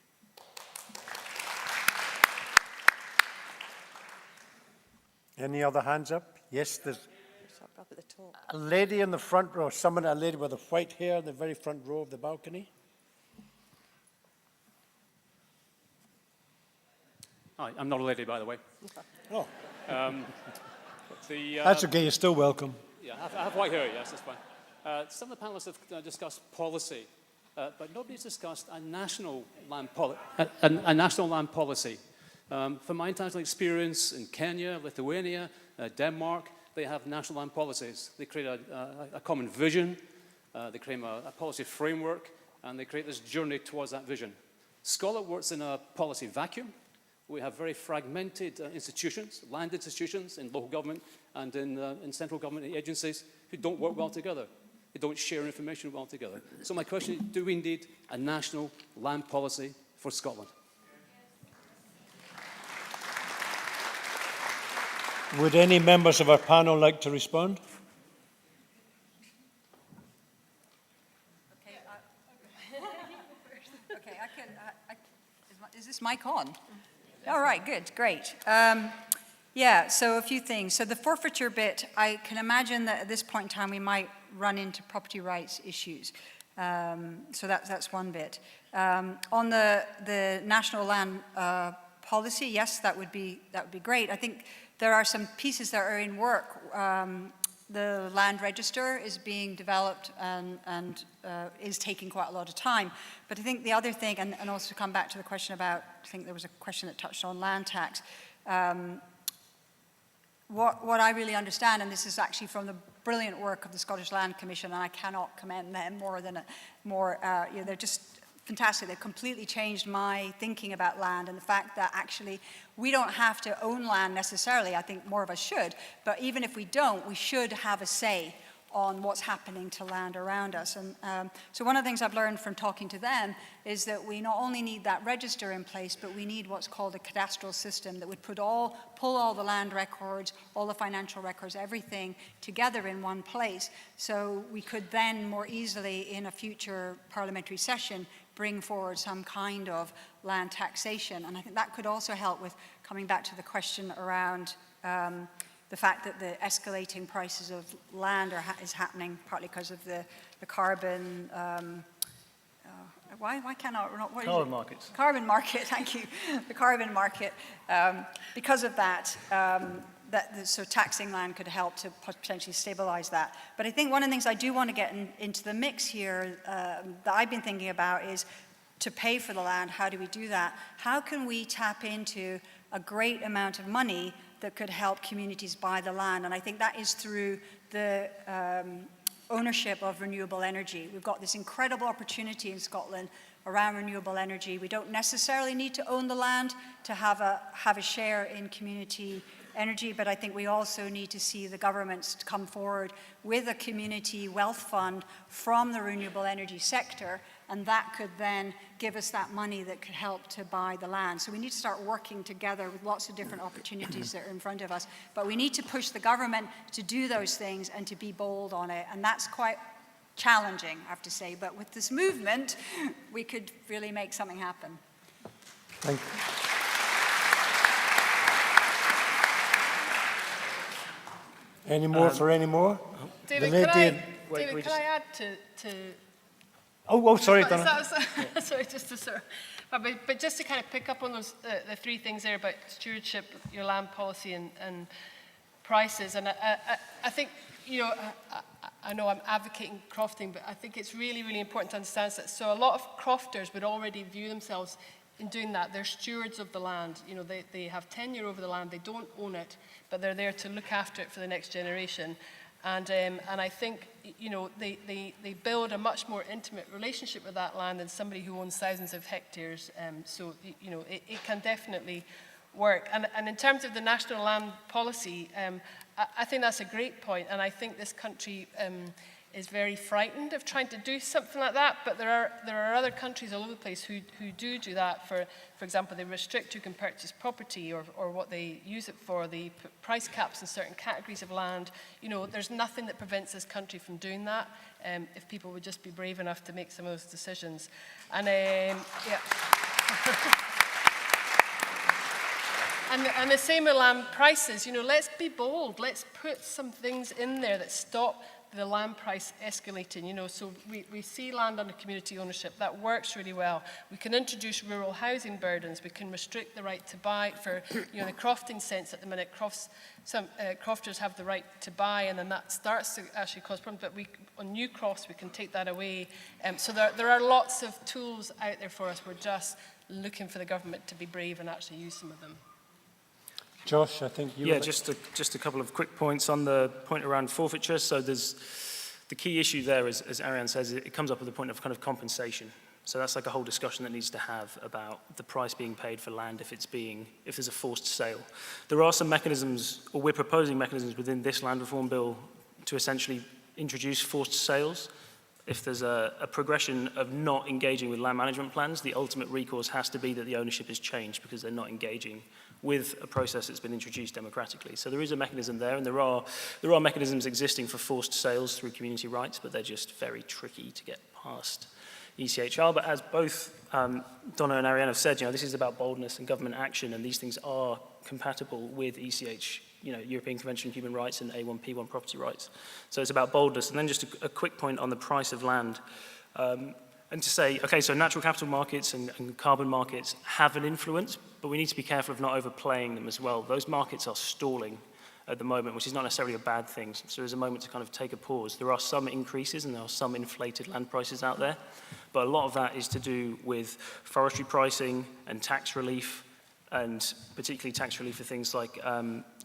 Any other hands up? Yes, there's Up at the top. a lady in the front row, a lady with the white hair in the very front row of the balcony. Hi, I'm not a lady, by the way. Oh. That's okay, you're still welcome. Yeah, I have white hair, yes, that's fine. Some of the panelists have discussed policy, but nobody's discussed a national land, national land policy. From my international experience in Kenya, Lithuania, Denmark, they have national land policies. They create a common vision, they create a policy framework, and they create this journey towards that vision. Scotland works in a policy vacuum. We have very fragmented institutions, land institutions in local government and in central government agencies who don't work well together. They don't share information well together. So my question is, do we need a national land policy for Scotland? Would any members of our panel like to respond? Okay, I can. Is this mic on? All right, good, great. Yeah, so a few things. So the forfeiture bit, I can imagine that at this point in time we might run into property rights issues. So that's one bit. On the national land policy, yes, that would be great. I think there are some pieces that are in work. The land register is being developed and is taking quite a lot of time. But I think the other thing, and also to come back to the question about, I think there was a question that touched on land tax. What I really understand, and this is actually from the brilliant work of the Scottish Land Commission, and I cannot commend them they're just fantastic. They've completely changed my thinking about land and the fact that actually we don't have to own land necessarily. I think more of us should, but even if we don't, we should have a say on what's happening to land around us. And so one of the things I've learned from talking to them is that we not only need that register in place, but we need what's called a cadastral system that would pull all the land records, all the financial records, everything together in one place. So we could then more easily in a future parliamentary session bring forward some kind of land taxation. And I think that could also help with coming back to the question around the fact that the escalating prices of land is happening partly because of the carbon, why can't I, what is Carbon it? markets. Carbon market, thank you. The carbon market. Because of that, so taxing land could help to potentially stabilize that. But I think one of the things I do want to get into the mix here that I've been thinking about is to pay for the land, how do we do that? How can we tap into a great amount of money that could help communities buy the land? And I think that is through the ownership of renewable energy. We've got this incredible opportunity in Scotland around renewable energy. We don't necessarily need to own the land to have a share in community energy, but I think we also need to see the governments come forward with a community wealth fund from the renewable energy sector, and that could then give us that money that could help to buy the land. So we need to start working together with lots of different opportunities that are in front of us. But we need to push the government to do those things and to be bold on it. And that's quite challenging, I have to say. But with this movement, we could really make something happen. Thank you. Any more for any more? David, can I add to Oh, sorry, Donna. Sorry, just to sort of, but just to kind of pick up on those the three things there about stewardship, your land policy, and prices. And I think, you know, I know I'm advocating crofting, but I think it's really, really important to understand that. So a lot of crofters would already view themselves in doing that. They're stewards of the land. You know, they have tenure over the land. They don't own it, but they're there to look after it for the next generation. And I think, you know, they build a much more intimate relationship with that land than somebody who owns thousands of hectares. So, you know, it can definitely work. And in terms of the national land policy, I think that's a great point. And I think this country is very frightened of trying to do something like that. But there are other countries all over the place who do that. For example, they restrict who can purchase property or what they use it for. They put price caps in certain categories of land. You know, there's nothing that prevents this country from doing that if people would just be brave enough to make some of those decisions. And yeah. And the same with land prices. You know, let's be bold. Let's put some things in there that stop the land price escalating. You know, so we see land under community ownership. That works really well. We can introduce rural housing burdens. We can restrict the right to buy for, you know, the crofting sense at the minute. Some crofters have the right to buy, and then that starts to actually cause problems. But on new crofts, we can take that away. So there are lots of tools out there for us. We're just looking for the government to be brave and actually use some of them. Josh, I think you... Yeah, just a couple of quick points on the point around forfeiture. So there's the key issue there, as Ariane says, it comes up with the point of kind of compensation. So that's like a whole discussion that needs to have about the price being paid for land if there's a forced sale. There are some mechanisms, or we're proposing mechanisms within this land reform bill to essentially introduce forced sales. If there's a progression of not engaging with land management plans, the ultimate recourse has to be that the ownership is changed because they're not engaging with a process that's been introduced democratically. So there is a mechanism there, and there are mechanisms existing for forced sales through community rights, but they're just very tricky to get past ECHR. But as both Donna and Ariane have said, you know, this is about boldness and government action, and these things are compatible with ECH, you know, European Convention on Human Rights and A1P1 property rights. So it's about boldness. And then just a quick point on the price of land. And to say, okay, so natural capital markets and carbon markets have an influence, but we need to be careful of not overplaying them as well. Those markets are stalling at the moment, which is not necessarily a bad thing. So there's a moment to kind of take a pause. There are some increases and there are some inflated land prices out there, but a lot of that is to do with forestry pricing and tax relief, and particularly tax relief for things like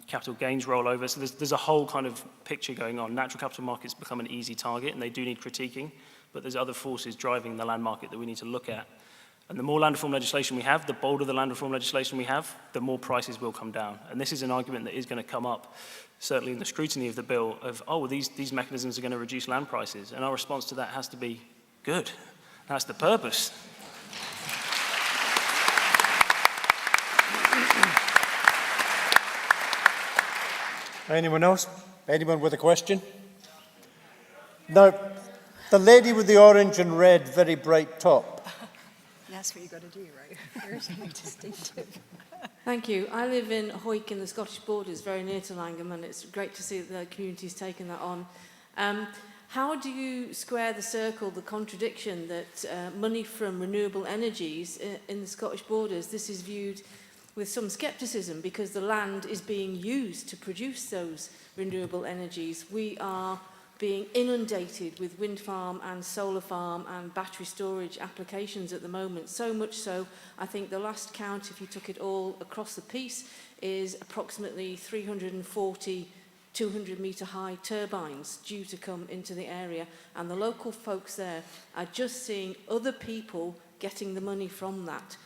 capital gains rollover. So there's a whole kind of picture going on. Natural capital markets become an easy target, and they do need critiquing, but there's other forces driving the land market that we need to look at. And the more land reform legislation we have, the bolder the land reform legislation we have, the more prices will come down. And this is an argument that is going to come up, certainly in the scrutiny of the bill, of, oh, well, these mechanisms are going to reduce land prices. And our response to that has to be, good. That's the purpose. Anyone else? Anyone with a question? No. The lady with the orange and red, very bright top. That's what you've got to do, right? Very distinctive. Thank you. I live in Hoyk in the Scottish borders, very near to Langholm, and it's great to see that the community's taken that on. How do you square the circle, the contradiction that money from renewable energies in the Scottish borders, this is viewed with some scepticism because the land is being used to produce those renewable energies. We are being inundated with wind farm and solar farm and battery storage applications at the moment. So much so, I think the last count, if you took it all across the piece, is approximately 340 200-metre high turbines due to come into the area. And the local folks there are just seeing other people getting the money from that.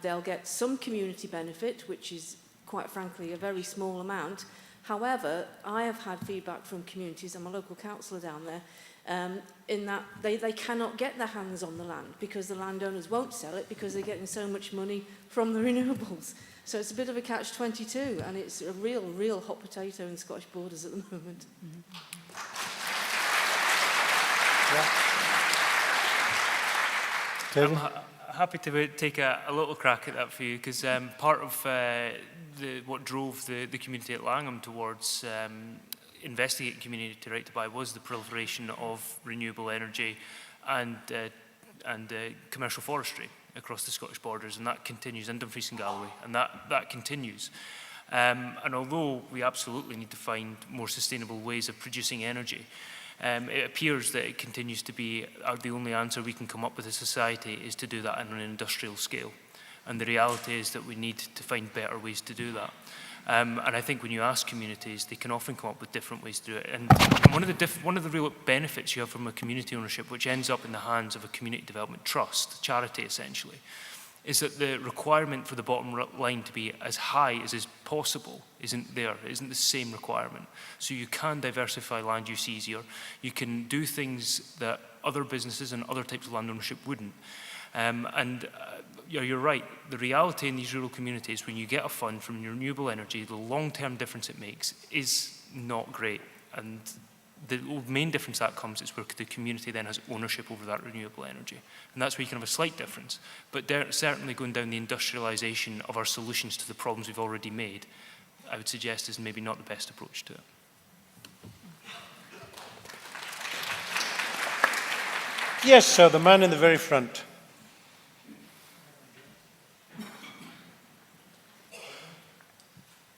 They'll get some community benefit, which is quite frankly a very small amount. However, I have had feedback from communities, I'm a local councillor down there, in that they cannot get their hands on the land because the landowners won't sell it because they're getting so much money from the renewables. So it's a bit of a catch-22, and it's a real hot potato in Scottish Borders at the moment. I'm happy to take a little crack at that for you, because part of what drove the community at Langholm towards investigating community right to buy was the proliferation of renewable energy and commercial forestry across the Scottish Borders, and that continues in Dumfries and Galloway, and that continues. And although we absolutely need to find more sustainable ways of producing energy, it appears that it continues to be the only answer we can come up with as a society is to do that on an industrial scale. And the reality is that we need to find better ways to do that. And I think when you ask communities, they can often come up with different ways to do it. And one of the real benefits you have from a community ownership, which ends up in the hands of a community development trust, charity essentially, is that the requirement for the bottom line to be as high as is possible isn't the same requirement. So you can diversify land use easier. You can do things that other businesses and other types of land ownership wouldn't. You're right, the reality in these rural communities, when you get a fund from renewable energy, the long-term difference it makes is not great. And the main difference that comes is where the community then has ownership over that renewable energy. And that's where you can have a slight difference. But certainly going down the industrialisation of our solutions to the problems we've already made, I would suggest is maybe not the best approach to it. Yes, sir, the man in the very front.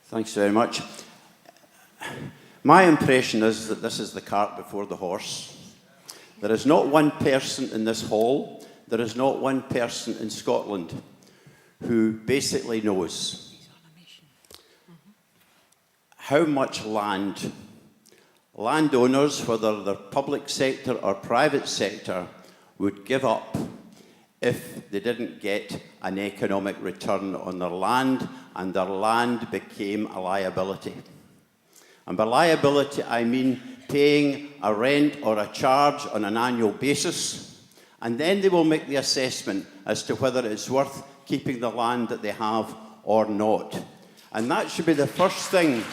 Thanks very much. My impression is that this is the cart before the horse. There is not one person in this hall, there is not one person in Scotland who basically knows how much landowners, whether they're public sector or private sector, would give up if they didn't get an economic return on their land and their land became a liability. And by liability, I mean paying a rent or a charge on an annual basis, and then they will make the assessment as to whether it's worth keeping the land that they have or not. And that should be the first thing.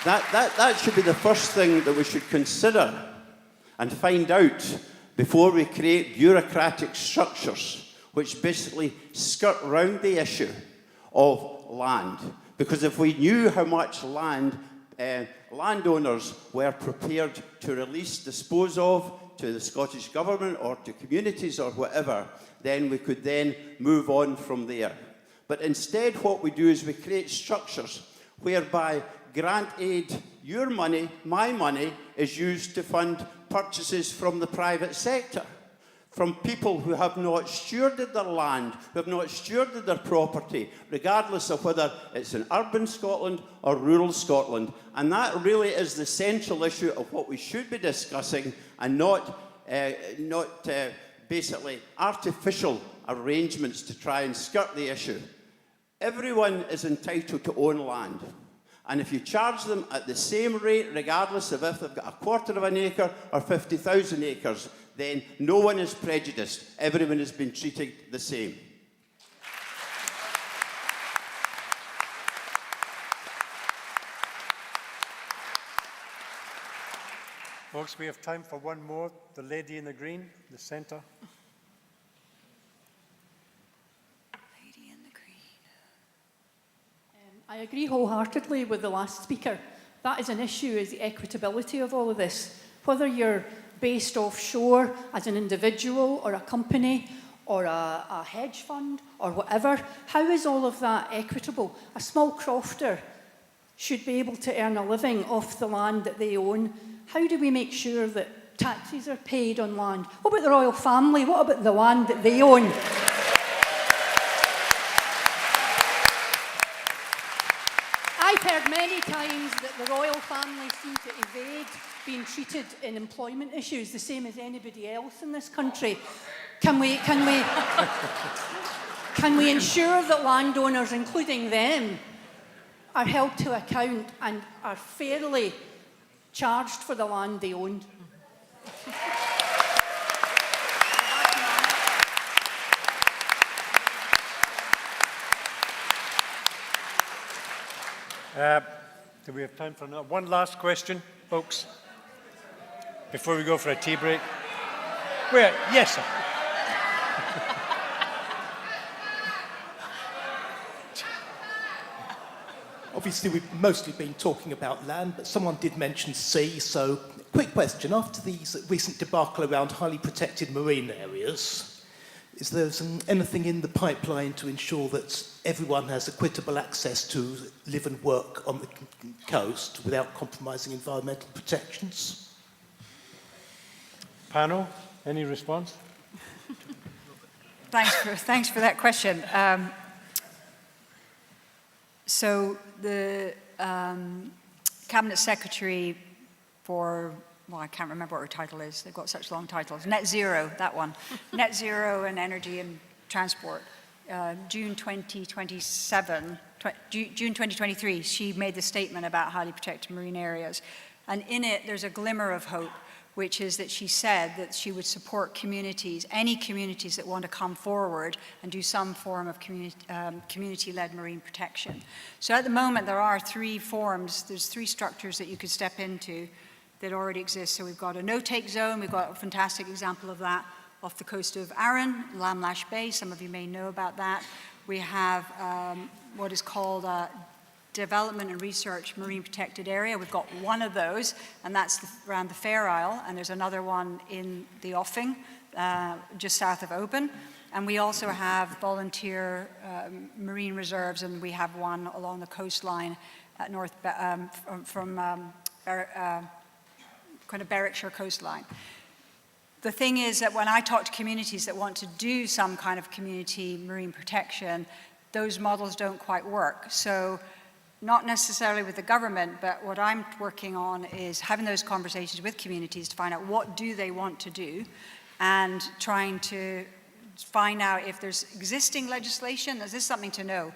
That should be the first thing that we should consider and find out before we create bureaucratic structures which basically skirt round the issue of land. Because if we knew how much land landowners were prepared to release, dispose of to the Scottish Government or to communities or whatever, then we could then move on from there. But instead what we do is we create structures whereby grant aid, your money, my money, is used to fund purchases from the private sector, from people who have not stewarded their land, who have not stewarded their property, regardless of whether it's in urban Scotland or rural Scotland. And that really is the central issue of what we should be discussing, and not basically artificial arrangements to try and skirt the issue. Everyone is entitled to own land. And if you charge them at the same rate, regardless of if they've got a quarter of an acre or 50,000 acres, then no one is prejudiced. Everyone has been treated the same. Folks, we have time for one more. The lady in the green, the centre. I agree wholeheartedly with the last speaker. That is an issue, is the equitability of all of this. Whether you're based offshore as an individual or a company or a hedge fund or whatever, how is all of that equitable? A small crofter should be able to earn a living off the land that they own. How do we make sure that taxes are paid on land? What about the royal family? What about the land that they own? I've heard many times that the royal family seem to evade being treated in employment issues the same as anybody else in this country. Can we ensure that landowners, including them, are held to account and are fairly charged for the land they own. Do we have time for one last question, folks, before we go for a tea break? Where? Yes, sir. Obviously, we've mostly been talking about land, but someone did mention sea, so quick question. After the recent debacle around highly protected marine areas, is there anything in the pipeline to ensure that everyone has equitable access to live and work on the coast without compromising environmental protections? Panel, any response? Thanks for that question. So the Cabinet Secretary for, well, I can't remember what her title is. They've got such long titles. Net Zero, that one. Net Zero and Energy and Transport. June 2023, she made the statement about highly protected marine areas. And in it, there's a glimmer of hope, which is that she said that she would support communities, any communities that want to come forward and do some form of community-led marine protection. So at the moment, there are three forms, there's three structures that you could step into that already exist. So we've got a no-take zone, we've got a fantastic example of that off the coast of Arran, Lamlash Bay, some of you may know about that. We have what is called a Development and Research Marine Protected Area. We've got one of those, and that's around the Fair Isle, and there's another one in the Offing, just south of Oban. And we also have volunteer marine reserves, and we have one along the coastline at from kind of Berwickshire coastline. The thing is that when I talk to communities that want to do some kind of community marine protection, those models don't quite work. So not necessarily with the government, but what I'm working on is having those conversations with communities to find out what do they want to do and trying to find out if there's existing legislation. Is this something to know?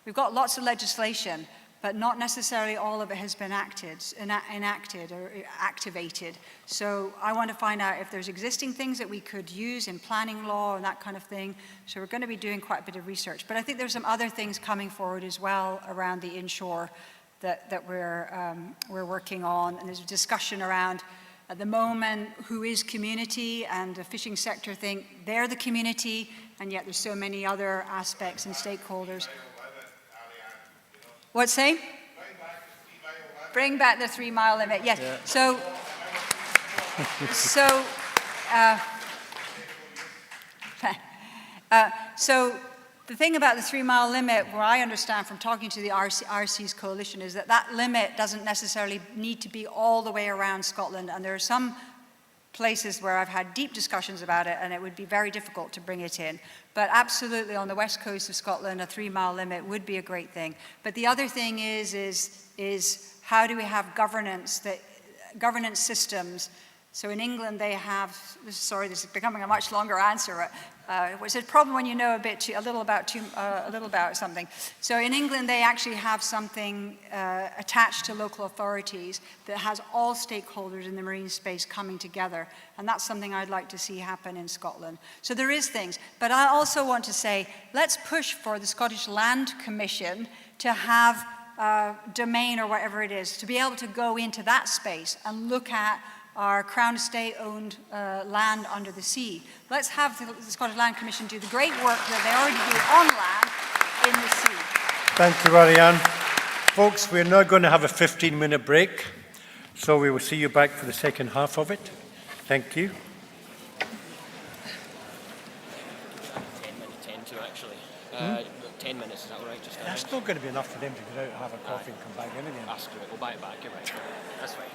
We've got lots of legislation, but not necessarily all of it has been enacted or activated. So I want to find out if there's existing things that we could use in planning law and that kind of thing. So we're going to be doing quite a bit of research. But I think there's some other things coming forward as well around the inshore that we're working on. And there's a discussion around, at the moment, who is community, and the fishing sector think they're the community, and yet there's so many other aspects and stakeholders. What's say? Bring back the 3 mile limit. Yes. Yeah. So the thing about the 3 mile limit, what I understand from talking to the RC's coalition, is that that limit doesn't necessarily need to be all the way around Scotland, and there are some places where I've had deep discussions about it, and it would be very difficult to bring it in. But absolutely, on the west coast of Scotland, a 3 mile limit would be a great thing. But the other thing is how do we have governance systems? So in England, they have, sorry, this is becoming a much longer answer. It's a problem when you know a little about something. So in England, they actually have something attached to local authorities that has all stakeholders in the marine space coming together. And that's something I'd like to see happen in Scotland. So there is things. But I also want to say, let's push for the Scottish Land Commission to have domain or whatever it is, to be able to go into that space and look at our Crown Estate-owned land under the sea. Let's have the Scottish Land Commission do the great work that they already do on land in the sea. Thank you, Ariane. Folks, we're now going to have a 15-minute break, so we will see you back for the second half of it. Thank you. 10 to actually. 10 minutes, is that all right? Just That's not going to be enough for them to get out and have a coffee and come back in again. That's good. We'll buy it back. You're right. That's fine.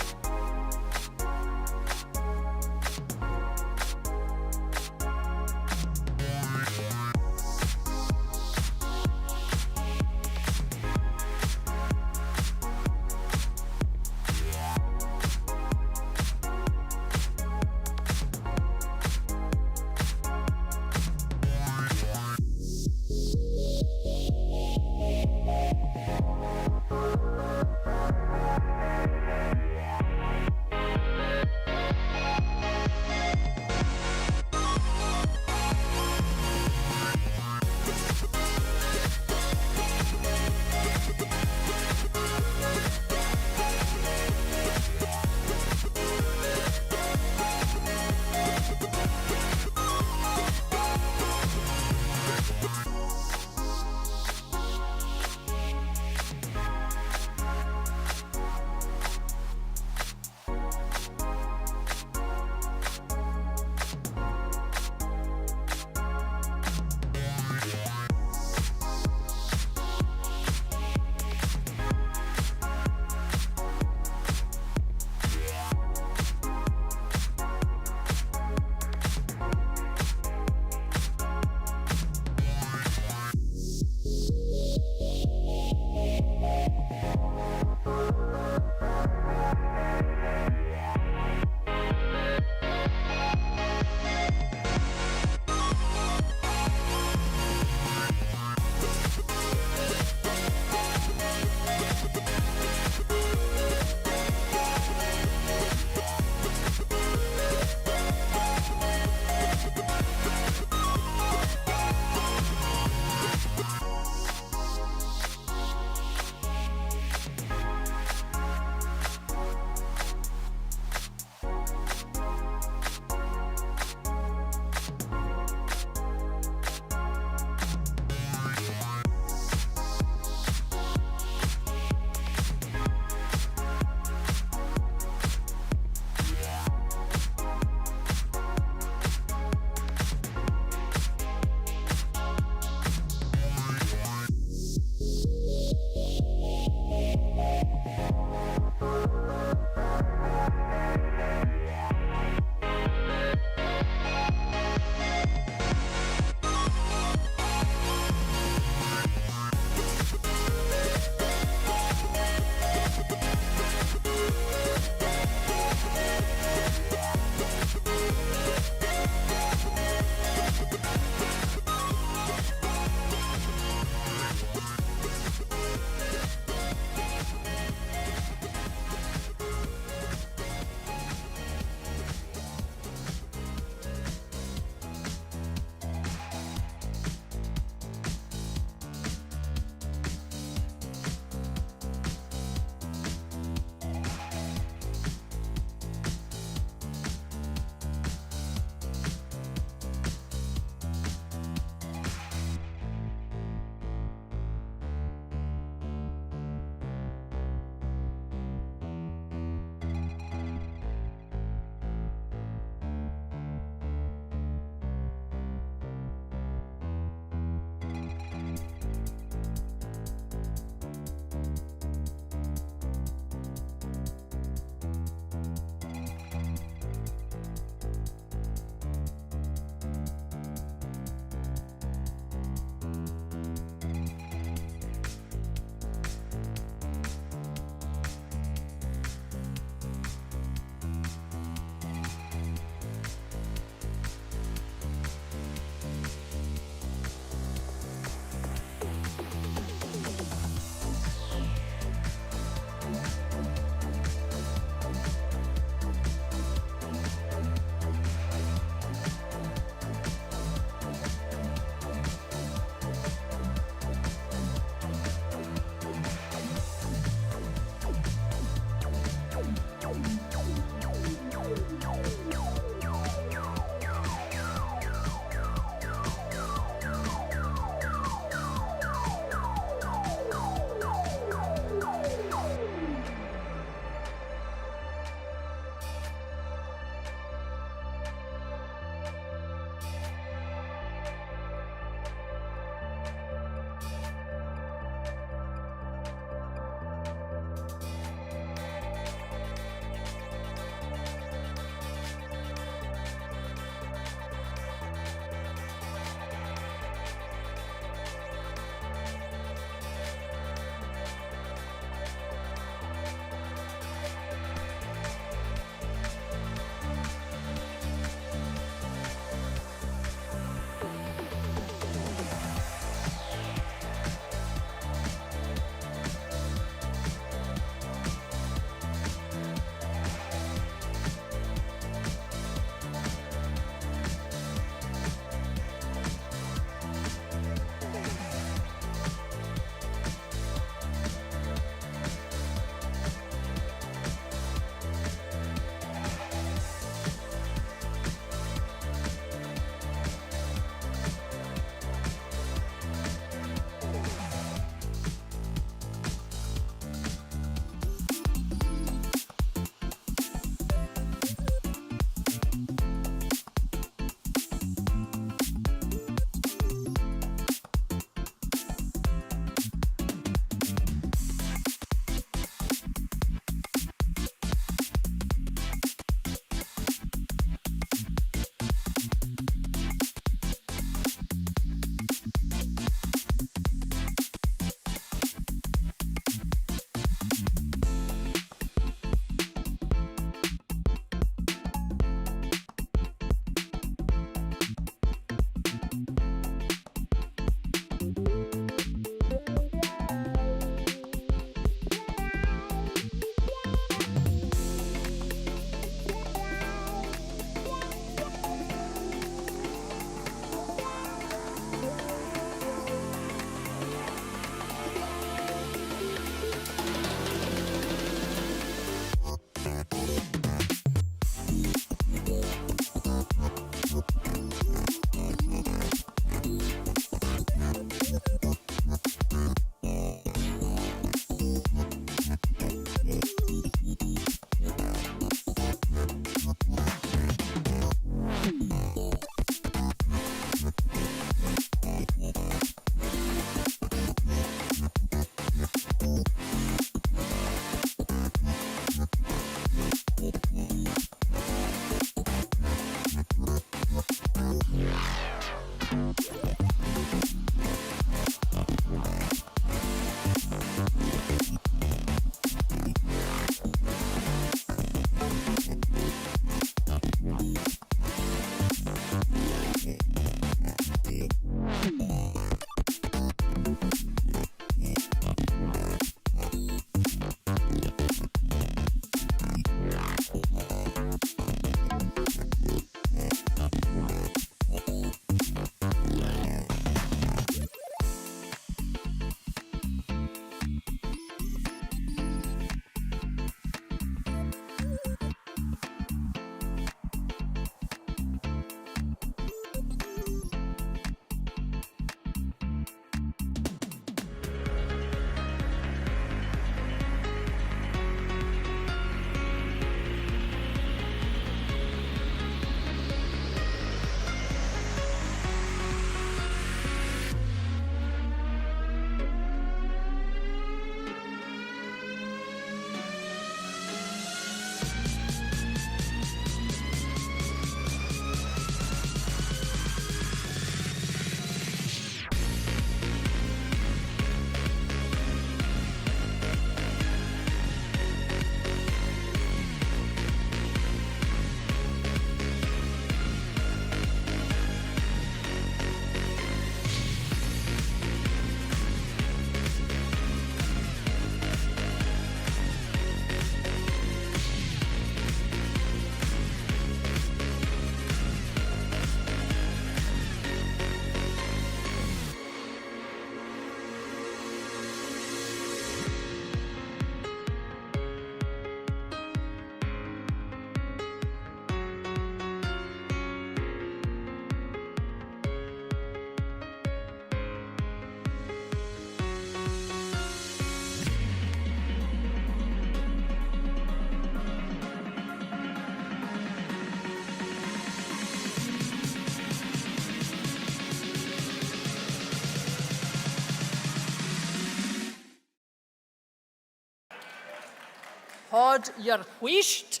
Pod your wheesht.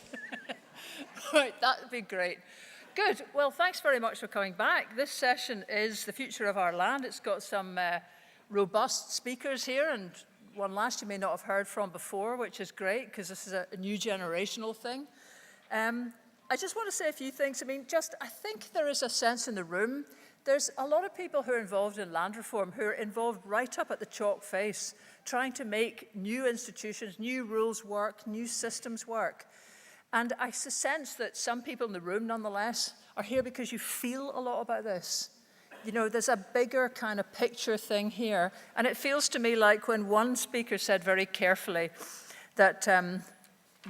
Right, that would be great. Good. Well, thanks very much for coming back. This session is The Future of Our Land. It's got some robust speakers here, and one last you may not have heard from before, which is great because this is a new generational thing. I just want to say a few things. I think there is a sense in the room. There's a lot of people who are involved in land reform who are involved right up at the chalk face, trying to make new institutions, new rules work, new systems work. And I sense that some people in the room, nonetheless, are here because you feel a lot about this. You know, there's a bigger kind of picture thing here. And it feels to me like when one speaker said very carefully that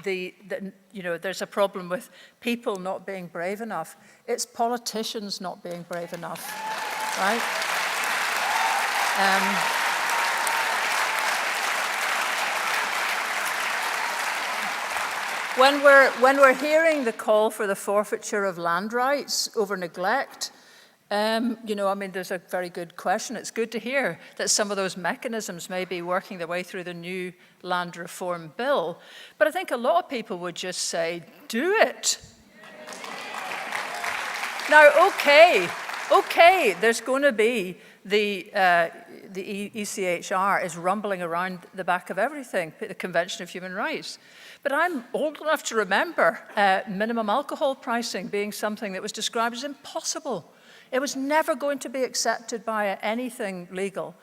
there's a problem with people not being brave enough. It's politicians not being brave enough, right? When we're hearing the call for the forfeiture of land rights over neglect, there's a very good question. It's good to hear that some of those mechanisms may be working their way through the new land reform bill. But I think a lot of people would just say, do it. Now, okay, there's going to be the ECHR is rumbling around the back of everything, the Convention of Human Rights. But I'm old enough to remember minimum alcohol pricing being something that was described as impossible. It was never going to be accepted by anything legal.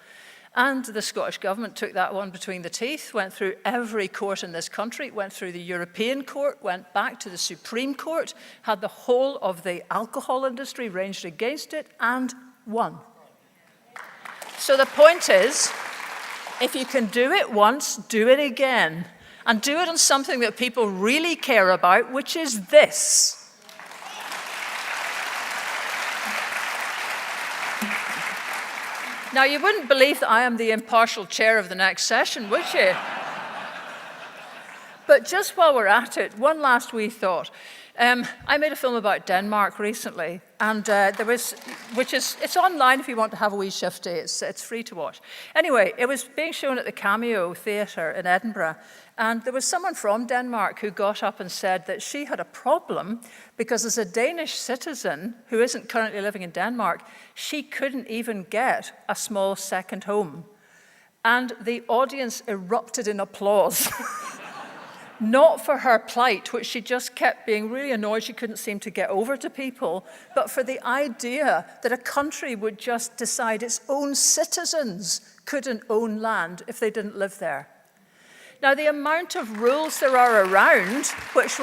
And the Scottish government took that one between the teeth, went through every court in this country, went through the European Court, went back to the Supreme Court, had the whole of the alcohol industry ranged against it, and won. So the point is, if you can do it once, do it again. And do it on something that people really care about, which is this. Now, you wouldn't believe that I am the impartial chair of the next session, would you? But just while we're at it, one last wee thought. I made a film about Denmark recently, and it's online if you want to have a wee shifty. It's free to watch. Anyway, it was being shown at the Cameo Theatre in Edinburgh, and there was someone from Denmark who got up and said that she had a problem because as a Danish citizen who isn't currently living in Denmark, she couldn't even get a small second home. And the audience erupted in applause. Not for her plight, which she just kept being really annoyed she couldn't seem to get over to people, but for the idea that a country would just decide its own citizens couldn't own land if they didn't live there. Now, the amount of rules there are around, which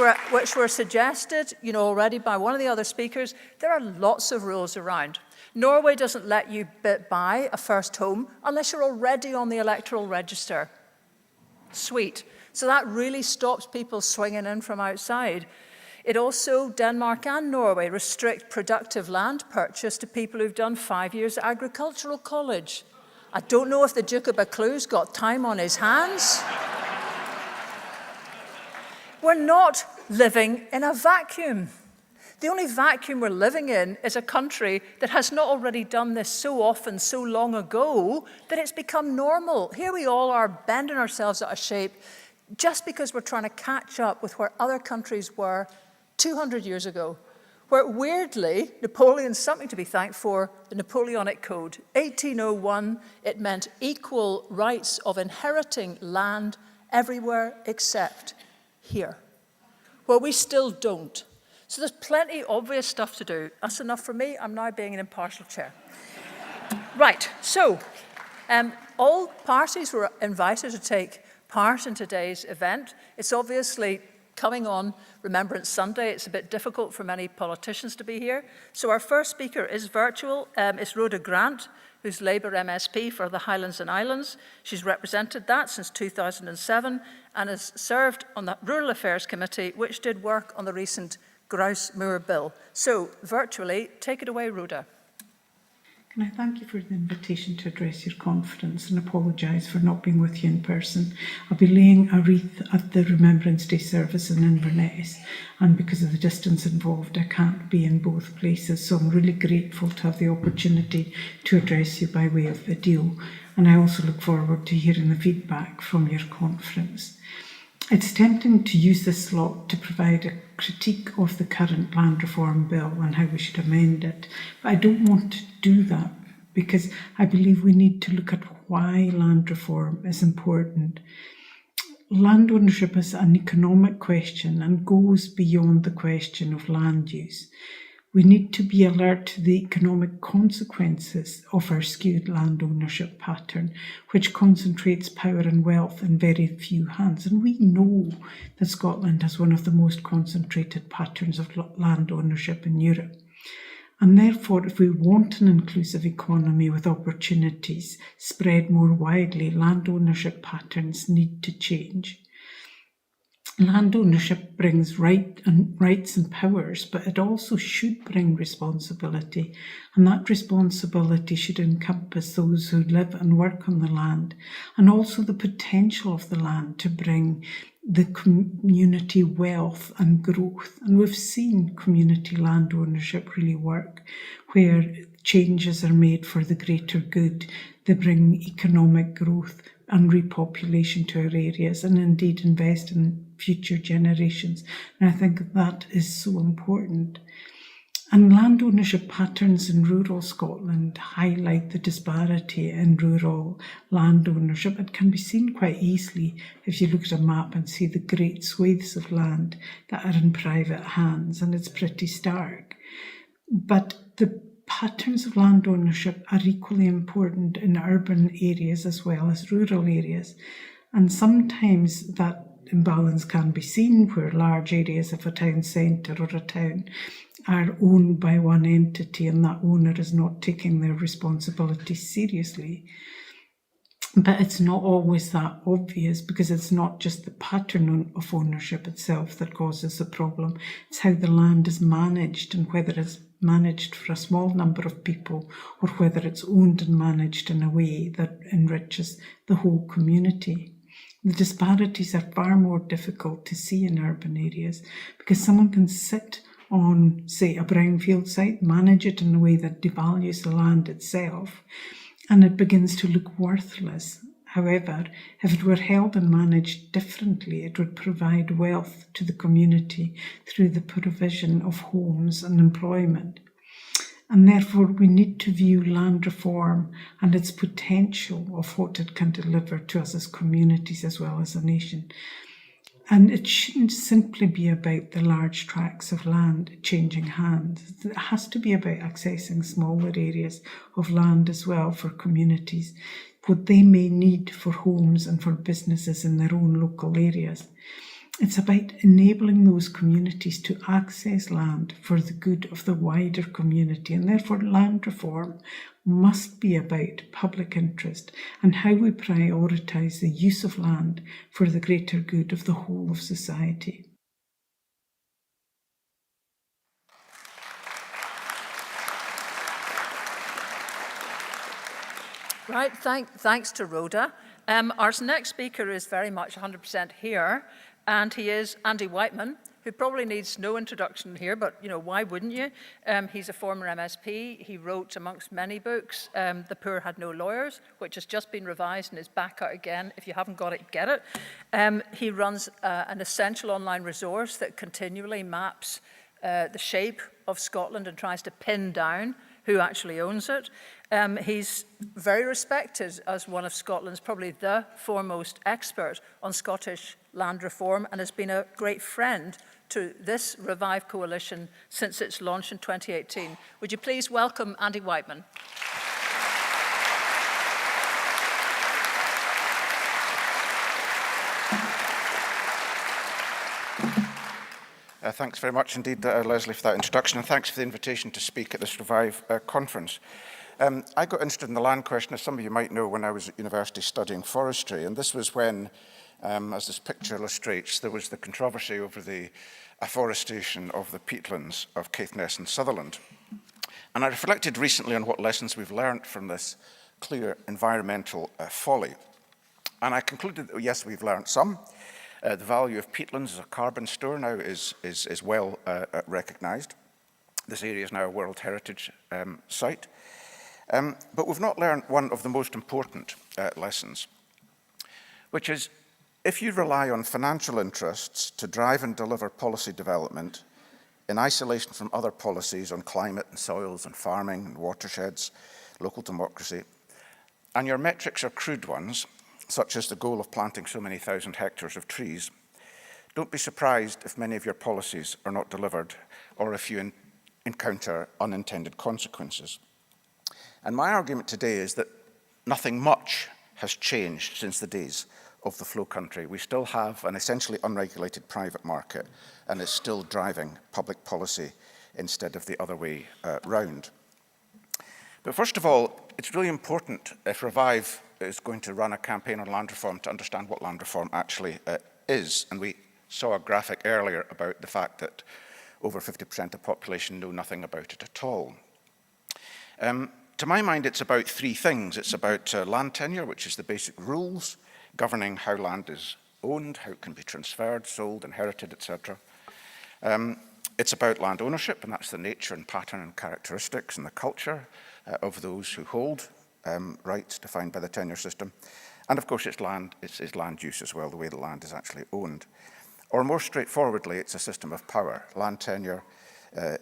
were suggested, already by one of the other speakers, there are lots of rules around. Norway doesn't let you buy a first home unless you're already on the electoral register. Sweet. So that really stops people swinging in from outside. It also, Denmark and Norway, restrict productive land purchase to people who've done 5 years at agricultural college. I don't know if the Duke of Buccleuch's got time on his hands. We're not living in a vacuum. The only vacuum we're living in is a country that has not already done this so often, so long ago, that it's become normal. Here we all are bending ourselves out of shape just because we're trying to catch up with where other countries were 200 years ago, where weirdly, Napoleon's something to be thanked for, the Napoleonic Code. 1801, it meant equal rights of inheriting land everywhere except here, where we still don't. So there's plenty obvious stuff to do. That's enough for me. I'm now being an impartial chair. Right, so all parties were invited to take part in today's event. It's obviously coming on Remembrance Sunday. It's a bit difficult for many politicians to be here. So our first speaker is virtual. It's Rhoda Grant, who's Labour MSP for the Highlands and Islands. She's represented that since 2007 and has served on the Rural Affairs Committee, which did work on the recent grouse moor bill. So virtually, take it away, Rhoda. Can I thank you for the invitation to address your conference and apologise for not being with you in person. I'll be laying a wreath at the Remembrance Day service in Inverness, and because of the distance involved, I can't be in both places, so I'm really grateful to have the opportunity to address you by way of video, and I also look forward to hearing the feedback from your conference. It's tempting to use this slot to provide a critique of the current land reform bill and how we should amend it, but I don't want to do that because I believe we need to look at why land reform is important. Land ownership is an economic question and goes beyond the question of land use. We need to be alert to the economic consequences of our skewed land ownership pattern, which concentrates power and wealth in very few hands. And we know that Scotland has one of the most concentrated patterns of land ownership in Europe. And therefore, if we want an inclusive economy with opportunities spread more widely, land ownership patterns need to change. Land ownership brings rights and powers, but it also should bring responsibility, and that responsibility should encompass those who live and work on the land, and also the potential of the land to bring the community wealth and growth. And we've seen community land ownership really work, where changes are made for the greater good. They bring economic growth and repopulation to our areas, and indeed invest in future generations. And I think that is so important. And land ownership patterns in rural Scotland highlight the disparity in rural land ownership. It can be seen quite easily if you look at a map and see the great swathes of land that are in private hands, and it's pretty stark. But the patterns of land ownership are equally important in urban areas as well as rural areas. And sometimes that imbalance can be seen where large areas of a town centre or a town are owned by one entity and that owner is not taking their responsibilities seriously. But it's not always that obvious, because it's not just the pattern of ownership itself that causes the problem. It's how the land is managed, and whether it's managed for a small number of people or whether it's owned and managed in a way that enriches the whole community. The disparities are far more difficult to see in urban areas, because someone can sit on, say, a brownfield site, manage it in a way that devalues the land itself, and it begins to look worthless. However, if it were held and managed differently, it would provide wealth to the community through the provision of homes and employment. And therefore, we need to view land reform and its potential of what it can deliver to us as communities as well as a nation. And it shouldn't simply be about the large tracts of land changing hands. It has to be about accessing smaller areas of land as well for communities, what they may need for homes and for businesses in their own local areas. It's about enabling those communities to access land for the good of the wider community, and therefore land reform must be about public interest and how we prioritise the use of land for the greater good of the whole of society. Right, thanks to Rhoda. Our next speaker is very much 100% here, and he is Andy Whiteman, who probably needs no introduction here, but you know, why wouldn't you? He's a former MSP. He wrote, amongst many books, The Poor Had No Lawyers, which has just been revised and is back out again. If you haven't got it, get it. He runs an essential online resource that continually maps the shape of Scotland and tries to pin down who actually owns it. He's very respected as one of Scotland's, probably the foremost expert on Scottish land reform, and has been a great friend to this Revive coalition since its launch in 2018. Would you please welcome Andy Whiteman? Thanks very much indeed, Lesley, for that introduction, and thanks for the invitation to speak at this Revive conference. I got interested in the land question, as some of you might know, when I was at university studying forestry, and this was when, as this picture illustrates, there was the controversy over the afforestation of the peatlands of Caithness and Sutherland. And I reflected recently on what lessons we've learned from this clear environmental folly. And I concluded that, yes, we've learned some. The value of peatlands as a carbon store now is well recognised. This area is now a World Heritage Site. But we've not learned one of the most important lessons, which is If you rely on financial interests to drive and deliver policy development in isolation from other policies on climate and soils and farming and watersheds, local democracy, and your metrics are crude ones, such as the goal of planting so many thousand hectares of trees, don't be surprised if many of your policies are not delivered or if you encounter unintended consequences. And my argument today is that nothing much has changed since the days of the flow country. We still have an essentially unregulated private market, and it's still driving public policy instead of the other way round. But first of all, it's really important if Revive is going to run a campaign on land reform to understand what land reform actually is. And we saw a graphic earlier about the fact that over 50% of the population know nothing about it at all. To my mind, it's about three things. It's about land tenure, which is the basic rules governing how land is owned, how it can be transferred, sold, inherited, etc. It's about land ownership, and that's the nature and pattern and characteristics and the culture of those who hold rights defined by the tenure system. And of course, it's land use as well, the way the land is actually owned. Or more straightforwardly, it's a system of power. Land tenure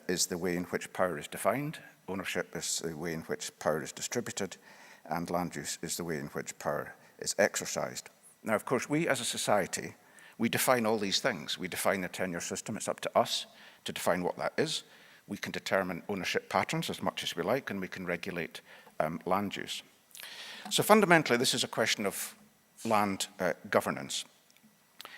is the way in which power is defined, ownership is the way in which power is distributed, and land use is the way in which power is exercised. Now, of course, we as a society, we define all these things. We define the tenure system. It's up to us to define what that is. We can determine ownership patterns as much as we like, and we can regulate land use. So fundamentally, this is a question of land governance.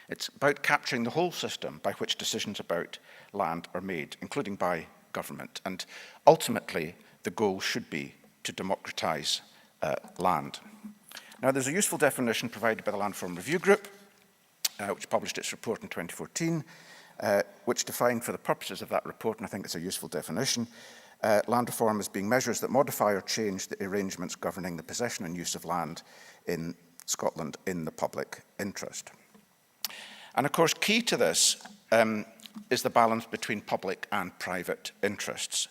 It's about capturing the whole system by which decisions about land are made, including by government. And ultimately, the goal should be to democratise land. Now, there's a useful definition provided by the Land Reform Review Group, which published its report in 2014, which defined for the purposes of that report, and I think it's a useful definition, land reform as being measures that modify or change the arrangements governing the possession and use of land in Scotland in the public interest. And of course, key to this is the balance between public and private interests,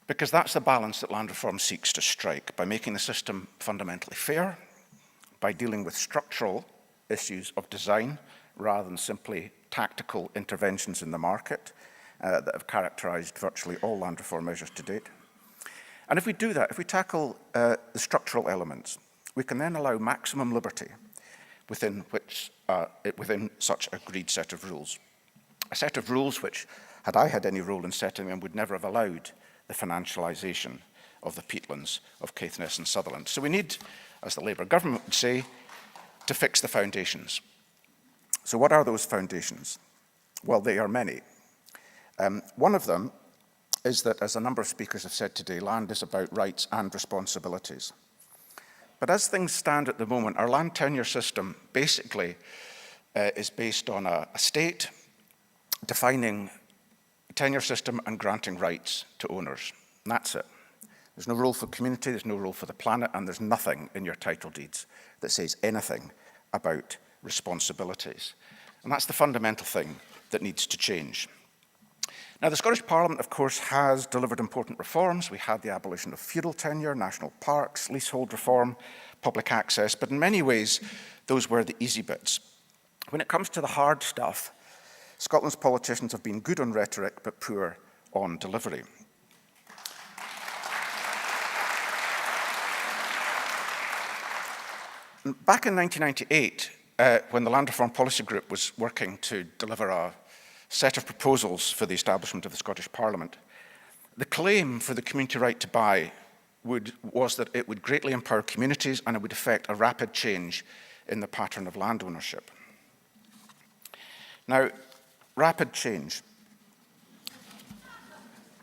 because that's the balance that land reform seeks to strike by making the system fundamentally fair, by dealing with structural issues of design rather than simply tactical interventions in the market that have characterised virtually all land reform measures to date. And if we do that, if we tackle the structural elements, we can then allow maximum liberty within such agreed set of rules. A set of rules which, had I had any role in setting them, would never have allowed the financialisation of the peatlands of Caithness and Sutherland. So we need, as the Labour government would say, to fix the foundations. So what are those foundations? Well, they are many. One of them is that, as a number of speakers have said today, land is about rights and responsibilities. But as things stand at the moment, our land tenure system basically is based on a state defining a tenure system and granting rights to owners. And that's it. There's no role for community, there's no role for the planet, and there's nothing in your title deeds that says anything about responsibilities. And that's the fundamental thing that needs to change. Now, the Scottish Parliament, of course, has delivered important reforms. We had the abolition of feudal tenure, national parks, leasehold reform, public access, but in many ways, those were the easy bits. When it comes to the hard stuff, Scotland's politicians have been good on rhetoric, but poor on delivery. Back in 1998, when the Land Reform Policy Group was working to deliver a set of proposals for the establishment of the Scottish Parliament, the claim for the community right to buy was that it would greatly empower communities and it would effect a rapid change in the pattern of land ownership. Now, rapid change.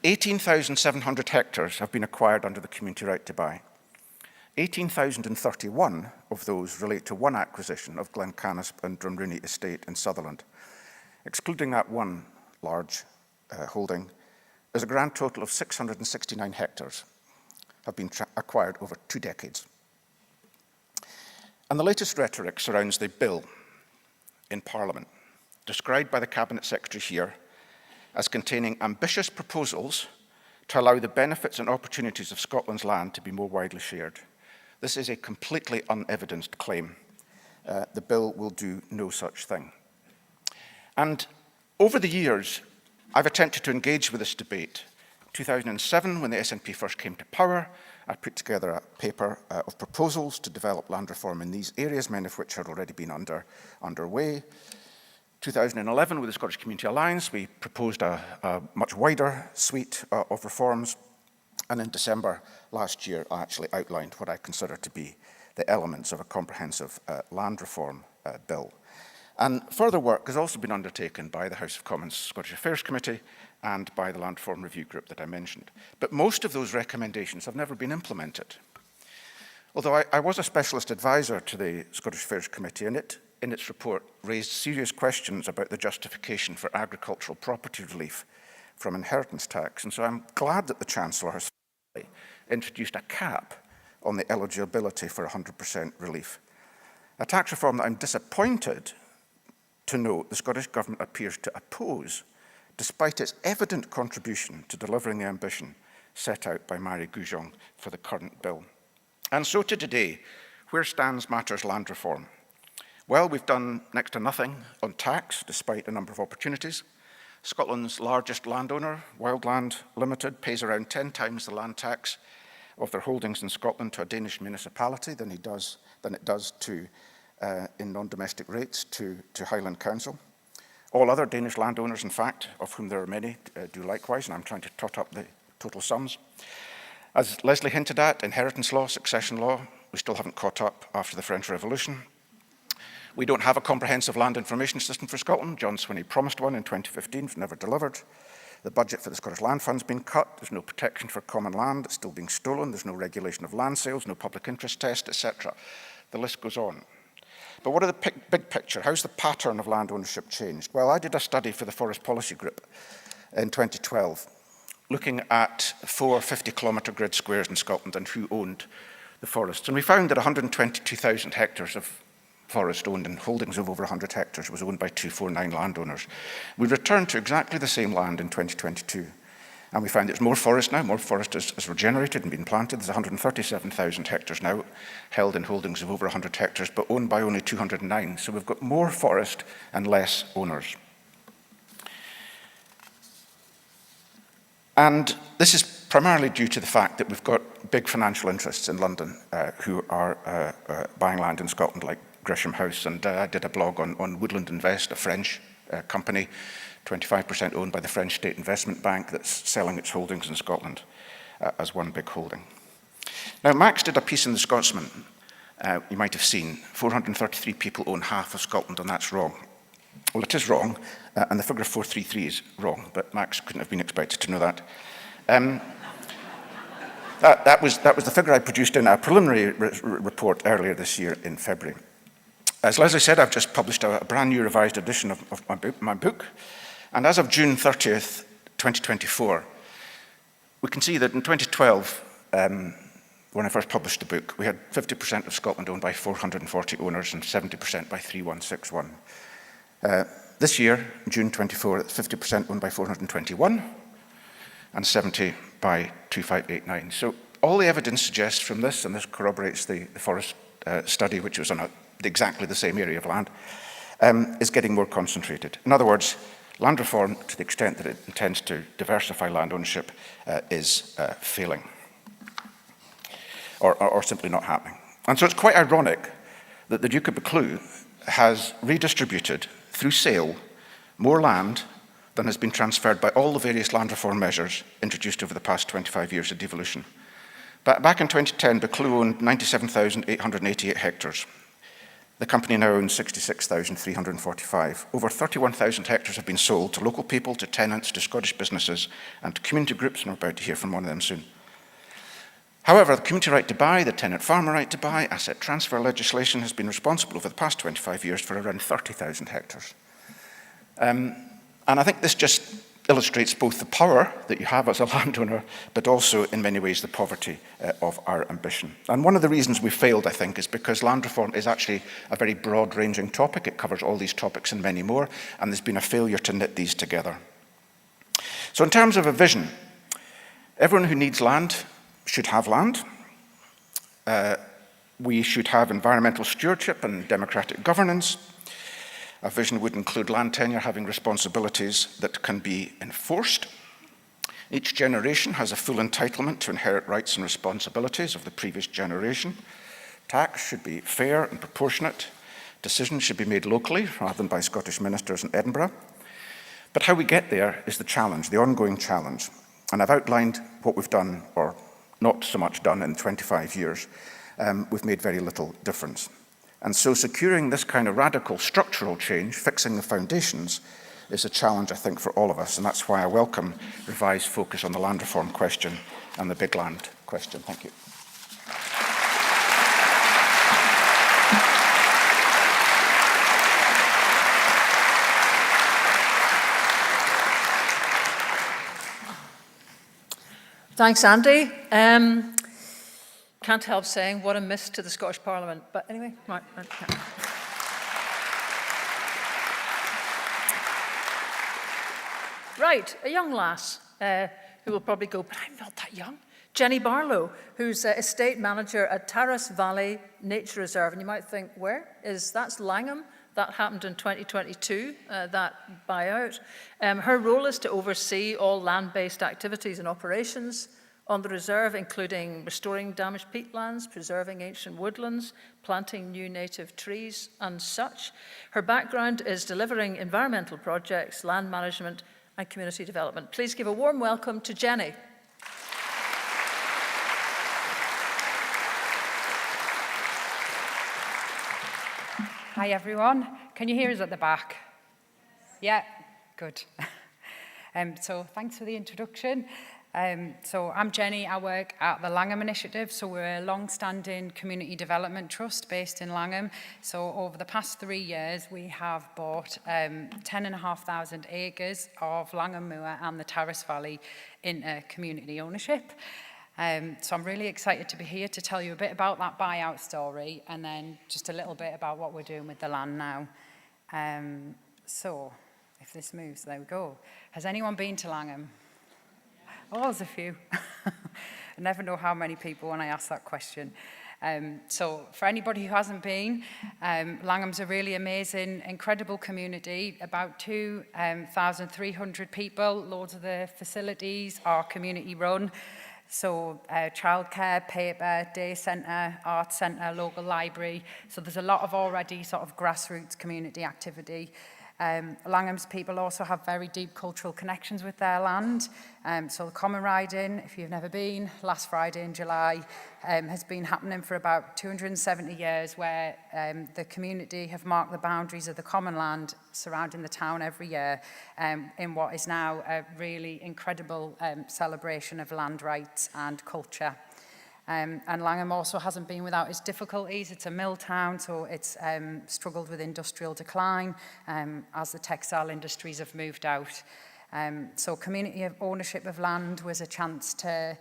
18,700 hectares have been acquired under the community right to buy. 18,031 of those relate to one acquisition of Glencanisp and Drumrooney Estate in Sutherland. Excluding that one large holding, there's a grand total of 669 hectares have been acquired over 2 decades. And the latest rhetoric surrounds the bill in Parliament, described by the Cabinet Secretary here as containing ambitious proposals to allow the benefits and opportunities of Scotland's land to be more widely shared. This is a completely unevidenced claim, the bill will do no such thing. And over the years, I've attempted to engage with this debate. In 2007, when the SNP first came to power, I put together a paper of proposals to develop land reform in these areas, many of which had already been underway. 2011, with the Scottish Community Alliance, we proposed a much wider suite of reforms. And in December last year, I actually outlined what I consider to be the elements of a comprehensive land reform bill. And further work has also been undertaken by the House of Commons Scottish Affairs Committee and by the Land Reform Review Group that I mentioned. But most of those recommendations have never been implemented. Although I was a specialist advisor to the Scottish Affairs Committee, and it, in its report, raised serious questions about the justification for agricultural property relief from inheritance tax. And so I'm glad that the Chancellor has introduced a cap on the eligibility for 100% relief. A tax reform that I'm disappointed to note the Scottish Government appears to oppose, despite its evident contribution to delivering the ambition set out by Marie Goujon for the current bill. And so to today, where stands matters land reform? Well, we've done next to nothing on tax, despite a number of opportunities. Scotland's largest landowner, Wildland Limited, pays around 10 times the land tax of their holdings in Scotland to a Danish municipality than it does to, in non-domestic rates to Highland Council. All other Danish landowners, in fact, of whom there are many, do likewise, and I'm trying to tot up the total sums. As Lesley hinted at, inheritance law, succession law, we still haven't caught up after the French Revolution. We don't have a comprehensive land information system for Scotland. John Swinney promised one in 2015, it's never delivered. The budget for the Scottish Land Fund's been cut. There's no protection for common land. It's still being stolen. There's no regulation of land sales, no public interest test, etc. The list goes on. But what are the big picture? How's the pattern of land ownership changed? Well, I did a study for the Forest Policy Group in 2012, looking at 4 50-kilometre grid squares in Scotland and who owned the forests. And we found that 122,000 hectares of forest owned in holdings of over 100 hectares was owned by 249 landowners. We returned to exactly the same land in 2022. And we find there's more forest now, more forest has regenerated and been planted. There's 137,000 hectares now held in holdings of over 100 hectares, but owned by only 209. So we've got more forest and less owners. And this is primarily due to the fact that we've got big financial interests in London who are buying land in Scotland, like Gresham House. And I did a blog on Woodland Invest, a French company, 25% owned by the French State Investment Bank that's selling its holdings in Scotland as one big holding. Now, Max did a piece in the Scotsman, you might have seen, 433 people own half of Scotland, and that's wrong. Well, it is wrong, and the figure 433 is wrong, but Max couldn't have been expected to know that. That was the figure I produced in a preliminary report earlier this year in February. As Lesley said, I've just published a brand new revised edition of my book. And as of June 30th, 2024, we can see that in 2012, when I first published the book, we had 50% of Scotland owned by 440 owners and 70% by 3161. This year, June 24, it's 50% owned by 421 and 70 by 2589. So all the evidence suggests from this, and this corroborates the forest study, which was on exactly the same area of land, is getting more concentrated. In other words, land reform, to the extent that it intends to diversify land ownership, is failing, or simply not happening. And so it's quite ironic that the Duke of Buccleuch has redistributed, through sale, more land than has been transferred by all the various land reform measures introduced over the past 25 years of devolution. Back in 2010, Buccleuch owned 97,888 hectares. The company now owns 66,345. Over 31,000 hectares have been sold to local people, to tenants, to Scottish businesses, and to community groups, and we're about to hear from one of them soon. However, the community right to buy, the tenant-farmer right to buy, asset transfer legislation has been responsible over the past 25 years for around 30,000 hectares. And I think this just illustrates both the power that you have as a landowner, but also, in many ways, the poverty of our ambition. And one of the reasons we failed, I think, is because land reform is actually a very broad-ranging topic. It covers all these topics and many more, and there's been a failure to knit these together. So in terms of a vision, everyone who needs land should have land. We should have environmental stewardship and democratic governance. Our vision would include land tenure having responsibilities that can be enforced. Each generation has a full entitlement to inherit rights and responsibilities of the previous generation. Tax should be fair and proportionate. Decisions should be made locally rather than by Scottish ministers in Edinburgh. But how we get there is the challenge, the ongoing challenge. And I've outlined what we've done, or not so much done, in 25 years. We've made very little difference. And so securing this kind of radical structural change, fixing the foundations, is a challenge, I think, for all of us. And that's why I welcome revised focus on the land reform question and the big land question. Thank you. Thanks, Andy. Can't help saying what a miss to the Scottish Parliament. But anyway, right. Right, a young lass who will probably go, but I'm not that young. Jenny Barlow, who's estate manager at Taras Valley Nature Reserve. And you might think, that's Langholm. That happened in 2022, that buyout. Her role is to oversee all land-based activities and operations on the reserve, including restoring damaged peatlands, preserving ancient woodlands, planting new native trees, and such. Her background is delivering environmental projects, land management, and community development. Please give a warm welcome to Jenny. Hi everyone, can you hear us at the back? Yeah, good. So thanks for the introduction. So I'm Jenny, I work at the Langholm Initiative, so we're a long-standing community development trust based in Langholm. So over the past 3 years we have bought 10,500 acres of Langholm Moor and the Taras Valley into community ownership. So I'm really excited to be here to tell you a bit about that buyout story and then just a little bit about what we're doing with the land now. So if this moves, there we go. Has anyone been to Langholm? Oh, there's a few. I never know how many people when I ask that question. So for anybody who hasn't been, Langholm's a really amazing, incredible community, about 2,300 people. Loads of the facilities are community run. So childcare, paper, day centre, art centre, local library. So there's a lot of already sort of grassroots community activity. Langham's people also have very deep cultural connections with their land. So the common riding, if you've never been, last Friday in July, has been happening for about 270 years, where the community have marked the boundaries of the common land surrounding the town every year in what is now a really incredible celebration of land rights and culture. And Langholm also hasn't been without its difficulties. It's a mill town, so it's struggled with industrial decline as the textile industries have moved out. So community ownership of land was a chance to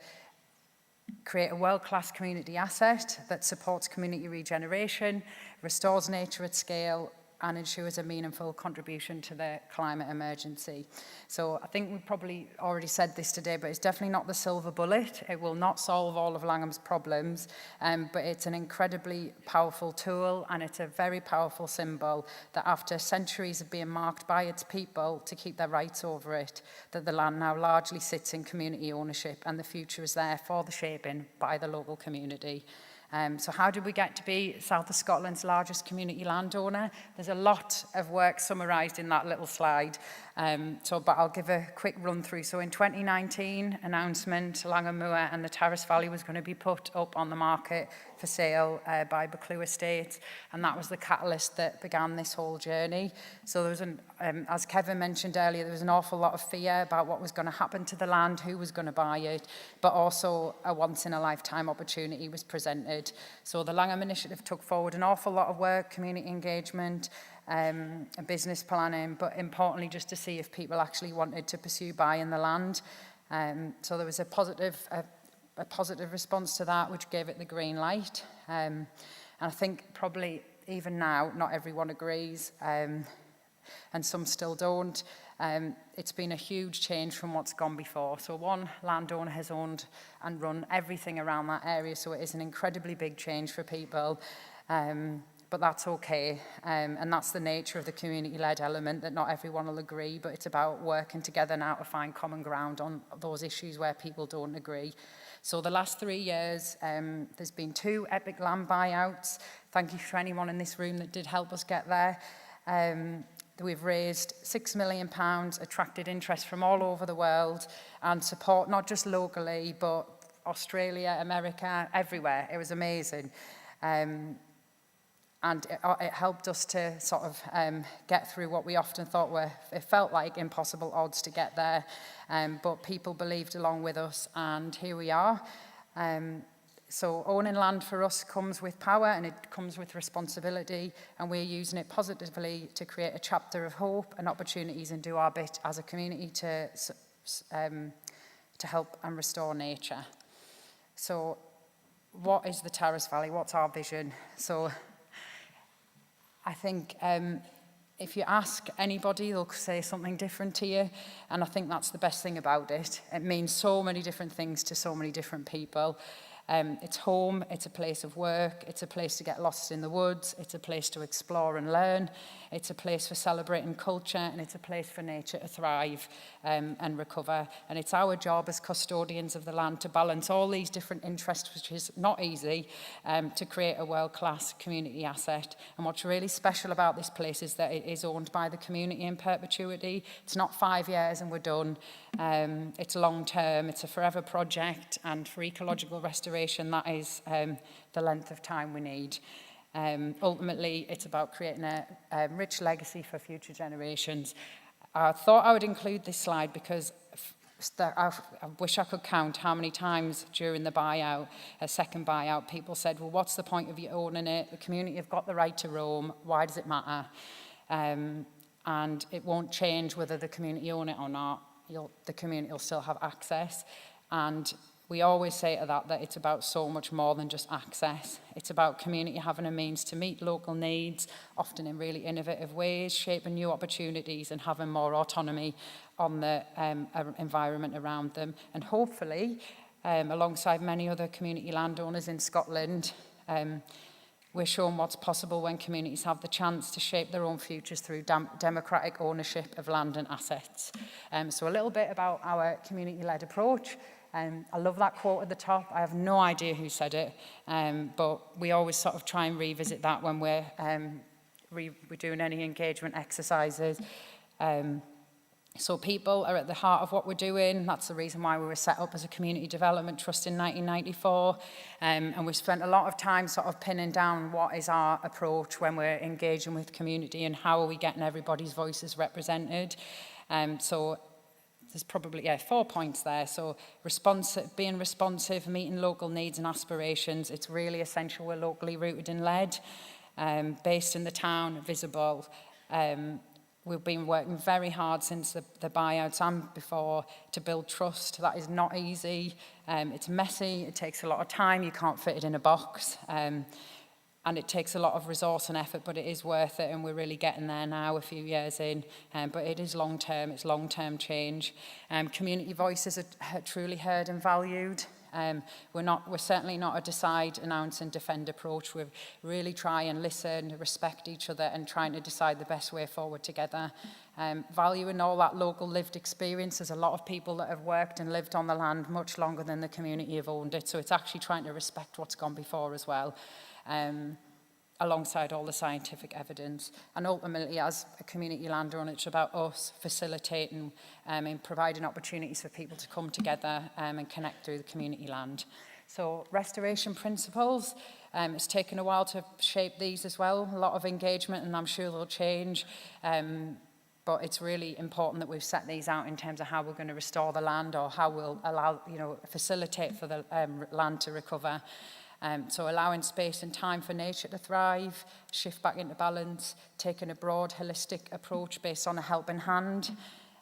create a world-class community asset that supports community regeneration, restores nature at scale, and ensures a meaningful contribution to the climate emergency. So I think we probably already said this today, but it's definitely not the silver bullet. It will not solve all of Langham's problems, but it's an incredibly powerful tool, and it's a very powerful symbol that after centuries of being marked by its people to keep their rights over it, that the land now largely sits in community ownership, and the future is there for the shaping by the local community. So how did we get to be South of Scotland's largest community landowner? There's a lot of work summarised in that little slide, but I'll give a quick run through. So in 2019, announcement, Langholm Moor and the Taras Valley was going to be put up on the market for sale by Buccleuch Estates, and that was the catalyst that began this whole journey. So there was, as Kevin mentioned earlier, there was an awful lot of fear about what was going to happen to the land, who was going to buy it, but also a once-in-a-lifetime opportunity was presented. So the Langholm Initiative took forward an awful lot of work, community engagement, business planning, but importantly just to see if people actually wanted to pursue buying the land. So there was a positive response to that, which gave it the green light. And I think probably even now, not everyone agrees. and some still don't. It's been a huge change from what's gone before. So one landowner has owned and run everything around that area, so it is an incredibly big change for people. But that's okay, and that's the nature of the community-led element, that not everyone will agree, but it's about working together now to find common ground on those issues where people don't agree. So the last 3 years, there's been 2 epic land buyouts. Thank you for anyone in this room that did help us get there. We've raised £6 million, attracted interest from all over the world, and support not just locally, but Australia, America, everywhere. It was amazing. And it helped us to sort of get through what we often thought it felt like impossible odds to get there. But people believed along with us, and here we are. So owning land for us comes with power, and it comes with responsibility, and we're using it positively to create a chapter of hope and opportunities and do our bit as a community to help and restore nature. So what is the Terrace Valley? What's our vision? So I think if you ask anybody, they'll say something different to you, and I think that's the best thing about it. It means so many different things to so many different people. It's home, it's a place of work, it's a place to get lost in the woods, it's a place to explore and learn, it's a place for celebrating culture, and it's a place for nature to thrive and recover. And it's our job as custodians of the land to balance all these different interests, which is not easy, to create a world-class community asset. And what's really special about this place is that it is owned by the community in perpetuity. It's not 5 years and we're done. It's long-term, it's a forever project, and for ecological restoration, that is the length of time we need. Ultimately, it's about creating a rich legacy for future generations. I thought I would include this slide because I wish I could count how many times during the buyout, a second buyout, people said, well, what's the point of you owning it? The community have got the right to roam. Why does it matter? And it won't change whether the community own it or not. The community will still have access. And we always say to that it's about so much more than just access. It's about community having a means to meet local needs, often in really innovative ways, shaping new opportunities and having more autonomy on the environment around them. And hopefully, alongside many other community landowners in Scotland, we're showing what's possible when communities have the chance to shape their own futures through democratic ownership of land and assets. So a little bit about our community-led approach. I love that quote at the top. I have no idea who said it, but we always sort of try and revisit that when we're doing any engagement exercises. So people are at the heart of what we're doing. That's the reason why we were set up as a community development trust in 1994. And we've spent a lot of time sort of pinning down what is our approach when we're engaging with community and how are we getting everybody's voices represented. So there's probably 4 points there. So being responsive, meeting local needs and aspirations. It's really essential we're locally rooted and led, based in the town, visible. We've been working very hard since the buyouts and before to build trust. That is not easy. It's messy. It takes a lot of time. You can't fit it in a box. And it takes a lot of resource and effort, but it is worth it. And we're really getting there now, a few years in. But it is long-term. It's long-term change. Community voices are truly heard and valued. We're certainly not a decide, announce and defend approach. We really try and listen, respect each other and trying to decide the best way forward together. Valuing all that local lived experience. There's a lot of people that have worked and lived on the land much longer than the community have owned it. So it's actually trying to respect what's gone before as well. Alongside all the scientific evidence. And ultimately, as a community landowner, it's about us facilitating and providing opportunities for people to come together and connect through the community land. So restoration principles, it's taken a while to shape these as well. A lot of engagement, and I'm sure they'll change. But it's really important that we've set these out in terms of how we're going to restore the land or how we'll allow, facilitate for the land to recover. So allowing space and time for nature to thrive, shift back into balance, taking a broad, holistic approach based on a helping hand,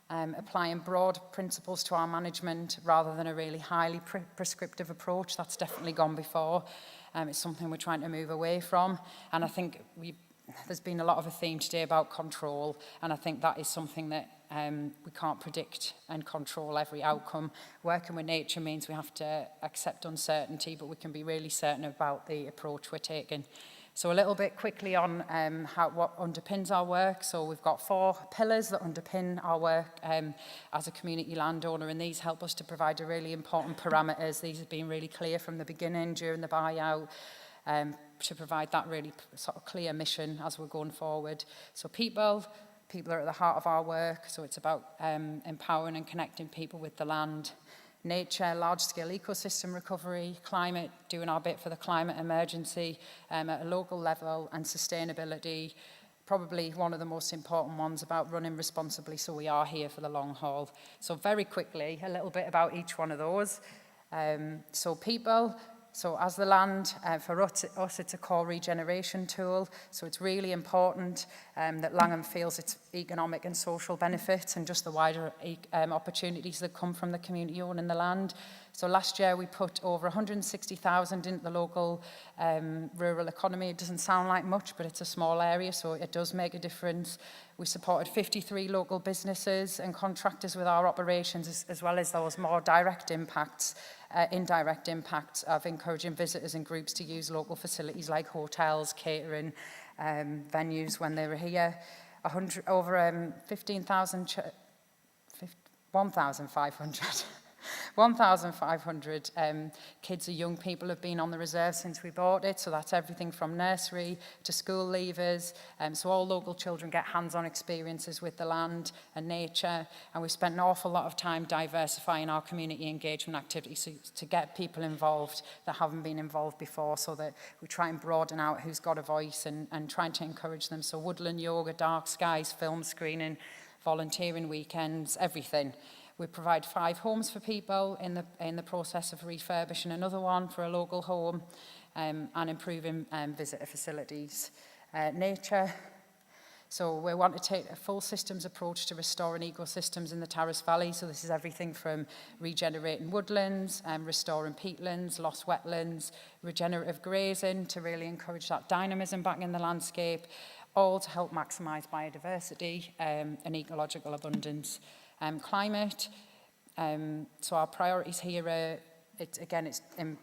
applying broad principles to our management rather than a really highly prescriptive approach. That's definitely gone before. It's something we're trying to move away from. And I think there's been a lot of a theme today about control, and I think that is something that we can't predict and control every outcome. Working with nature means we have to accept uncertainty, but we can be really certain about the approach we're taking. So a little bit quickly on what underpins our work. So we've got 4 pillars that underpin our work as a community landowner, and these help us to provide a really important parameters. These have been really clear from the beginning during the buyout, to provide that really sort of clear mission as we're going forward. So people are at the heart of our work, so it's about empowering and connecting people with the land. Nature, large-scale ecosystem recovery, climate, doing our bit for the climate emergency at a local level, and sustainability, probably one of the most important ones, about running responsibly, so we are here for the long haul. So very quickly, a little bit about each one of those. So people. So as the land, for us, it's a core regeneration tool. So it's really important that Langholm feels its economic and social benefits and just the wider opportunities that come from the community owning the land. So last year we put over 160,000 into the local rural economy. It doesn't sound like much, but it's a small area, so it does make a difference. We supported 53 local businesses and contractors with our operations, as well as those more direct impacts, indirect impacts of encouraging visitors and groups to use local facilities like hotels, catering, venues when they were here. Over 1,500 kids and young people have been on the reserve since we bought it, so that's everything from nursery to school leavers. So all local children get hands-on experiences with the land and nature, and we've spent an awful lot of time diversifying our community engagement activities to get people involved that haven't been involved before, so that we try and broaden out who's got a voice and trying to encourage them. So woodland yoga, dark skies, film screening, volunteering weekends, everything. We provide 5 homes for people in the process of refurbishing another one for a local home, and improving visitor facilities. Nature. So we want to take a full systems approach to restoring ecosystems in the Taras Valley. So this is everything from regenerating woodlands, restoring peatlands, lost wetlands, regenerative grazing to really encourage that dynamism back in the landscape, all to help maximise biodiversity and ecological abundance. Climate. So our priorities here are, it's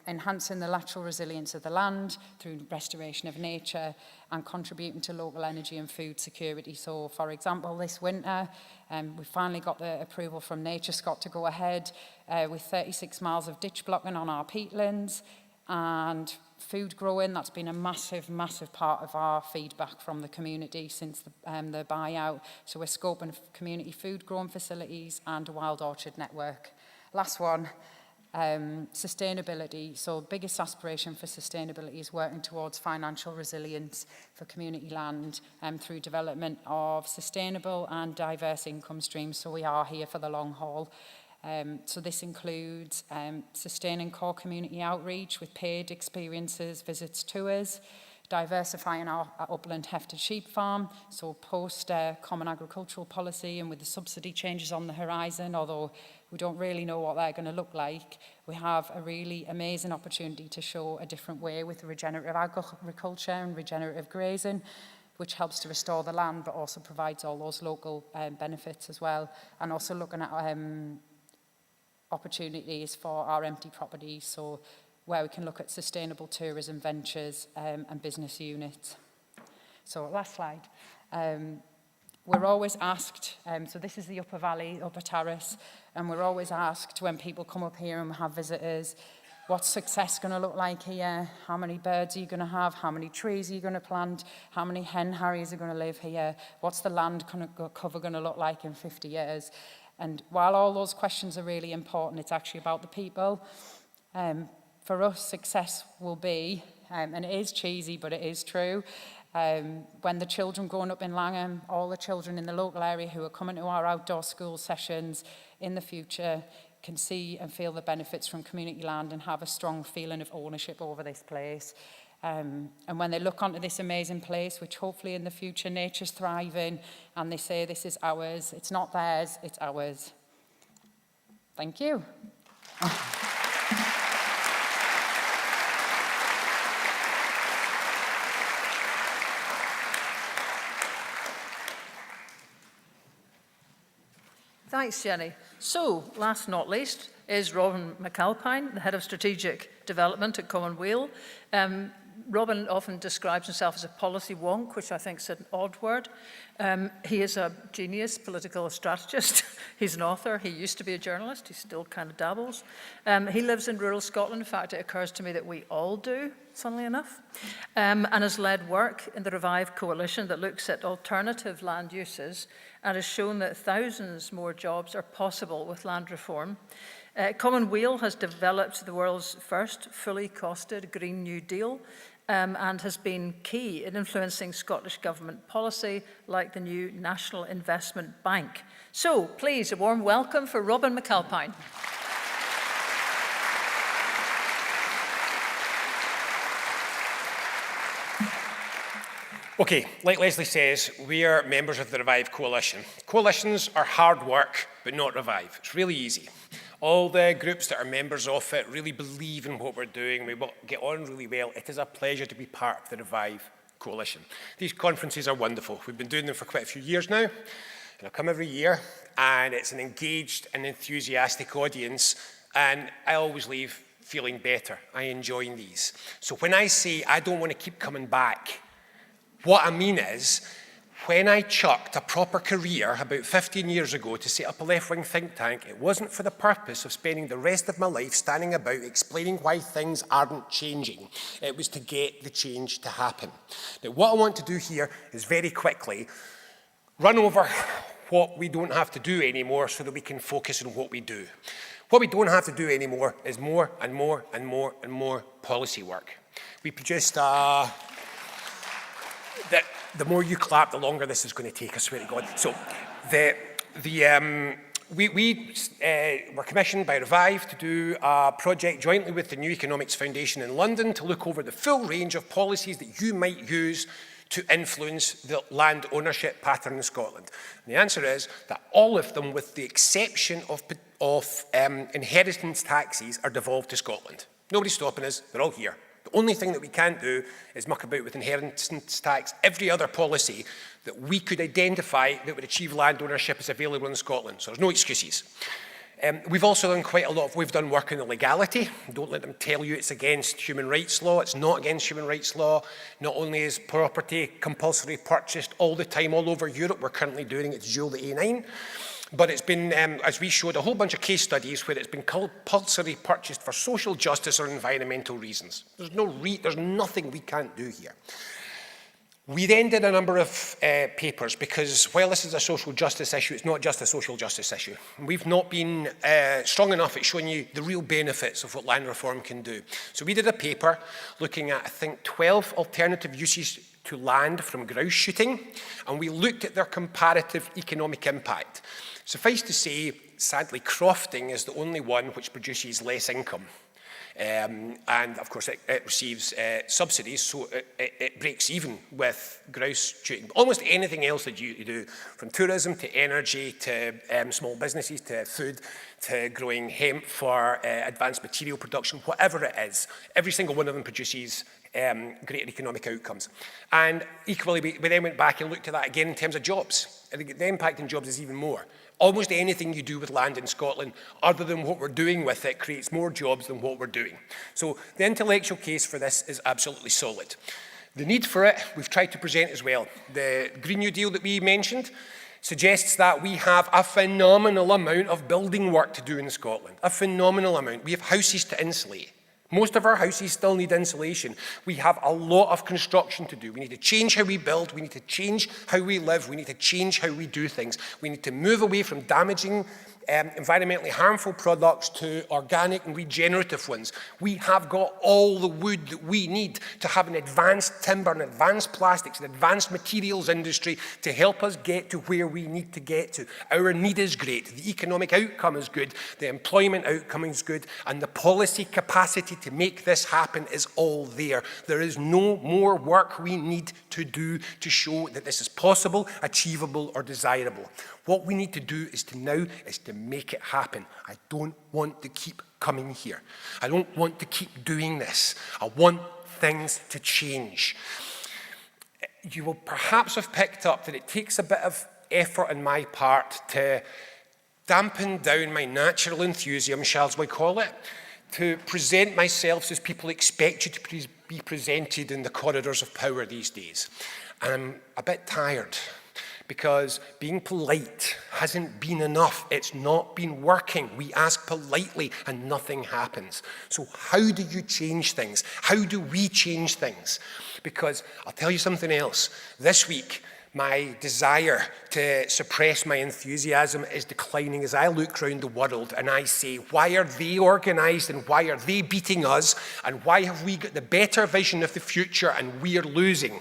enhancing the lateral resilience of the land through restoration of nature and contributing to local energy and food security. So, for example, this winter, we finally got the approval from Nature Scott to go ahead with 36 miles of ditch blocking on our peatlands, and food growing. That's been a massive, massive part of our feedback from the community since the buyout. So we're scoping community food growing facilities and a wild orchard network. Last one, sustainability. So biggest aspiration for sustainability is working towards financial resilience for community land through development of sustainable and diverse income streams. So we are here for the long haul. So this includes sustaining core community outreach with paid experiences, visits, tours, diversifying our upland hefted sheep farm, so post Common Agricultural Policy and with the subsidy changes on the horizon, although we don't really know what they're going to look like, we have a really amazing opportunity to show a different way with regenerative agriculture and regenerative grazing, which helps to restore the land but also provides all those local benefits as well, and also looking at opportunities for our empty properties, so where we can look at sustainable tourism ventures and business units. So last slide. We're always asked, so this is the Upper Valley, Upper Taras, and we're always asked when people come up here and we have visitors, what's success going to look like here? How many birds are you going to have? How many trees are you going to plant? How many hen harriers are going to live here? What's the land cover going to look like in 50 years? And while all those questions are really important, it's actually about the people. For us, success will be, and it is cheesy, but it is true, when the children growing up in Langholm, all the children in the local area who are coming to our outdoor school sessions in the future can see and feel the benefits from community land and have a strong feeling of ownership over this place. And when they look onto this amazing place, which hopefully in the future nature's thriving, and they say this is ours, it's not theirs, it's ours. Thank you. Thanks, Jenny. So, last not least, is Robin McAlpine, the Head of Strategic Development at Commonweal. Robin often describes himself as a policy wonk, which I think is an odd word. He is a genius political strategist. He's an author. He used to be a journalist. He still kind of dabbles. He lives in rural Scotland. In fact, it occurs to me that we all do, funnily enough, and has led work in the Revive Coalition that looks at alternative land uses and has shown that thousands more jobs are possible with land reform. Commonweal has developed the world's first fully costed Green New Deal and has been key in influencing Scottish Government policy like the new National Investment Bank. So, please, a warm welcome for Robin McAlpine. Okay, like Lesley says, we are members of the Revive Coalition. Coalitions are hard work, but not Revive. It's really easy. All the groups that are members of it really believe in what we're doing. We get on really well. It is a pleasure to be part of the Revive Coalition. These conferences are wonderful. We've been doing them for quite a few years now, and I come every year, and it's an engaged and enthusiastic audience, and I always leave feeling better. I enjoy these. So when I say I don't want to keep coming back, what I mean is, when I chucked a proper career about 15 years ago to set up a left-wing think tank, it wasn't for the purpose of spending the rest of my life standing about explaining why things aren't changing. It was to get the change to happen. Now, what I want to do here is very quickly run over what we don't have to do anymore so that we can focus on what we do. What we don't have to do anymore is more and more and more and more policy work. We produced the more you clap, the longer this is going to take, I swear to God. So we were commissioned by Revive to do a project jointly with the New Economics Foundation in London to look over the full range of policies that you might use to influence the land ownership pattern in Scotland. And the answer is that all of them, with the exception of inheritance taxes, are devolved to Scotland. Nobody's stopping us, they're all here. The only thing that we can't do is muck about with inheritance tax. Every other policy that we could identify that would achieve land ownership is available in Scotland, so there's no excuses. We've also done quite a lot we've done work in the legality. Don't let them tell you it's against human rights law. It's not against human rights law. Not only is property compulsory purchased all the time all over Europe, we're currently doing it to dual the A9. But it's been, as we showed, a whole bunch of case studies where it's been compulsory purchased for social justice or environmental reasons. There's nothing we can't do here. We then did a number of papers because while this is a social justice issue, it's not just a social justice issue. We've not been strong enough at showing you the real benefits of what land reform can do. So we did a paper looking at, I think, 12 alternative uses to land from grouse shooting, and we looked at their comparative economic impact. Suffice to say, sadly, crofting is the only one which produces less income. And of course it receives subsidies, so it breaks even with grouse shooting. Almost anything else that you do, from tourism to energy to small businesses to food to growing hemp for advanced material production, whatever it is, every single one of them produces greater economic outcomes. And equally, we then went back and looked at that again in terms of jobs. I think the impact on jobs is even more. Almost anything you do with land in Scotland, other than what we're doing with it, creates more jobs than what we're doing. So the intellectual case for this is absolutely solid. The need for it, we've tried to present as well. The Green New Deal that we mentioned suggests that we have a phenomenal amount of building work to do in Scotland. A phenomenal amount. We have houses to insulate. Most of our houses still need insulation. We have a lot of construction to do. We need to change how we build. We need to change how we live. We need to change how we do things. We need to move away from damaging, environmentally harmful products to organic and regenerative ones. We have got all the wood that we need to have an advanced timber, an advanced plastics, an advanced materials industry to help us get to where we need to get to. Our need is great. The economic outcome is good. The employment outcome is good. And the policy capacity to make this happen is all there. There is no more work we need to do to show that this is possible, achievable, or desirable. What we need to do is to make it happen. I don't want to keep coming here. I don't want to keep doing this. I want things to change. You will perhaps have picked up that it takes a bit of effort on my part to dampen down my natural enthusiasm, shall we call it, to present myself as people expect you to be presented in the corridors of power these days. And I'm a bit tired, because being polite hasn't been enough. It's not been working. We ask politely and nothing happens. So how do you change things? How do we change things? Because I'll tell you something else. This week, my desire to suppress my enthusiasm is declining as I look around the world and I say, why are they organised and why are they beating us? And why have we got the better vision of the future and we are losing?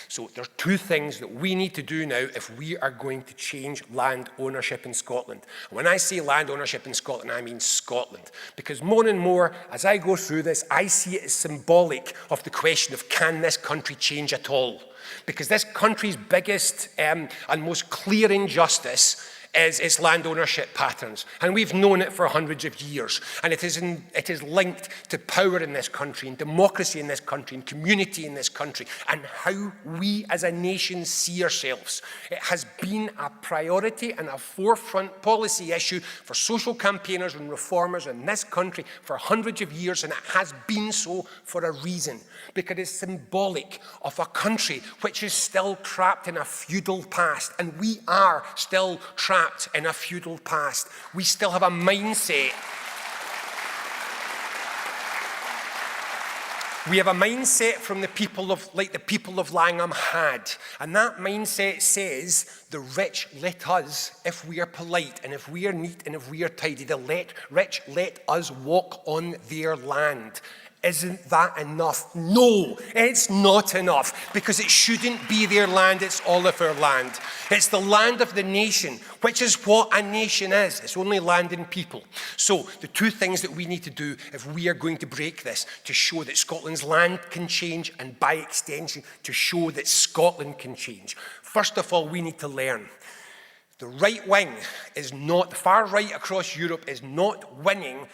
So there are two things that we need to do now if we are going to change land ownership in Scotland. And when I say land ownership in Scotland, I mean Scotland. Because more and more, as I go through this, I see it as symbolic of the question of, can this country change at all? Because this country's biggest and most clear injustice is its land ownership patterns. And we've known it for hundreds of years. And it is linked to power in this country, and democracy in this country, and community in this country, and how we as a nation see ourselves. It has been a priority and a forefront policy issue for social campaigners and reformers in this country for hundreds of years, and it has been so for a reason. Because it's symbolic of a country which is still trapped in a feudal past, and we are still trapped in a feudal past. We still have a mindset. We have a mindset from the people of, like the people of Langholm had. And that mindset says, the rich let us, if we are polite, and if we are neat, and if we are tidy, the rich let us walk on their land. Isn't that enough? No, it's not enough, because it shouldn't be their land, it's all of our land. It's the land of the nation, which is what a nation is. It's only land and people. So the two things that we need to do if we are going to break this, to show that Scotland's land can change, and by extension, to show that Scotland can change. First of all, we need to learn. The right wing is not, the far right across Europe is not winning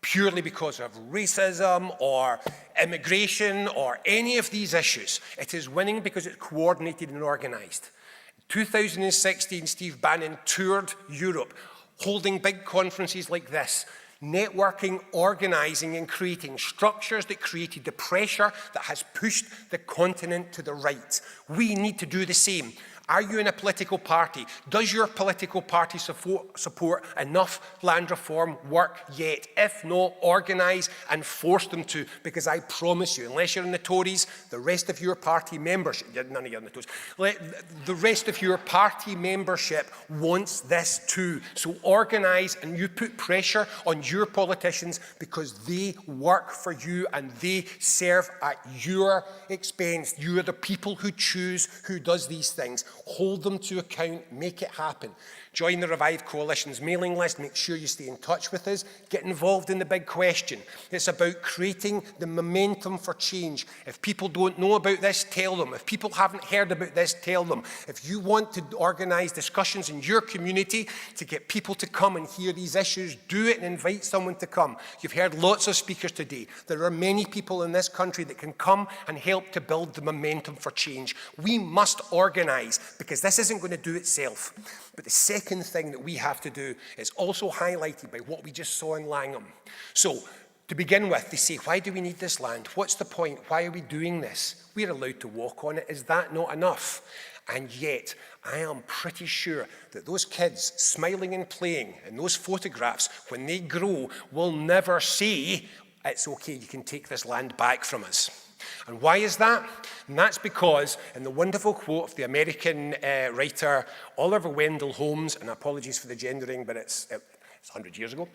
purely because of racism or immigration or any of these issues. It is winning because it's coordinated and organised. In 2016, Steve Bannon toured Europe, holding big conferences like this, networking, organising and creating structures that created the pressure that has pushed the continent to the right. We need to do the same. Are you in a political party? Does your political party support enough land reform work yet? If not, organise and force them to, because I promise you, unless you're in the Tories, the rest of your party membership, none of you are in the Tories, the rest of your party membership wants this too. So organise and you put pressure on your politicians, because they work for you and they serve at your expense. You are the people who choose who does these things. Hold them to account, make it happen. Join the Revive Coalition's mailing list, make sure you stay in touch with us, get involved in the big question. It's about creating the momentum for change. If people don't know about this, tell them. If people haven't heard about this, tell them. If you want to organise discussions in your community to get people to come and hear these issues, do it and invite someone to come. You've heard lots of speakers today. There are many people in this country that can come and help to build the momentum for change. We must organise, because this isn't going to do itself. But the second thing that we have to do is also highlighted by what we just saw in Langholm. So, to begin with, they say, why do we need this land? What's the point? Why are we doing this? We're allowed to walk on it. Is that not enough? And yet, I am pretty sure that those kids smiling and playing in those photographs, when they grow, will never say, it's okay, you can take this land back from us. And why is that? And that's because, in the wonderful quote of the American writer Oliver Wendell Holmes, and apologies for the gendering, but it's 100 years ago,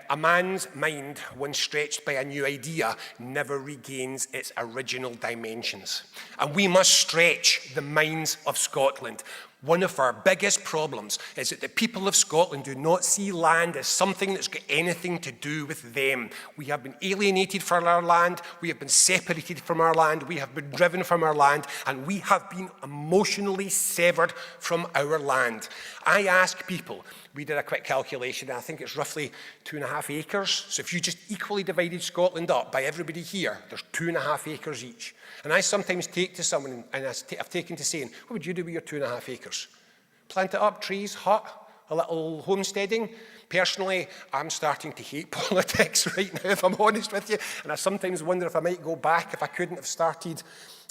a man's mind, once stretched by a new idea, never regains its original dimensions. And we must stretch the minds of Scotland. One of our biggest problems is that the people of Scotland do not see land as something that's got anything to do with them. We have been alienated from our land, we have been separated from our land, we have been driven from our land, and we have been emotionally severed from our land. I ask people, we did a quick calculation, I think it's roughly 2.5 acres. So if you just equally divided Scotland up by everybody here, there's 2.5 acres each. And I sometimes take to someone, and I've taken to saying, what would you do with your 2.5 acres? Plant it up, trees, hut, a little homesteading. Personally, I'm starting to hate politics right now, if I'm honest with you, and I sometimes wonder if I might go back if I couldn't have started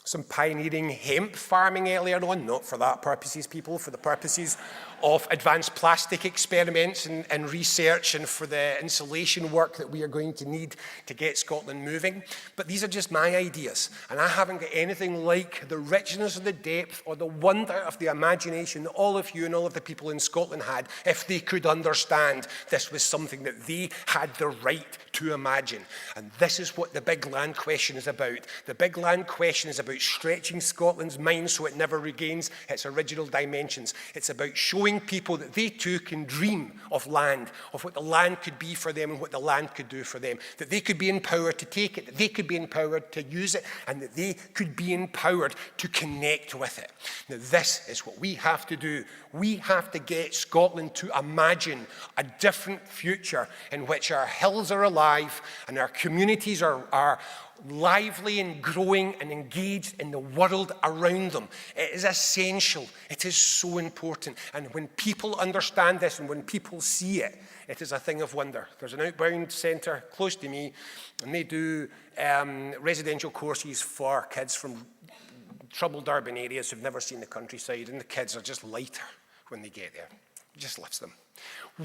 some pioneering hemp farming earlier on, not for that purposes, people, for the purposes of advanced plastic experiments and research and for the insulation work that we are going to need to get Scotland moving. But these are just my ideas, and I haven't got anything like the richness of the depth or the wonder of the imagination that all of you and all of the people in Scotland had if they could understand this was something that they had the right to imagine. And this is what the big land question is about. The big land question is about stretching Scotland's mind so it never regains its original dimensions. It's about showing people that they too can dream of land, of what the land could be for them and what the land could do for them, that they could be empowered to take it, that they could be empowered to use it, and that they could be empowered to connect with it. Now, this is what we have to do. We have to get Scotland to imagine a different future in which our hills are alive and our communities are lively and growing and engaged in the world around them. It is essential. It is so important. And when people understand this and when people see it, it is a thing of wonder. There's an outbound centre close to me, and they do residential courses for kids from troubled urban areas who've never seen the countryside, and the kids are just lighter when they get there. It just lifts them.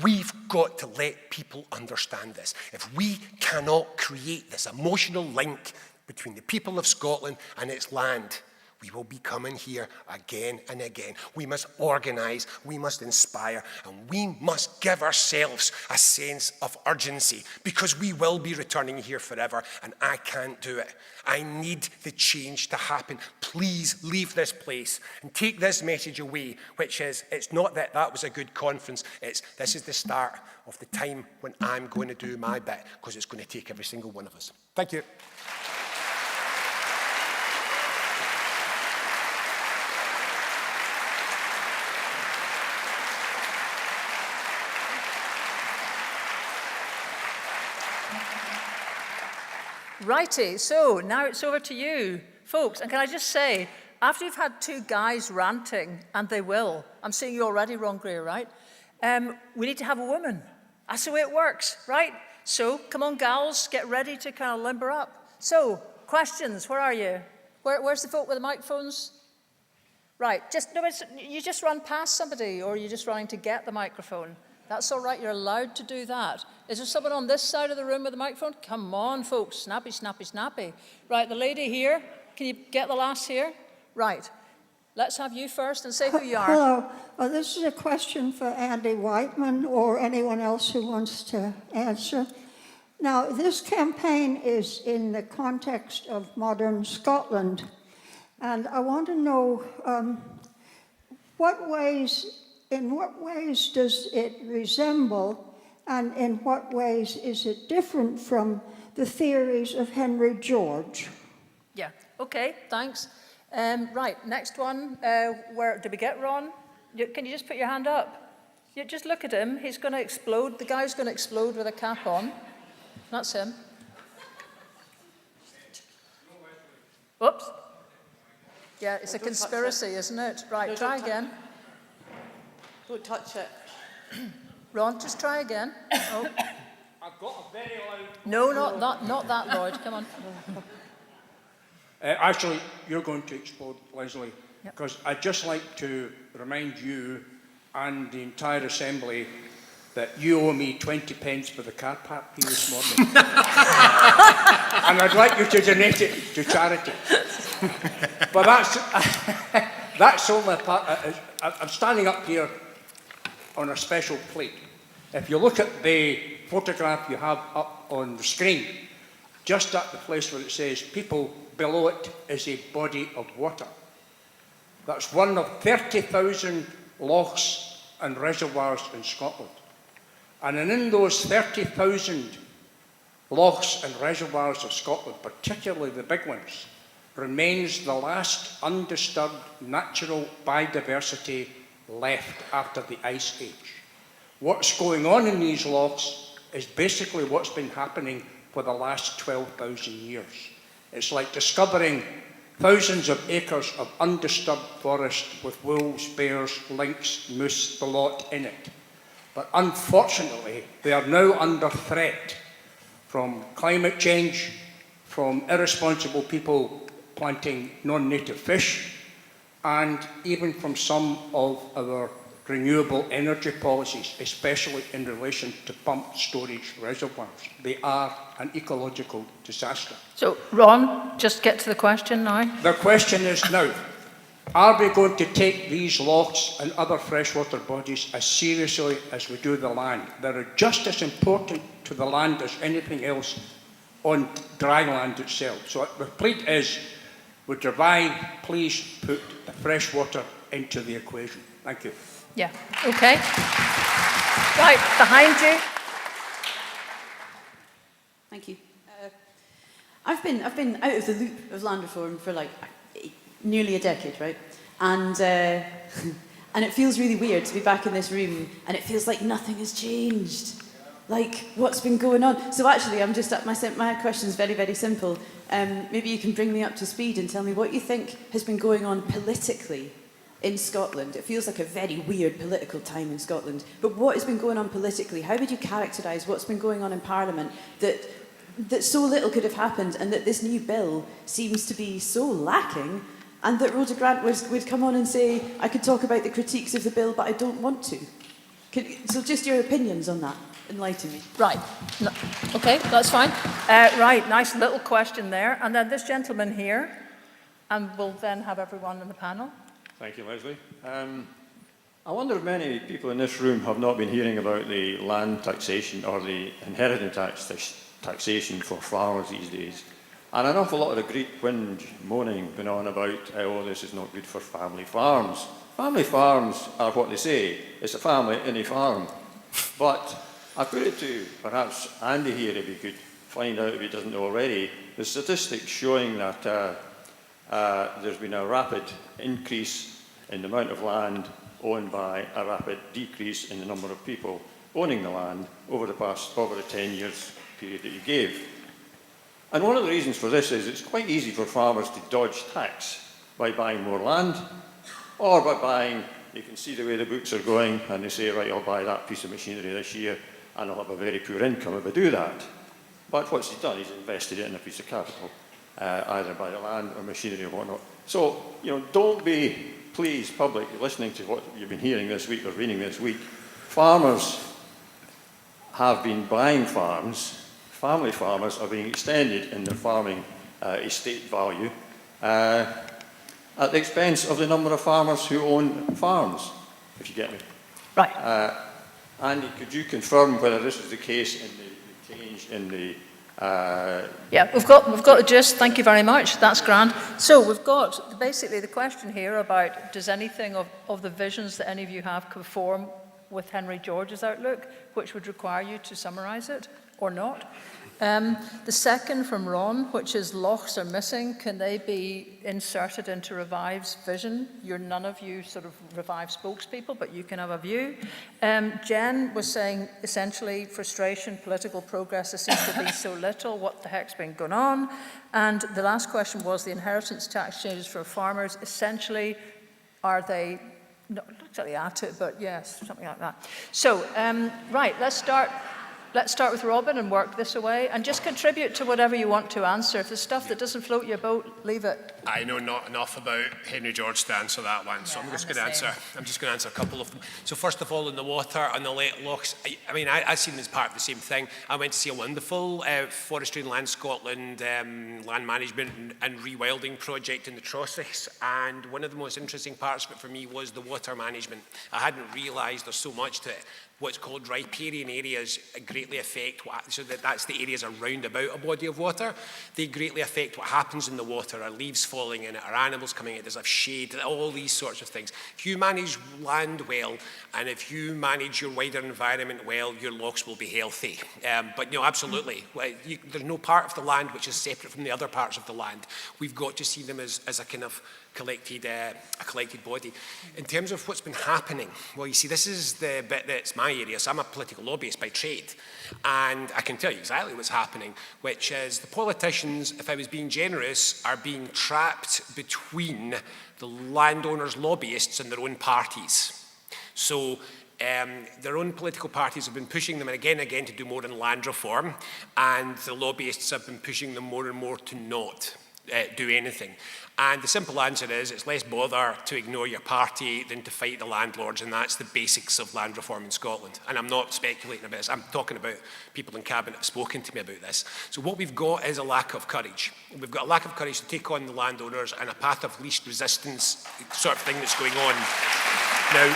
We've got to let people understand this. If we cannot create this emotional link between the people of Scotland and its land, we will be coming here again and again. We must organise, we must inspire, and we must give ourselves a sense of urgency, because we will be returning here forever, and I can't do it. I need the change to happen. Please leave this place and take this message away, which is, it's not that that was a good conference, it's this is the start of the time when I'm going to do my bit, because it's going to take every single one of us. Thank you. Righty, so now it's over to you, folks. And can I just say, after you've had two guys ranting, and they will, I'm seeing you already, Ron Greer, right? We need to have a woman. That's the way it works, right? So come on, gals, get ready to kind of limber up. So, questions, where are you? Where's the folk with the microphones? Right, you just run past somebody, or you're just running to get the microphone. That's all right, you're allowed to do that. Is there someone on this side of the room with a microphone? Come on, folks, snappy, snappy, snappy. Right, the lady here, can you get the last here? Right, let's have you first and say who you are. Hello, this is a question for Andy Whiteman or anyone else who wants to answer. Now, this campaign is in the context of modern Scotland, and I want to know in what ways does it resemble, and in what ways is it different from the theories of Henry George? Yeah, okay, thanks. Right, next one. Where did we get Ron? Can you just put your hand up? Just look at him. He's going to explode. The guy's going to explode with a cap on. That's him. Whoops. Yeah, it's a conspiracy, isn't it? Right, no, try again. Don't touch it. Ron, just try again. Oh. I've got a very loud... No, not that, Lloyd. Come on. Actually, you're going to explode, Lesley, because I'd just like to remind you and the entire Assembly that you owe me 20 pence for the car park fee this morning. And I'd like you to donate it to charity. But that's only a part. I'm standing up here on a special plate. If you look at the photograph you have up on the screen, just at the place where it says people, below it is a body of water. That's one of 30,000 lochs and reservoirs in Scotland. And in those 30,000 lochs and reservoirs of Scotland, particularly the big ones, remains the last undisturbed natural biodiversity left after the Ice Age. What's going on in these lochs is basically what's been happening for the last 12,000 years. It's like discovering thousands of acres of undisturbed forest with wolves, bears, lynx, moose, the lot in it. But unfortunately, they are now under threat from climate change, from irresponsible people planting non-native fish, and even from some of our renewable energy policies, especially in relation to pumped storage reservoirs. They are an ecological disaster. So, Ron, just get to the question now. The question is now, are we going to take these lochs and other freshwater bodies as seriously as we do the land? They're just as important to the land as anything else on dry land itself. So the plea is, would Revive please put the freshwater into the equation? Thank you. Yeah, okay. Right, behind you. Thank you. I've been out of the loop of land reform for like nearly a decade, right? And and it feels really weird to be back in this room, and it feels like nothing has changed. Like, what's been going on? So actually, I'm just my question is very, very simple. Maybe you can bring me up to speed and tell me what you think has been going on politically in Scotland. It feels like a very weird political time in Scotland. But what has been going on politically? How would you characterise what's been going on in Parliament that so little could have happened, and that this new bill seems to be so lacking, and that Rhoda Grant would come on and say, I could talk about the critiques of the bill, but I don't want to. So just your opinions on that. Enlighten me. Right. No, okay, that's fine. Right, nice little question there. And then this gentleman here, and we'll then have everyone in the panel. Thank you, Lesley. I wonder if many people in this room have not been hearing about the land taxation or the inheritance taxation for farmers these days. And an awful lot of the great whinge moaning going on about, oh, this is not good for family farms. Family farms are what they say. It's a family in a farm. But I put it to perhaps Andy here, if he could find out, if he doesn't know already, the statistics showing that there's been a rapid increase in the amount of land owned by a rapid decrease in the number of people owning the land over the 10 years period that you gave. And one of the reasons for this is it's quite easy for farmers to dodge tax by buying more land, or by buying, you can see the way the books are going, and they say, right, I'll buy that piece of machinery this year, and I'll have a very poor income if I do that. But what's he done? He's invested it in a piece of capital, either by the land or machinery or whatnot. So, don't be, please, public, listening to what you've been hearing this week or reading this week. Farmers have been buying farms. Family farmers are being extended in their farming estate value at the expense of the number of farmers who own farms, if you get me. Right. Andy, could you confirm whether this is the case in the change in the... Yeah, we've got the gist. Thank you very much. That's grand. So we've got basically the question here about, does anything of the visions that any of you have conform with Henry George's outlook, which would require you to summarise it or not? The second from Ron, which is lochs are missing. Can they be inserted into Revive's vision? None of you sort of Revive spokespeople, but you can have a view. Jen was saying essentially frustration, political progress, there seems to be so little. What the heck's been going on? And the last question was the inheritance tax changes for farmers. Essentially, are they not exactly at it, but yes, something like that. So, right, let's start with Robin and work this away, and just contribute to whatever you want to answer. If there's stuff that doesn't float your boat, leave it. I know not enough about Henry George to answer that one, so I'm just going to answer a couple of them. So first of all, in the water and the lochs, I seen them as part of the same thing. I went to see a wonderful Forestry and Land Scotland land management and rewilding project in the Trossachs, and one of the most interesting parts of it for me was the water management. I hadn't realised there's so much to it. What's called riparian areas greatly affect that's the areas around about a body of water. They greatly affect what happens in the water. Are leaves falling in it? Are animals coming in? Does it have shade? All these sorts of things. If you manage land well, and if you manage your wider environment well, your lochs will be healthy. But absolutely, there's no part of the land which is separate from the other parts of the land. We've got to see them as a kind of a collected body. In terms of what's been happening, well, you see, this is the bit that's my area. So I'm a political lobbyist by trade, and I can tell you exactly what's happening, which is the politicians, if I was being generous, are being trapped between the landowners' lobbyists and their own parties. So their own political parties have been pushing them again and again to do more in land reform, and the lobbyists have been pushing them more and more to not do anything. And the simple answer is it's less bother to ignore your party than to fight the landlords, and that's the basics of land reform in Scotland. And I'm not speculating about this, I'm talking about people in Cabinet have spoken to me about this. So what we've got is a lack of courage. We've got a lack of courage to take on the landowners and a path of least resistance sort of thing that's going on. Now,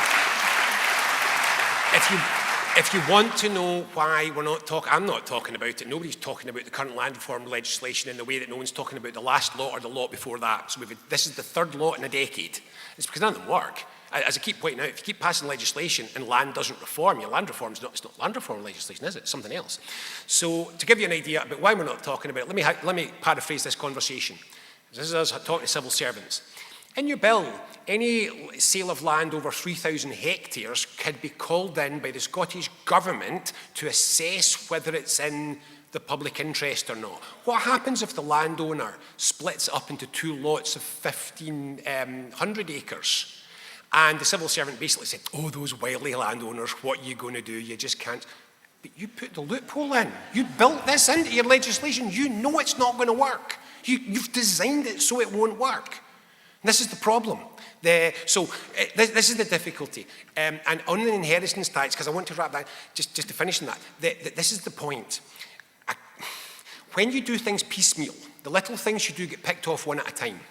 if you want to know why we're not talking, I'm not talking about it. Nobody's talking about the current land reform legislation in the way that no one's talking about the last lot or the lot before that. So this is the third lot in a decade. It's because none of them work. As I keep pointing out, if you keep passing legislation and land doesn't reform, your land reform is not, it's not land reform legislation, is it? It's something else. So to give you an idea about why we're not talking about it, let me paraphrase this conversation. This is us talking to civil servants. In your bill, any sale of land over 3,000 hectares could be called in by the Scottish Government to assess whether it's in the public interest or not. What happens if the landowner splits up into two lots of 1,500 acres? And the civil servant basically said, oh, those wily landowners, what are you going to do? You just can't. But you put the loophole in. You built this into your legislation. You know it's not going to work. You've designed it so it won't work. This is the problem. This is the difficulty. And on the inheritance tax, because I want to wrap that, just to finish on that, this is the point. When you do things piecemeal, the little things you do get picked off one at a time.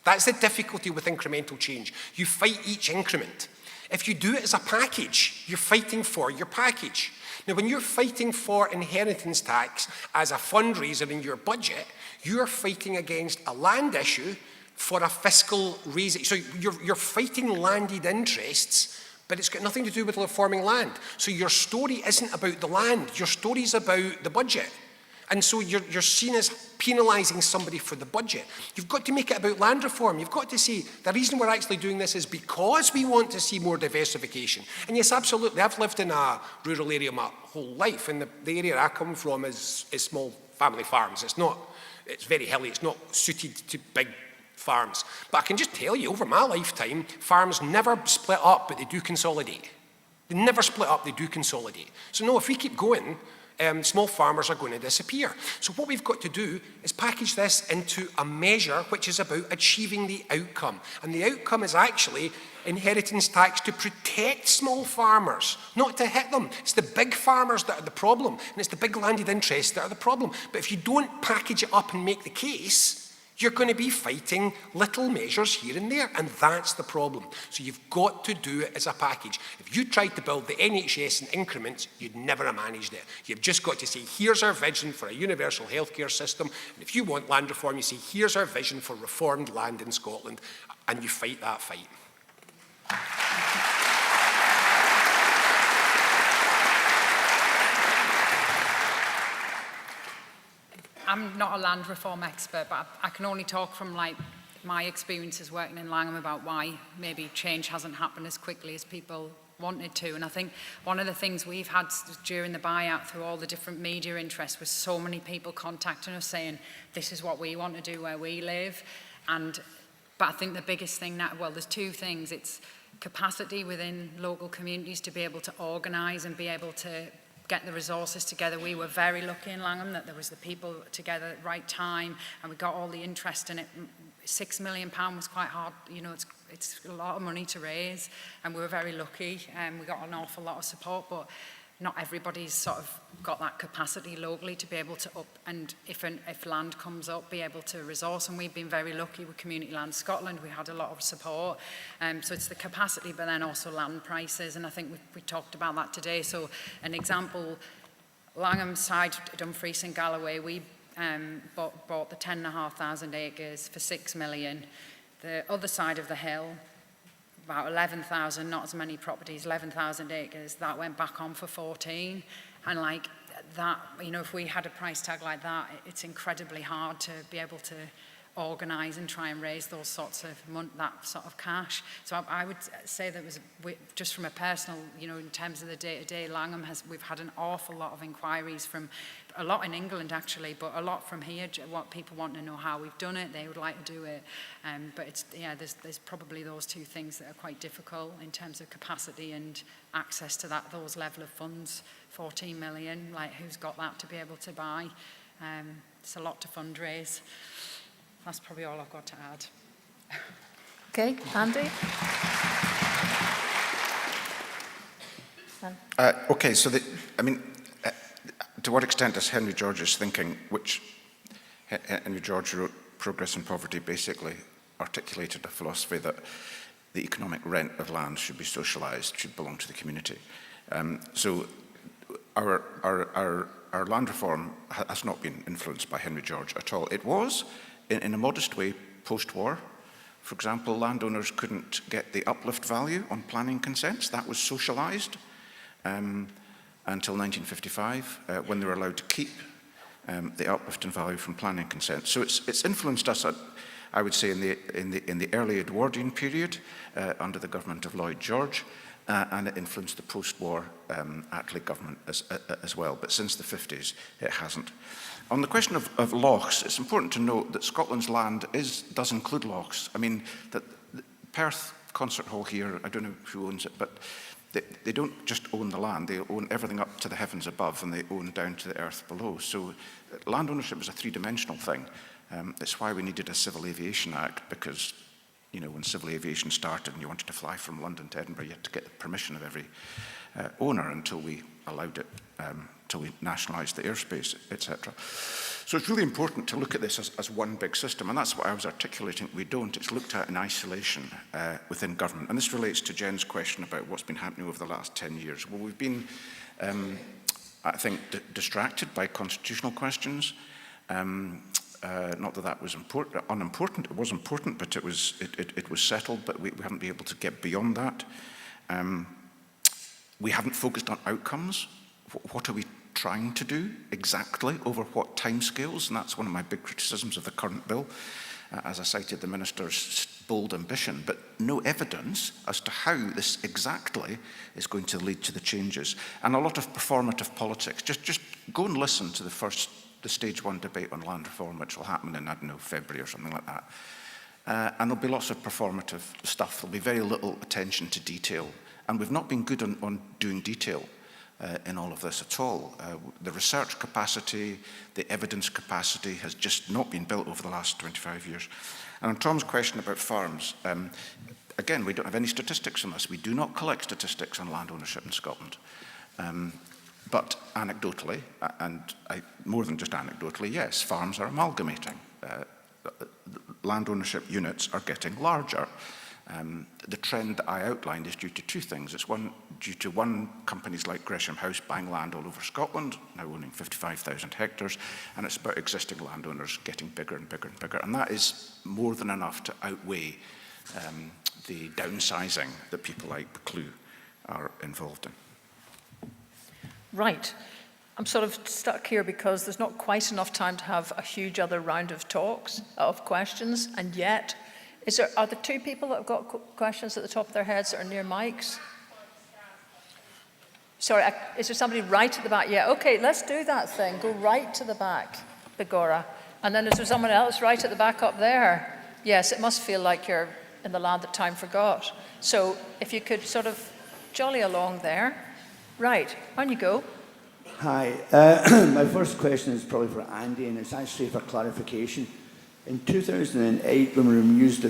That's the difficulty with incremental change. You fight each increment. If you do it as a package, you're fighting for your package. Now, when you're fighting for inheritance tax as a fundraiser in your budget, you're fighting against a land issue for a fiscal raising. So you're fighting landed interests, but it's got nothing to do with reforming land. So your story isn't about the land, your story's about the budget. And so you're seen as penalising somebody for the budget. You've got to make it about land reform. You've got to say, the reason we're actually doing this is because we want to see more diversification. And yes, absolutely, I've lived in a rural area my whole life, and the area I come from is small family farms. It's very hilly, it's not suited to big farms. But I can just tell you, over my lifetime, farms never split up, but they do consolidate. They never split up, they do consolidate. So no, if we keep going, small farmers are going to disappear. So what we've got to do is package this into a measure which is about achieving the outcome. And the outcome is actually inheritance tax to protect small farmers, not to hit them. It's the big farmers that are the problem, and it's the big landed interests that are the problem. But if you don't package it up and make the case, you're going to be fighting little measures here and there, and that's the problem. So you've got to do it as a package. If you tried to build the NHS in increments, you'd never have managed it. You've just got to say, here's our vision for a universal healthcare system, and if you want land reform, you say, here's our vision for reformed land in Scotland, and you fight that fight. I'm not a land reform expert, but I can only talk from my experiences working in Langholm about why maybe change hasn't happened as quickly as people wanted to. And I think one of the things we've had during the buyout through all the different media interests was so many people contacting us saying, this is what we want to do where we live. But I think the biggest thing now, well, there's two things. It's capacity within local communities to be able to organise and be able to get the resources together. We were very lucky in Langholm that there was the people together at the right time, and we got all the interest in it. £6 million was quite hard, you know, it's a lot of money to raise, and we were very lucky, and we got an awful lot of support, but not everybody's sort of got that capacity locally to be able to up, and if land comes up, be able to resource. And we've been very lucky with Community Land Scotland. We had a lot of support. So it's the capacity, but then also land prices. And I think we talked about that today. So an example, Langholm side, Dumfries and Galloway, we bought the 10,500 acres for 6 million. The other side of the hill, about 11,000, not as many properties, 11,000 acres, that went back on for 14. And like that, you know, if we had a price tag like that, it's incredibly hard to be able to organise and try and raise those sorts of that sort of cash. So I would say that just from a personal, you know, in terms of the day-to-day, Langholm we've had an awful lot of inquiries from, a lot in England actually, but a lot from here, what people want to know how we've done it, they would like to do it. But it's, yeah, there's probably those two things that are quite difficult in terms of capacity and access to those level of funds. 14 million, like who's got that to be able to buy? It's a lot to fundraise. That's probably all I've got to add. Okay, Andy? Okay, so to what extent is Henry George's thinking, which Henry George wrote Progress and Poverty, basically articulated a philosophy that the economic rent of land should be socialised, should belong to the community. So our land reform has not been influenced by Henry George at all. It was, in a modest way, post-war. For example, landowners couldn't get the uplift value on planning consents. That was socialised until 1955, when they were allowed to keep the uplift in value from planning consents. So it's influenced us, I would say, in the early Edwardian period under the government of Lloyd George, and it influenced the post-war Attlee government as well. But since the 50s, it hasn't. On the question of lochs, it's important to note that Scotland's land does include lochs. I mean, the Perth Concert Hall here, I don't know who owns it, but they don't just own the land, they own everything up to the heavens above and they own down to the earth below. So land ownership is a three-dimensional thing. It's why we needed a Civil Aviation Act, because you know, when civil aviation started and you wanted to fly from London to Edinburgh, you had to get the permission of every owner until we allowed it, until we nationalised the airspace, etc. So it's really important to look at this as one big system, and that's what I was articulating. We don't. It's looked at in isolation within government. And this relates to Jen's question about what's been happening over the last 10 years. Well, we've been, I think, distracted by constitutional questions. Not that that was unimportant. It was important, but it was settled. But we haven't been able to get beyond that. We haven't focused on outcomes. What are we trying to do exactly over what timescales? And that's one of my big criticisms of the current bill. As I cited, the minister's bold ambition, but no evidence as to how this exactly is going to lead to the changes. And a lot of performative politics. Just go and listen to the stage 1 debate on land reform, which will happen in, I don't know, February or something like that. And there'll be lots of performative stuff. There'll be very little attention to detail. And we've not been good on doing detail in all of this at all. The research capacity, the evidence capacity has just not been built over the last 25 years. And on Tom's question about farms, again, we don't have any statistics on this. We do not collect statistics on land ownership in Scotland. But anecdotally, and more than just anecdotally, yes, farms are amalgamating. Land ownership units are getting larger. The trend that I outlined is due to two things. It's due to companies like Gresham House buying land all over Scotland, now owning 55,000 hectares, and it's about existing landowners getting bigger and bigger and bigger. And that is more than enough to outweigh the downsizing that people like the Clue are involved in. Right. I'm sort of stuck here because there's not quite enough time to have a huge other round of questions, and yet, are there two people that have got questions at the top of their heads that are near mics? Sorry, is there somebody right at the back? Yeah, okay, let's do that thing. Go right to the back, Begora. And then is there someone else right at the back up there? Yes, it must feel like you're in the land that time forgot. So if you could sort of jolly along there. Right, on you go. Hi, my first question is probably for Andy, and it's actually for clarification. In 2008, when we removed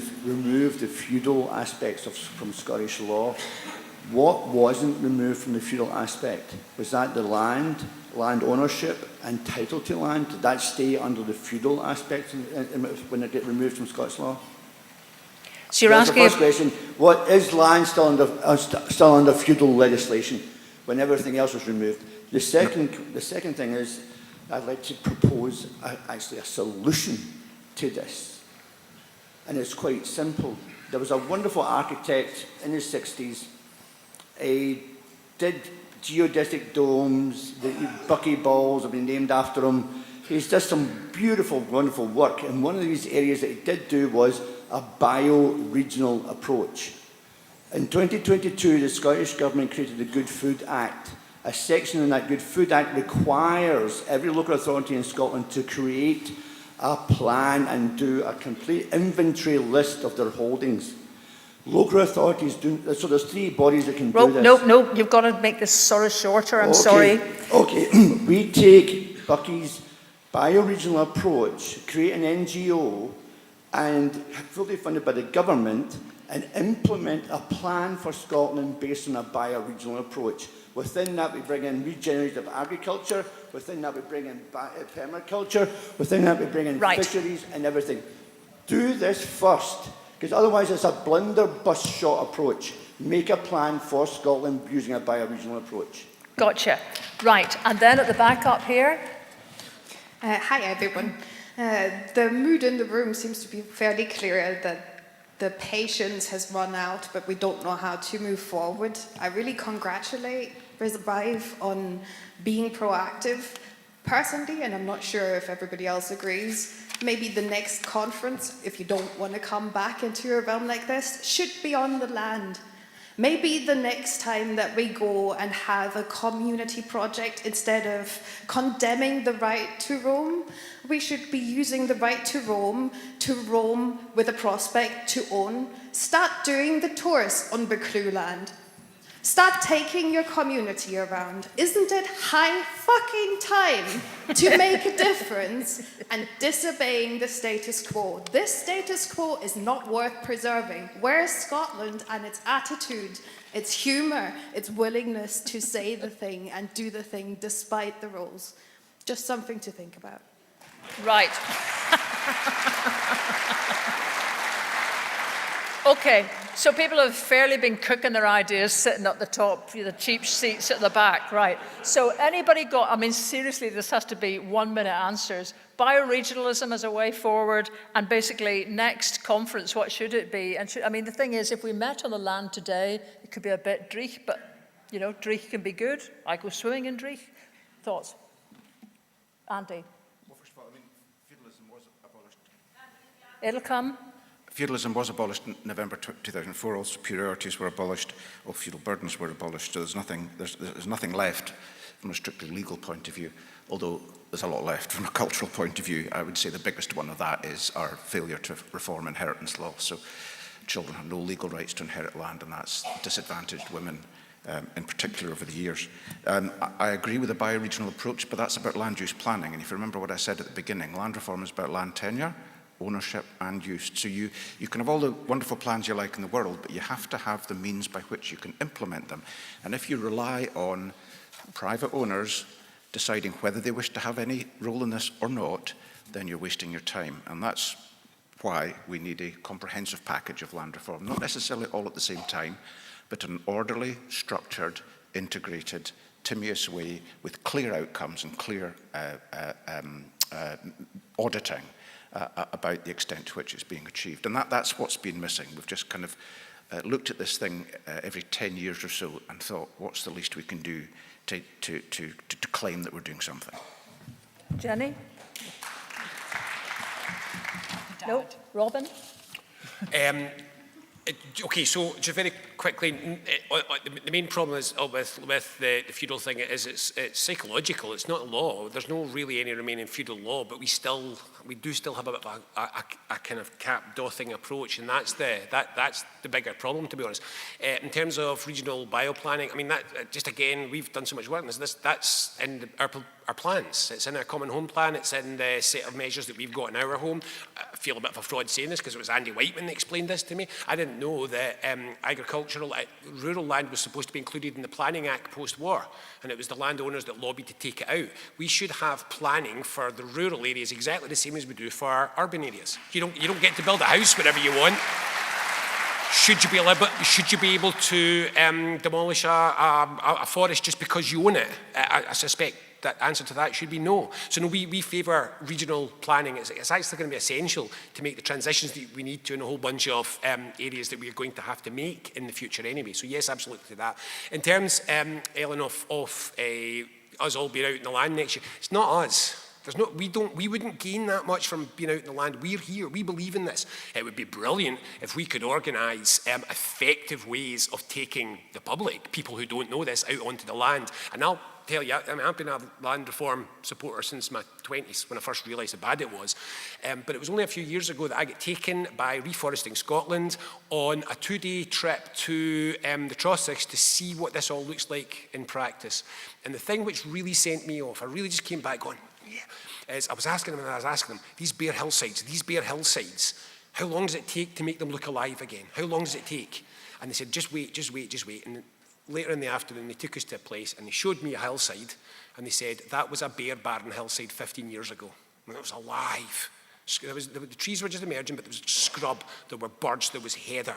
the feudal aspects from Scottish law, what wasn't removed from the feudal aspect? Was that the land ownership and title to land? Did that stay under the feudal aspect when it got removed from Scottish law? So you're asking... That's the first question. What is land still under feudal legislation when everything else was removed? The second thing is, I'd like to propose actually a solution to this. And it's quite simple. There was a wonderful architect in the 60s. He did geodesic domes, the buckyballs have been named after him. He's done some beautiful, wonderful work, and one of these areas that he did do was a bio-regional approach. In 2022, the Scottish Government created the Good Food Act. A section in that Good Food Act requires every local authority in Scotland to create a plan and do a complete inventory list of their holdings. Local authorities do, so there's 3 bodies that can do this. No, you've got to make this sort of shorter, I'm sorry. Okay, we take Bucky's bioregional approach, create an NGO, and fully funded by the government, and implement a plan for Scotland based on a bioregional approach. Within that, we bring in regenerative agriculture. Within that, we bring in permaculture. Within that, we bring in fisheries and everything. Do this first, because otherwise it's a blunderbuss shot approach. Make a plan for Scotland using a bioregional approach. Gotcha. Right, and then at the back up here. Hi, everyone. The mood in the room seems to be fairly clear that the patience has run out, but we don't know how to move forward. I really congratulate Revive on being proactive. Personally, and I'm not sure if everybody else agrees, maybe the next conference, if you don't want to come back into a realm like this, should be on the land. Maybe the next time that we go and have a community project, instead of condemning the right to roam, we should be using the right to roam with a prospect to own. Start doing the tours on Buccleuch land. Start taking your community around. Isn't it high fucking time to make a difference and disobeying the status quo? This status quo is not worth preserving. Where's Scotland and its attitude, its humour, its willingness to say the thing and do the thing despite the rules? Just something to think about. Right. Okay, so people have fairly been cooking their ideas sitting at the top, the cheap seats at the back, right? So anybody got, I mean, seriously, this has to be 1-minute answers. Bioregionalism as a way forward, and basically next conference, what should it be? And I mean, the thing is, if we met on the land today, it could be a bit dreich, but, you know, dreich can be good. I go swimming in dreich. Thoughts? Andy? Well, first of all, I mean, feudalism was abolished. It'll come. Feudalism was abolished in November 2004. All superiorities were abolished. All feudal burdens were abolished. So there's nothing left from a strictly legal point of view. Although there's a lot left from a cultural point of view. I would say the biggest one of that is our failure to reform inheritance law. So children have no legal rights to inherit land, and that's disadvantaged women in particular over the years. I agree with the bioregional approach, but that's about land use planning. And if you remember what I said at the beginning, land reform is about land tenure, ownership and use. So you can have all the wonderful plans you like in the world, but you have to have the means by which you can implement them. And if you rely on private owners deciding whether they wish to have any role in this or not, then you're wasting your time. And that's why we need a comprehensive package of land reform, not necessarily all at the same time, but an orderly, structured, integrated, Timaeus way with clear outcomes and clear auditing about the extent to which it's being achieved. And that's what's been missing. We've just kind of looked at this thing every 10 years or so and thought, what's the least we can do to claim that we're doing something? Jenny? No? Robin? Okay, so just very quickly, the main problem is with the feudal thing is it's psychological. It's not law. There's no really any remaining feudal law, but we do still have a bit of a kind of cap-dothing approach, and that's the bigger problem, to be honest. In terms of regional bioplanning, I mean, that just again, we've done so much work on this. That's in our plans. It's in our common home plan. It's in the set of measures that we've got in our home. I feel a bit of a fraud saying this because it was Andy Whiteman that explained this to me. I didn't know that rural land was supposed to be included in the Planning Act post-war, and it was the landowners that lobbied to take it out. We should have planning for the rural areas exactly the same as we do for our urban areas. You don't get to build a house wherever you want. Should you be able to demolish a forest just because you own it? I suspect that answer to that should be no. So no, we favour regional planning. It's actually going to be essential to make the transitions that we need to in a whole bunch of areas that we're going to have to make in the future anyway. So yes, absolutely to that. In terms, Ellen, of us all being out in the land next year, it's not us. We wouldn't gain that much from being out in the land. We're here. We believe in this. It would be brilliant if we could organise effective ways of taking the public, people who don't know this, out onto the land. And I'll tell you, I mean, I've been a land reform supporter since my 20s, when I first realised how bad it was. But it was only a few years ago that I got taken by Reforesting Scotland on a 2-day trip to the Trossachs to see what this all looks like in practice. And the thing which really sent me off, I really just came back going, yeah, is I was asking them, these bare hillsides, how long does it take to make them look alive again? How long does it take? And they said, just wait. And later in the afternoon, they took us to a place and they showed me a hillside and they said, that was a bare, barren hillside 15 years ago. And it was alive. The trees were just emerging, but there was scrub, there were birds, there was heather.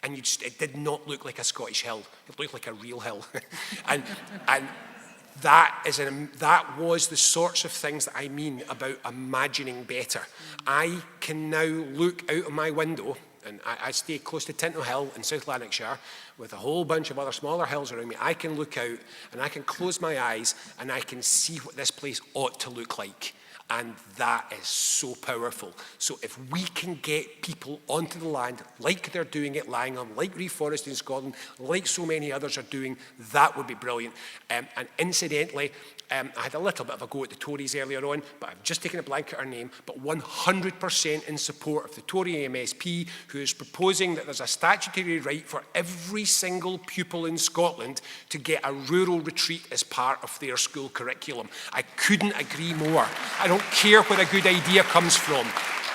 And it did not look like a Scottish hill. It looked like a real hill. and that was the sorts of things that I mean about imagining better. I can now look out of my window, and I stay close to Tintnell Hill in South Lanarkshire with a whole bunch of other smaller hills around me. I can look out and I can close my eyes and I can see what this place ought to look like. And that is so powerful. So if we can get people onto the land like they're doing at Langholm, like Reforesting Scotland, like so many others are doing, that would be brilliant. And incidentally, I had a little bit of a go at the Tories earlier on, but I've just taken a blank at her name, but 100% in support of the Tory MSP, who is proposing that there's a statutory right for every single pupil in Scotland to get a rural retreat as part of their school curriculum. I couldn't agree more. I don't care where a good idea comes from.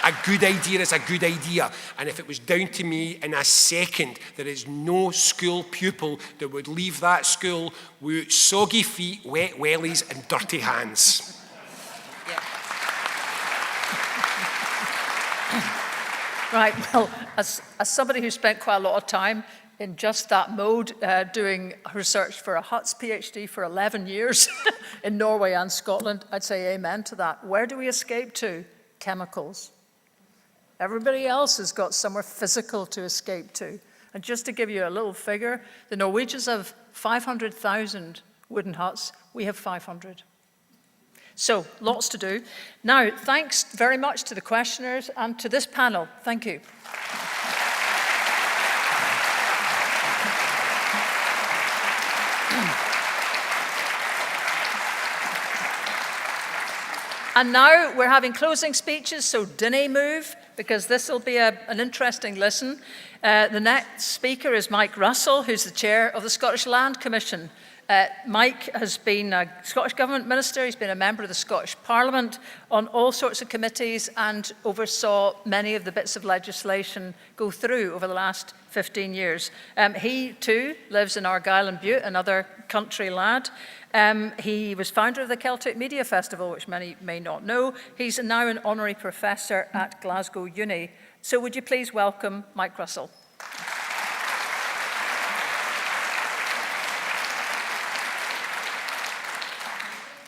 A good idea is a good idea. And if it was down to me, in a second, there is no school pupil that would leave that school with soggy feet, wet wellies and dirty hands. Right, well, as somebody who spent quite a lot of time in just that mode, doing research for a HUTS PhD for 11 years in Norway and Scotland, I'd say amen to that. Where do we escape to? Chemicals. Everybody else has got somewhere physical to escape to. And just to give you a little figure, the Norwegians have 500,000 wooden huts. We have 500. So, lots to do. Now, thanks very much to the questioners and to this panel. Thank you. And now we're having closing speeches, so dinna move, because this will be an interesting listen. The next speaker is Mike Russell, who's the chair of the Scottish Land Commission. Mike has been a Scottish Government Minister, he's been a member of the Scottish Parliament on all sorts of committees and oversaw many of the bits of legislation go through over the last 15 years. He too lives in Argyll and Bute, another country lad. He was founder of the Celtic Media Festival, which many may not know. He's now an honorary professor at Glasgow Uni. So would you please welcome Mike Russell?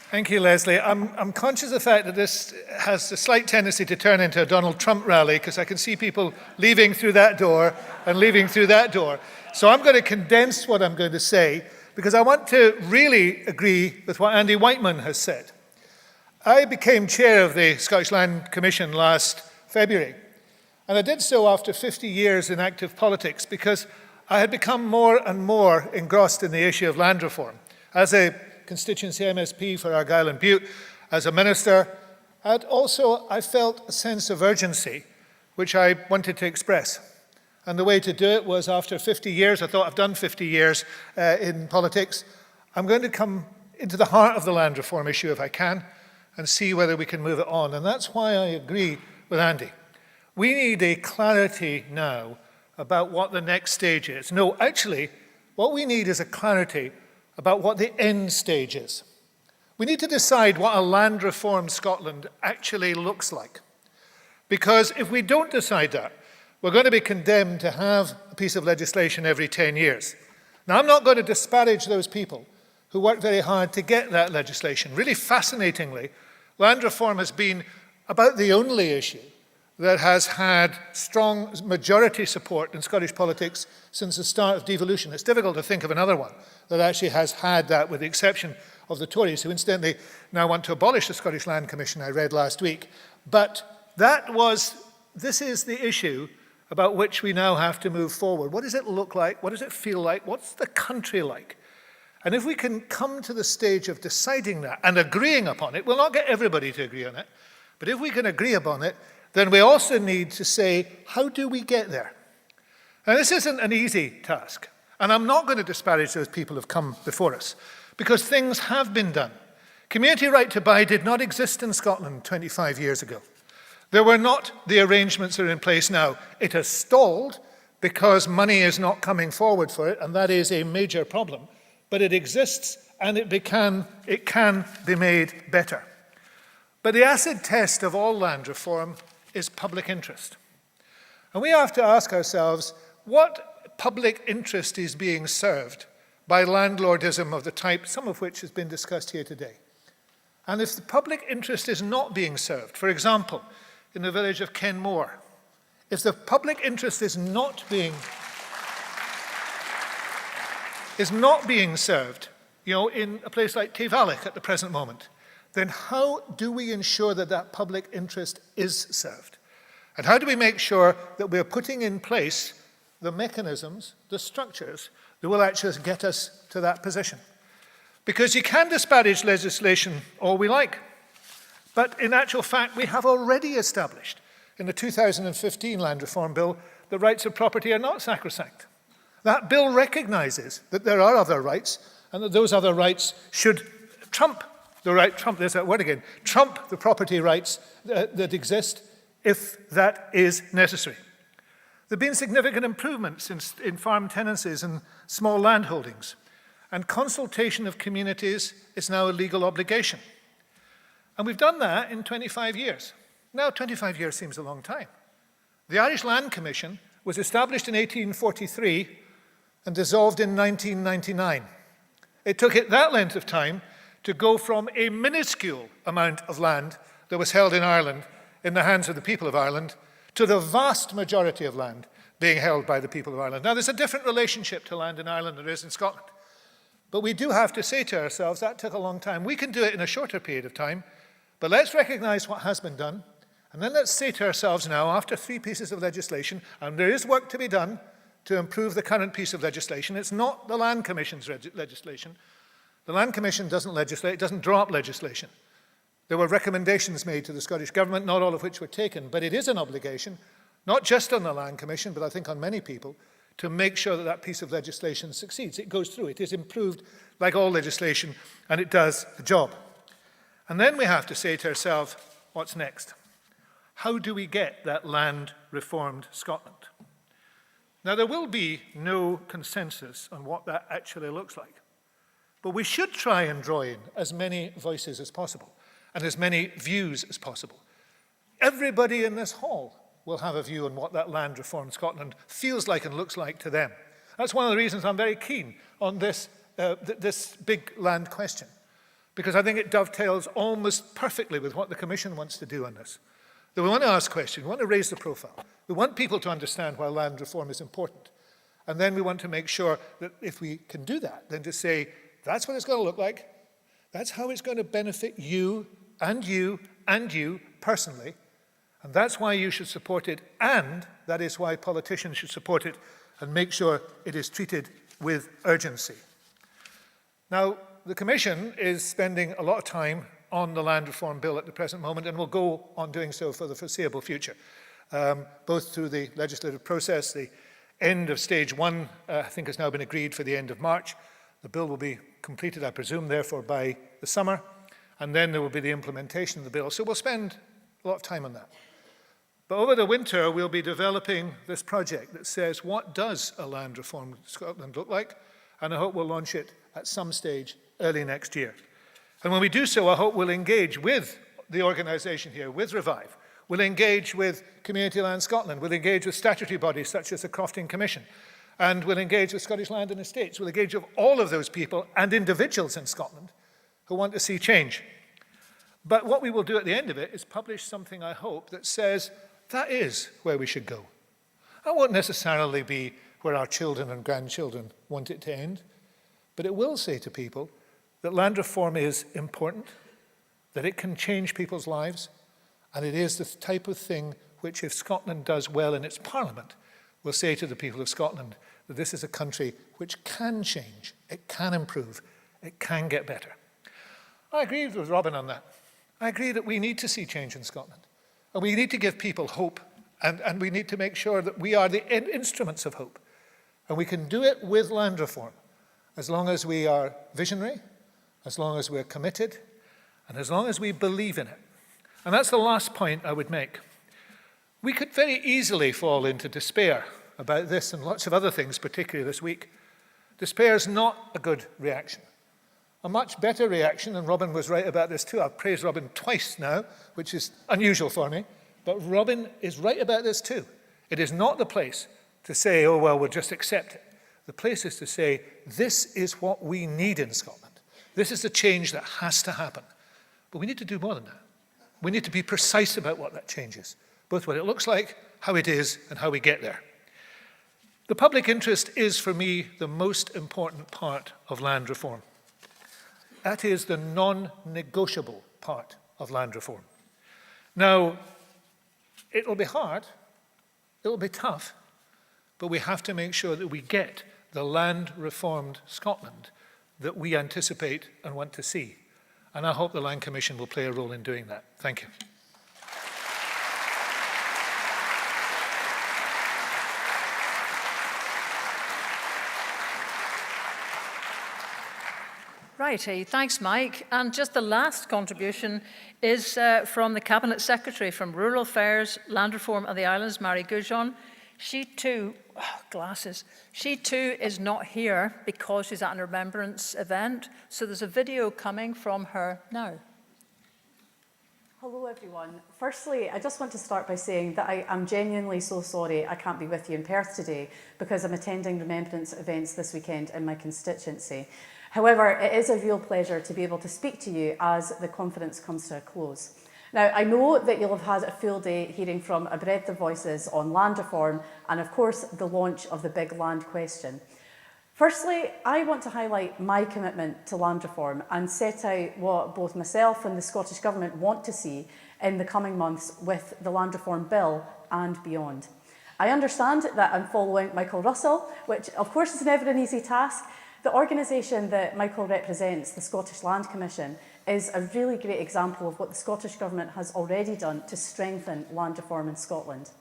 Thank you, Lesley. I'm conscious of the fact that this has a slight tendency to turn into a Donald Trump rally, because I can see people leaving through that door and leaving through that door. So I'm going to condense what I'm going to say, because I want to really agree with what Andy Whiteman has said. I became chair of the Scottish Land Commission last February, and I did so after 50 years in active politics, because I had become more and more engrossed in the issue of land reform. As a constituency MSP for Argyll and Bute, as a minister, and also I felt a sense of urgency which I wanted to express. And the way to do it was, after 50 years, I thought I've done 50 years in politics, I'm going to come into the heart of the land reform issue if I can and see whether we can move it on. And that's why I agree with Andy. We need a clarity now about what the next stage is. No, actually, what we need is a clarity about what the end stage is. We need to decide what a land reform Scotland actually looks like. Because if we don't decide that, we're going to be condemned to have a piece of legislation every 10 years. Now, I'm not going to disparage those people who work very hard to get that legislation. Really fascinatingly, land reform has been about the only issue that has had strong majority support in Scottish politics since the start of devolution. It's difficult to think of another one that actually has had that, with the exception of the Tories, who incidentally now want to abolish the Scottish Land Commission, I read last week. But this is the issue about which we now have to move forward. What does it look like? What does it feel like? What's the country like? And if we can come to the stage of deciding that and agreeing upon it, we'll not get everybody to agree on it, but if we can agree upon it, then we also need to say, how do we get there? Now, this isn't an easy task, and I'm not going to disparage those people who've come before us, because things have been done. Community right to buy did not exist in Scotland 25 years ago. There were not the arrangements that are in place now. It has stalled because money is not coming forward for it, and that is a major problem. But it exists, and it can be made better. But the acid test of all land reform is public interest. And we have to ask ourselves, what public interest is being served by landlordism of the type, some of which has been discussed here today? And if the public interest is not being served, for example, in the village of Kenmore, if the public interest is not being served, in a place like Taoiseach at the present moment, then how do we ensure that that public interest is served? And how do we make sure that we're putting in place the mechanisms, the structures, that will actually get us to that position? Because you can disparage legislation all we like, but in actual fact, we have already established in the 2015 Land Reform Bill that rights of property are not sacrosanct. That bill recognises that there are other rights, and that those other rights should trump there's that word again, trump the property rights that exist if that is necessary. There have been significant improvements in farm tenancies and small land holdings, and consultation of communities is now a legal obligation. And we've done that in 25 years. Now, 25 years seems a long time. The Irish Land Commission was established in 1843 and dissolved in 1999. It took it that length of time to go from a minuscule amount of land that was held in Ireland in the hands of the people of Ireland to the vast majority of land being held by the people of Ireland. Now, there's a different relationship to land in Ireland than there is in Scotland. But we do have to say to ourselves, that took a long time. We can do it in a shorter period of time, but let's recognise what has been done, and then let's say to ourselves now, after 3 pieces of legislation, and there is work to be done to improve the current piece of legislation. It's not the Land Commission's legislation. The Land Commission doesn't legislate, it doesn't draw up legislation. There were recommendations made to the Scottish Government, not all of which were taken, but it is an obligation, not just on the Land Commission, but I think on many people, to make sure that that piece of legislation succeeds. It goes through, it is improved like all legislation, and it does the job. And then we have to say to ourselves, what's next? How do we get that land reformed Scotland? Now, there will be no consensus on what that actually looks like. But we should try and draw in as many voices as possible and as many views as possible. Everybody in this hall will have a view on what that land reformed Scotland feels like and looks like to them. That's one of the reasons I'm very keen on this big land question, because I think it dovetails almost perfectly with what the Commission wants to do on this. That we want to ask questions, we want to raise the profile. We want people to understand why land reform is important. And then we want to make sure that if we can do that, then to say, that's what it's going to look like, that's how it's going to benefit you and you and you personally, and that's why you should support it, and that is why politicians should support it and make sure it is treated with urgency. Now, the Commission is spending a lot of time on the Land Reform Bill at the present moment and will go on doing so for the foreseeable future, both through the legislative process. The end of stage 1, I think, has now been agreed for the end of March. The bill will be completed, I presume, therefore, by the summer, and then there will be the implementation of the bill. So we'll spend a lot of time on that. But over the winter, we'll be developing this project that says, what does a land reform Scotland look like? And I hope we'll launch it at some stage early next year. And when we do so, I hope we'll engage with the organisation here, with Revive. We'll engage with Community Land Scotland. We'll engage with statutory bodies such as the Crofting Commission. And we'll engage with Scottish Land and Estates. We'll engage with all of those people and individuals in Scotland who want to see change. But what we will do at the end of it is publish something, I hope, that says that is where we should go. That won't necessarily be where our children and grandchildren want it to end, but it will say to people, that land reform is important, that it can change people's lives, and it is the type of thing which, if Scotland does well in its parliament, will say to the people of Scotland that this is a country which can change, it can improve, it can get better. I agree with Robin on that. I agree that we need to see change in Scotland, and we need to give people hope, and we need to make sure that we are the instruments of hope. And we can do it with land reform, as long as we are visionary, as long as we're committed, and as long as we believe in it. And that's the last point I would make. We could very easily fall into despair about this and lots of other things, particularly this week. Despair is not a good reaction. A much better reaction, and Robin was right about this too. I've praised Robin twice now, which is unusual for me, but Robin is right about this too. It is not the place to say, oh, well, we'll just accept it. The place is to say, this is what we need in Scotland. This is the change that has to happen. But we need to do more than that. We need to be precise about what that change is, both what it looks like, how it is, and how we get there. The public interest is, for me, the most important part of land reform. That is the non-negotiable part of land reform. Now, it'll be hard, it'll be tough, but we have to make sure that we get the land-reformed Scotland that we anticipate and want to see. And I hope the Land Commission will play a role in doing that. Thank you. Righty, thanks, Mike. And just the last contribution is from the Cabinet Secretary from Rural Affairs, Land Reform and the Islands, Mary Goujon. She too, she too is not here because she's at a remembrance event. So there's a video coming from her now. Hello everyone. Firstly, I just want to start by saying that I am genuinely so sorry I can't be with you in Perth today because I'm attending remembrance events this weekend in my constituency. However, it is a real pleasure to be able to speak to you as the conference comes to a close. Now, I know that you'll have had a full day hearing from a breadth of voices on land reform and, of course, the launch of the big land question. Firstly, I want to highlight my commitment to land reform and set out what both myself and the Scottish Government want to see in the coming months with the Land Reform Bill and beyond. I understand that I'm following Michael Russell, which, of course, is never an easy task. The organisation that Michael represents, the Scottish Land Commission, is a really great example of what the Scottish Government has already done to strengthen land reform in Scotland.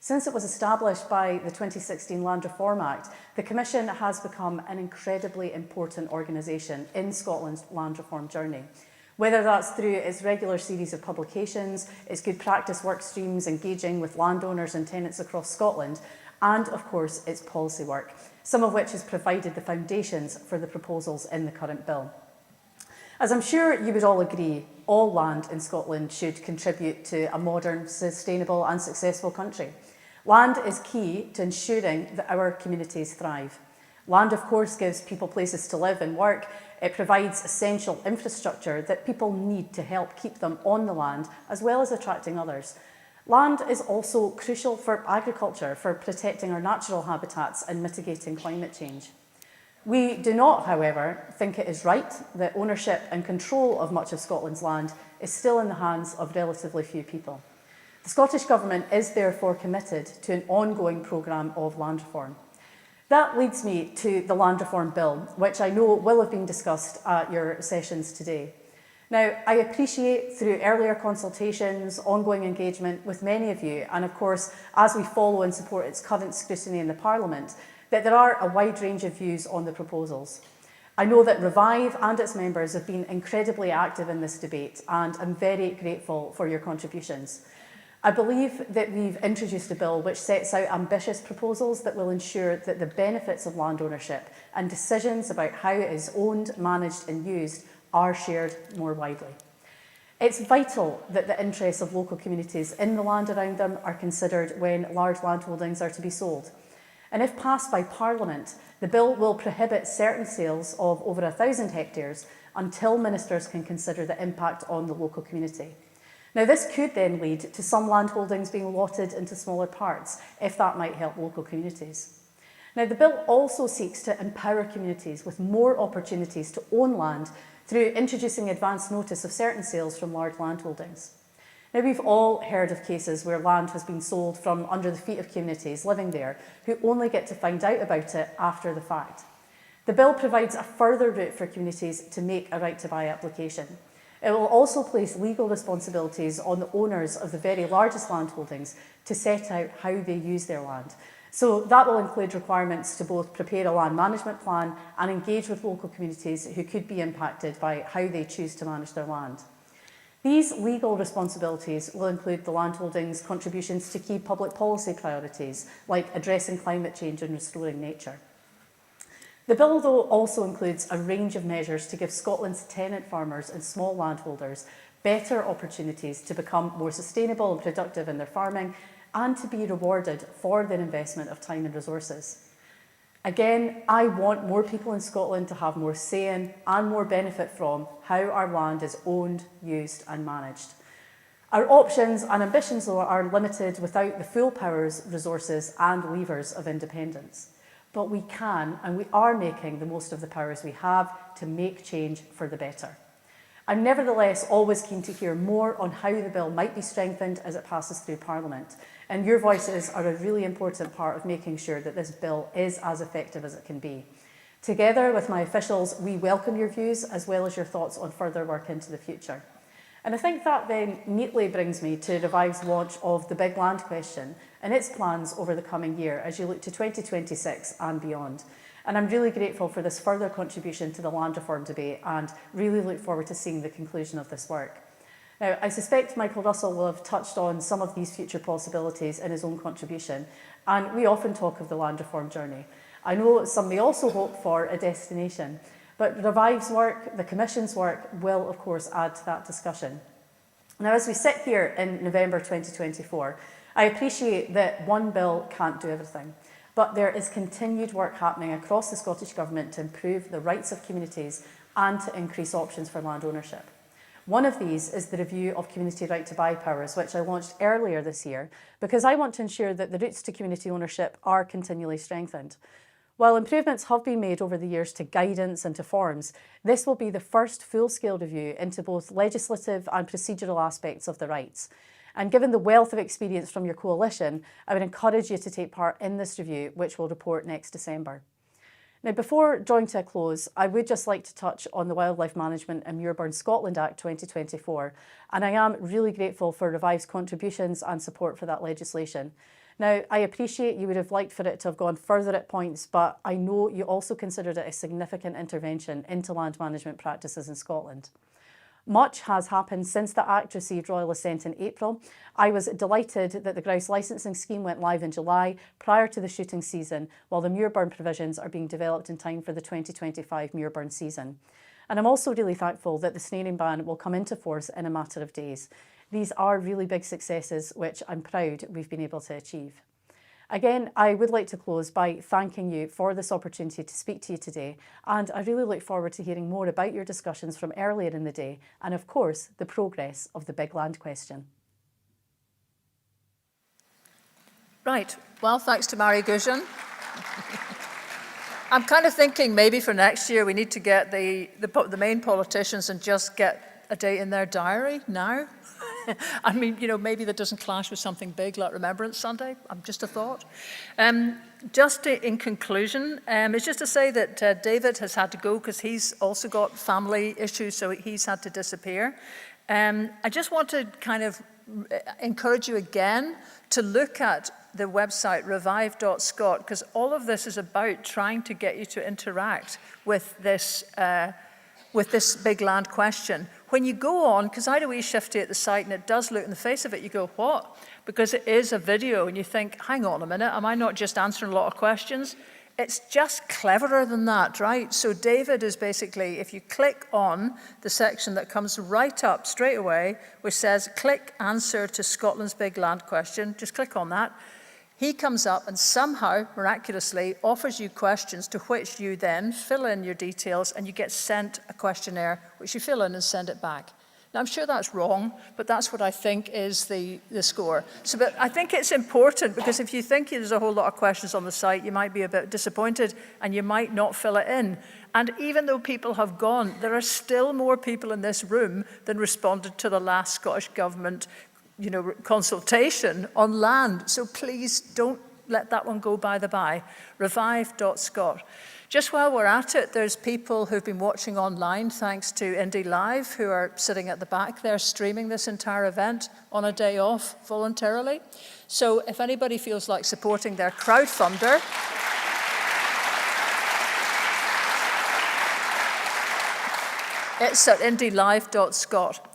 Since it was established by the 2016 Land Reform Act, the Commission has become an incredibly important organisation in Scotland's land reform journey. Whether that's through its regular series of publications, its good practice work streams engaging with landowners and tenants across Scotland, and of course its policy work, some of which has provided the foundations for the proposals in the current bill. As I'm sure you would all agree, all land in Scotland should contribute to a modern, sustainable and successful country. Land is key to ensuring that our communities thrive. Land, of course, gives people places to live and work. It provides essential infrastructure that people need to help keep them on the land, as well as attracting others. Land is also crucial for agriculture, for protecting our natural habitats and mitigating climate change. We do not, however, think it is right that ownership and control of much of Scotland's land is still in the hands of relatively few people. The Scottish Government is therefore committed to an ongoing programme of land reform. That leads me to the Land Reform Bill, which I know will have been discussed at your sessions today. Now, I appreciate through earlier consultations, ongoing engagement with many of you, and of course, as we follow and support its current scrutiny in the Parliament, that there are a wide range of views on the proposals. I know that Revive and its members have been incredibly active in this debate, and I'm very grateful for your contributions. I believe that we've introduced a bill which sets out ambitious proposals that will ensure that the benefits of land ownership and decisions about how it is owned, managed and used are shared more widely. It's vital that the interests of local communities in the land around them are considered when large landholdings are to be sold. And if passed by Parliament, the bill will prohibit certain sales of over 1,000 hectares until ministers can consider the impact on the local community. Now, this could then lead to some landholdings being allotted into smaller parts, if that might help local communities. Now, the bill also seeks to empower communities with more opportunities to own land through introducing advance notice of certain sales from large landholdings. Now, we've all heard of cases where land has been sold from under the feet of communities living there who only get to find out about it after the fact. The bill provides a further route for communities to make a right to buy application. It will also place legal responsibilities on the owners of the very largest landholdings to set out how they use their land. So that will include requirements to both prepare a land management plan and engage with local communities who could be impacted by how they choose to manage their land. These legal responsibilities will include the landholdings' contributions to key public policy priorities, like addressing climate change and restoring nature. The bill, though, also includes a range of measures to give Scotland's tenant farmers and small landholders better opportunities to become more sustainable and productive in their farming and to be rewarded for their investment of time and resources. Again, I want more people in Scotland to have more say in and more benefit from how our land is owned, used and managed. Our options and ambitions, though, are limited without the full powers, resources and levers of independence. But we can and we are making the most of the powers we have to make change for the better. I'm nevertheless always keen to hear more on how the bill might be strengthened as it passes through Parliament. And your voices are a really important part of making sure that this bill is as effective as it can be. Together with my officials, we welcome your views as well as your thoughts on further work into the future. And I think that then neatly brings me to Revive's launch of the Big Land Question and its plans over the coming year as you look to 2026 and beyond. And I'm really grateful for this further contribution to the land reform debate and really look forward to seeing the conclusion of this work. Now, I suspect Michael Russell will have touched on some of these future possibilities in his own contribution, and we often talk of the land reform journey. I know some may also hope for a destination, but Revive's work, the Commission's work, will of course add to that discussion. Now, as we sit here in November 2024, I appreciate that one bill can't do everything, but there is continued work happening across the Scottish Government to improve the rights of communities and to increase options for land ownership. One of these is the review of community right to buy powers, which I launched earlier this year, because I want to ensure that the routes to community ownership are continually strengthened. While improvements have been made over the years to guidance and to forms, this will be the first full-scale review into both legislative and procedural aspects of the rights. And given the wealth of experience from your coalition, I would encourage you to take part in this review, which will report next December. Now, before drawing to a close, I would just like to touch on the Wildlife Management and Muirburn Scotland Act 2024, and I am really grateful for Revive's contributions and support for that legislation. Now, I appreciate you would have liked for it to have gone further at points, but I know you also considered it a significant intervention into land management practices in Scotland. Much has happened since the Act received royal assent in April. I was delighted that the grouse licensing scheme went live in July, prior to the shooting season, while the Muirburn provisions are being developed in time for the 2025 Muirburn season. And I'm also really thankful that the snaring ban will come into force in a matter of days. These are really big successes, which I'm proud we've been able to achieve. Again, I would like to close by thanking you for this opportunity to speak to you today, and I really look forward to hearing more about your discussions from earlier in the day and, of course, the progress of the Big Land Question. Right. Well, thanks to Mary Goujon. I'm kind of thinking maybe for next year we need to get the main politicians and just get a date in their diary now. I mean, you know, maybe that doesn't clash with something big like Remembrance Sunday. Just a thought. In conclusion, it's just to say that David has had to go because he's also got family issues, so he's had to disappear. I just want to kind of encourage you again to look at the website revive.scot, because all of this is about trying to get you to interact with this big land question. When you go on, because I do eShifty at the site and it does look in the face of it, you go, what? Because it is a video and you think, hang on a minute, am I not just answering a lot of questions? It's just cleverer than that, right? So David is basically, if you click on the section that comes right up straight away, which says click answer to Scotland's big land question, just click on that. He comes up and somehow, miraculously, offers you questions to which you then fill in your details and you get sent a questionnaire, which you fill in and send it back. Now, I'm sure that's wrong, but that's what I think is the score. So, but I think it's important, because if you think there's a whole lot of questions on the site, you might be a bit disappointed and you might not fill it in. And even though people have gone, there are still more people in this room than responded to the last Scottish Government, consultation on land. So please don't let that one go by the by. Revive.Scot. Just while we're at it, there's people who've been watching online, thanks to Indie Live, who are sitting at the back there streaming this entire event on a day off voluntarily. So if anybody feels like supporting their crowdfunder, it's at indielive.Scot.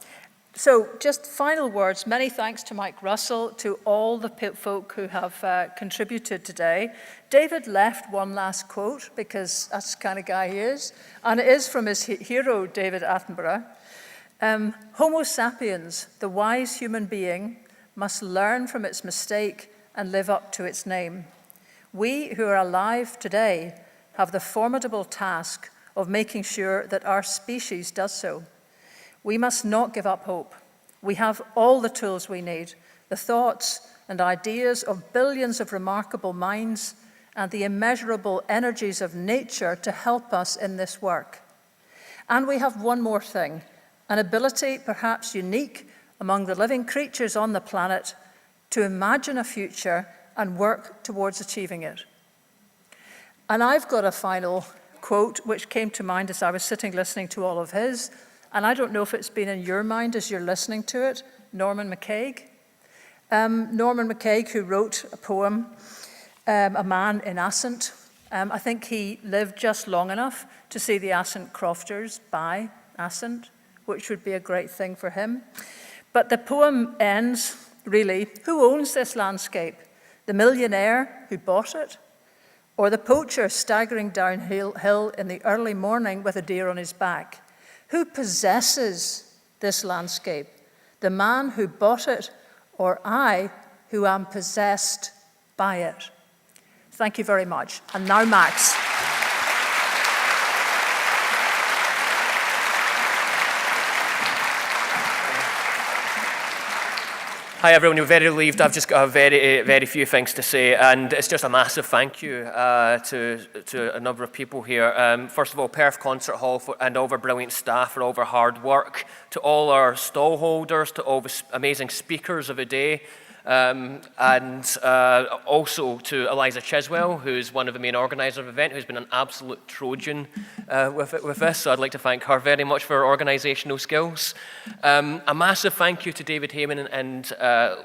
So just final words, many thanks to Mike Russell, to all the folk who have contributed today. David left one last quote, because that's the kind of guy he is, and it is from his hero, David Attenborough. Homo sapiens, the wise human being, must learn from its mistake and live up to its name. We who are alive today have the formidable task of making sure that our species does so. We must not give up hope. We have all the tools we need, the thoughts and ideas of billions of remarkable minds and the immeasurable energies of nature to help us in this work. And we have one more thing, an ability perhaps unique among the living creatures on the planet to imagine a future and work towards achieving it. And I've got a final quote which came to mind as I was sitting listening to all of his, and I don't know if it's been in your mind as you're listening to it, Norman McCaig. Norman McCaig, who wrote a poem, A Man in Ascent. I think he lived just long enough to see the Ascent crofters buy Ascent, which would be a great thing for him. But the poem ends, really, who owns this landscape? The millionaire who bought it? Or the poacher staggering downhill in the early morning with a deer on his back? Who possesses this landscape? The man who bought it, or I who am possessed by it? Thank you very much. And now Max. Hi everyone, you're very relieved. I've just got a very few things to say, and it's just a massive thank you to a number of people here. First of all, Perth Concert Hall and all of our brilliant staff for all of our hard work, to all our stall holders, to all the amazing speakers of the day, and also to Eliza Chiswell, who's one of the main organisers of the event, who's been an absolute Trojan with this, so I'd like to thank her very much for her organisational skills. A massive thank you to David Hayman and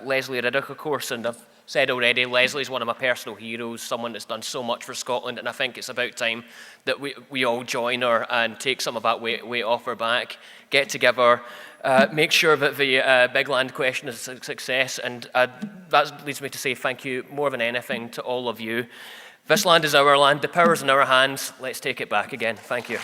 Lesley Riddoch, of course, and I've said already, Lesley's one of my personal heroes, someone that's done so much for Scotland, and I think it's about time that we all join her and take some of that weight off her back, get together, make sure that the big land question is a success, and that leads me to say thank you more than anything to all of you. This land is our land, the power's in our hands, let's take it back again. Thank you.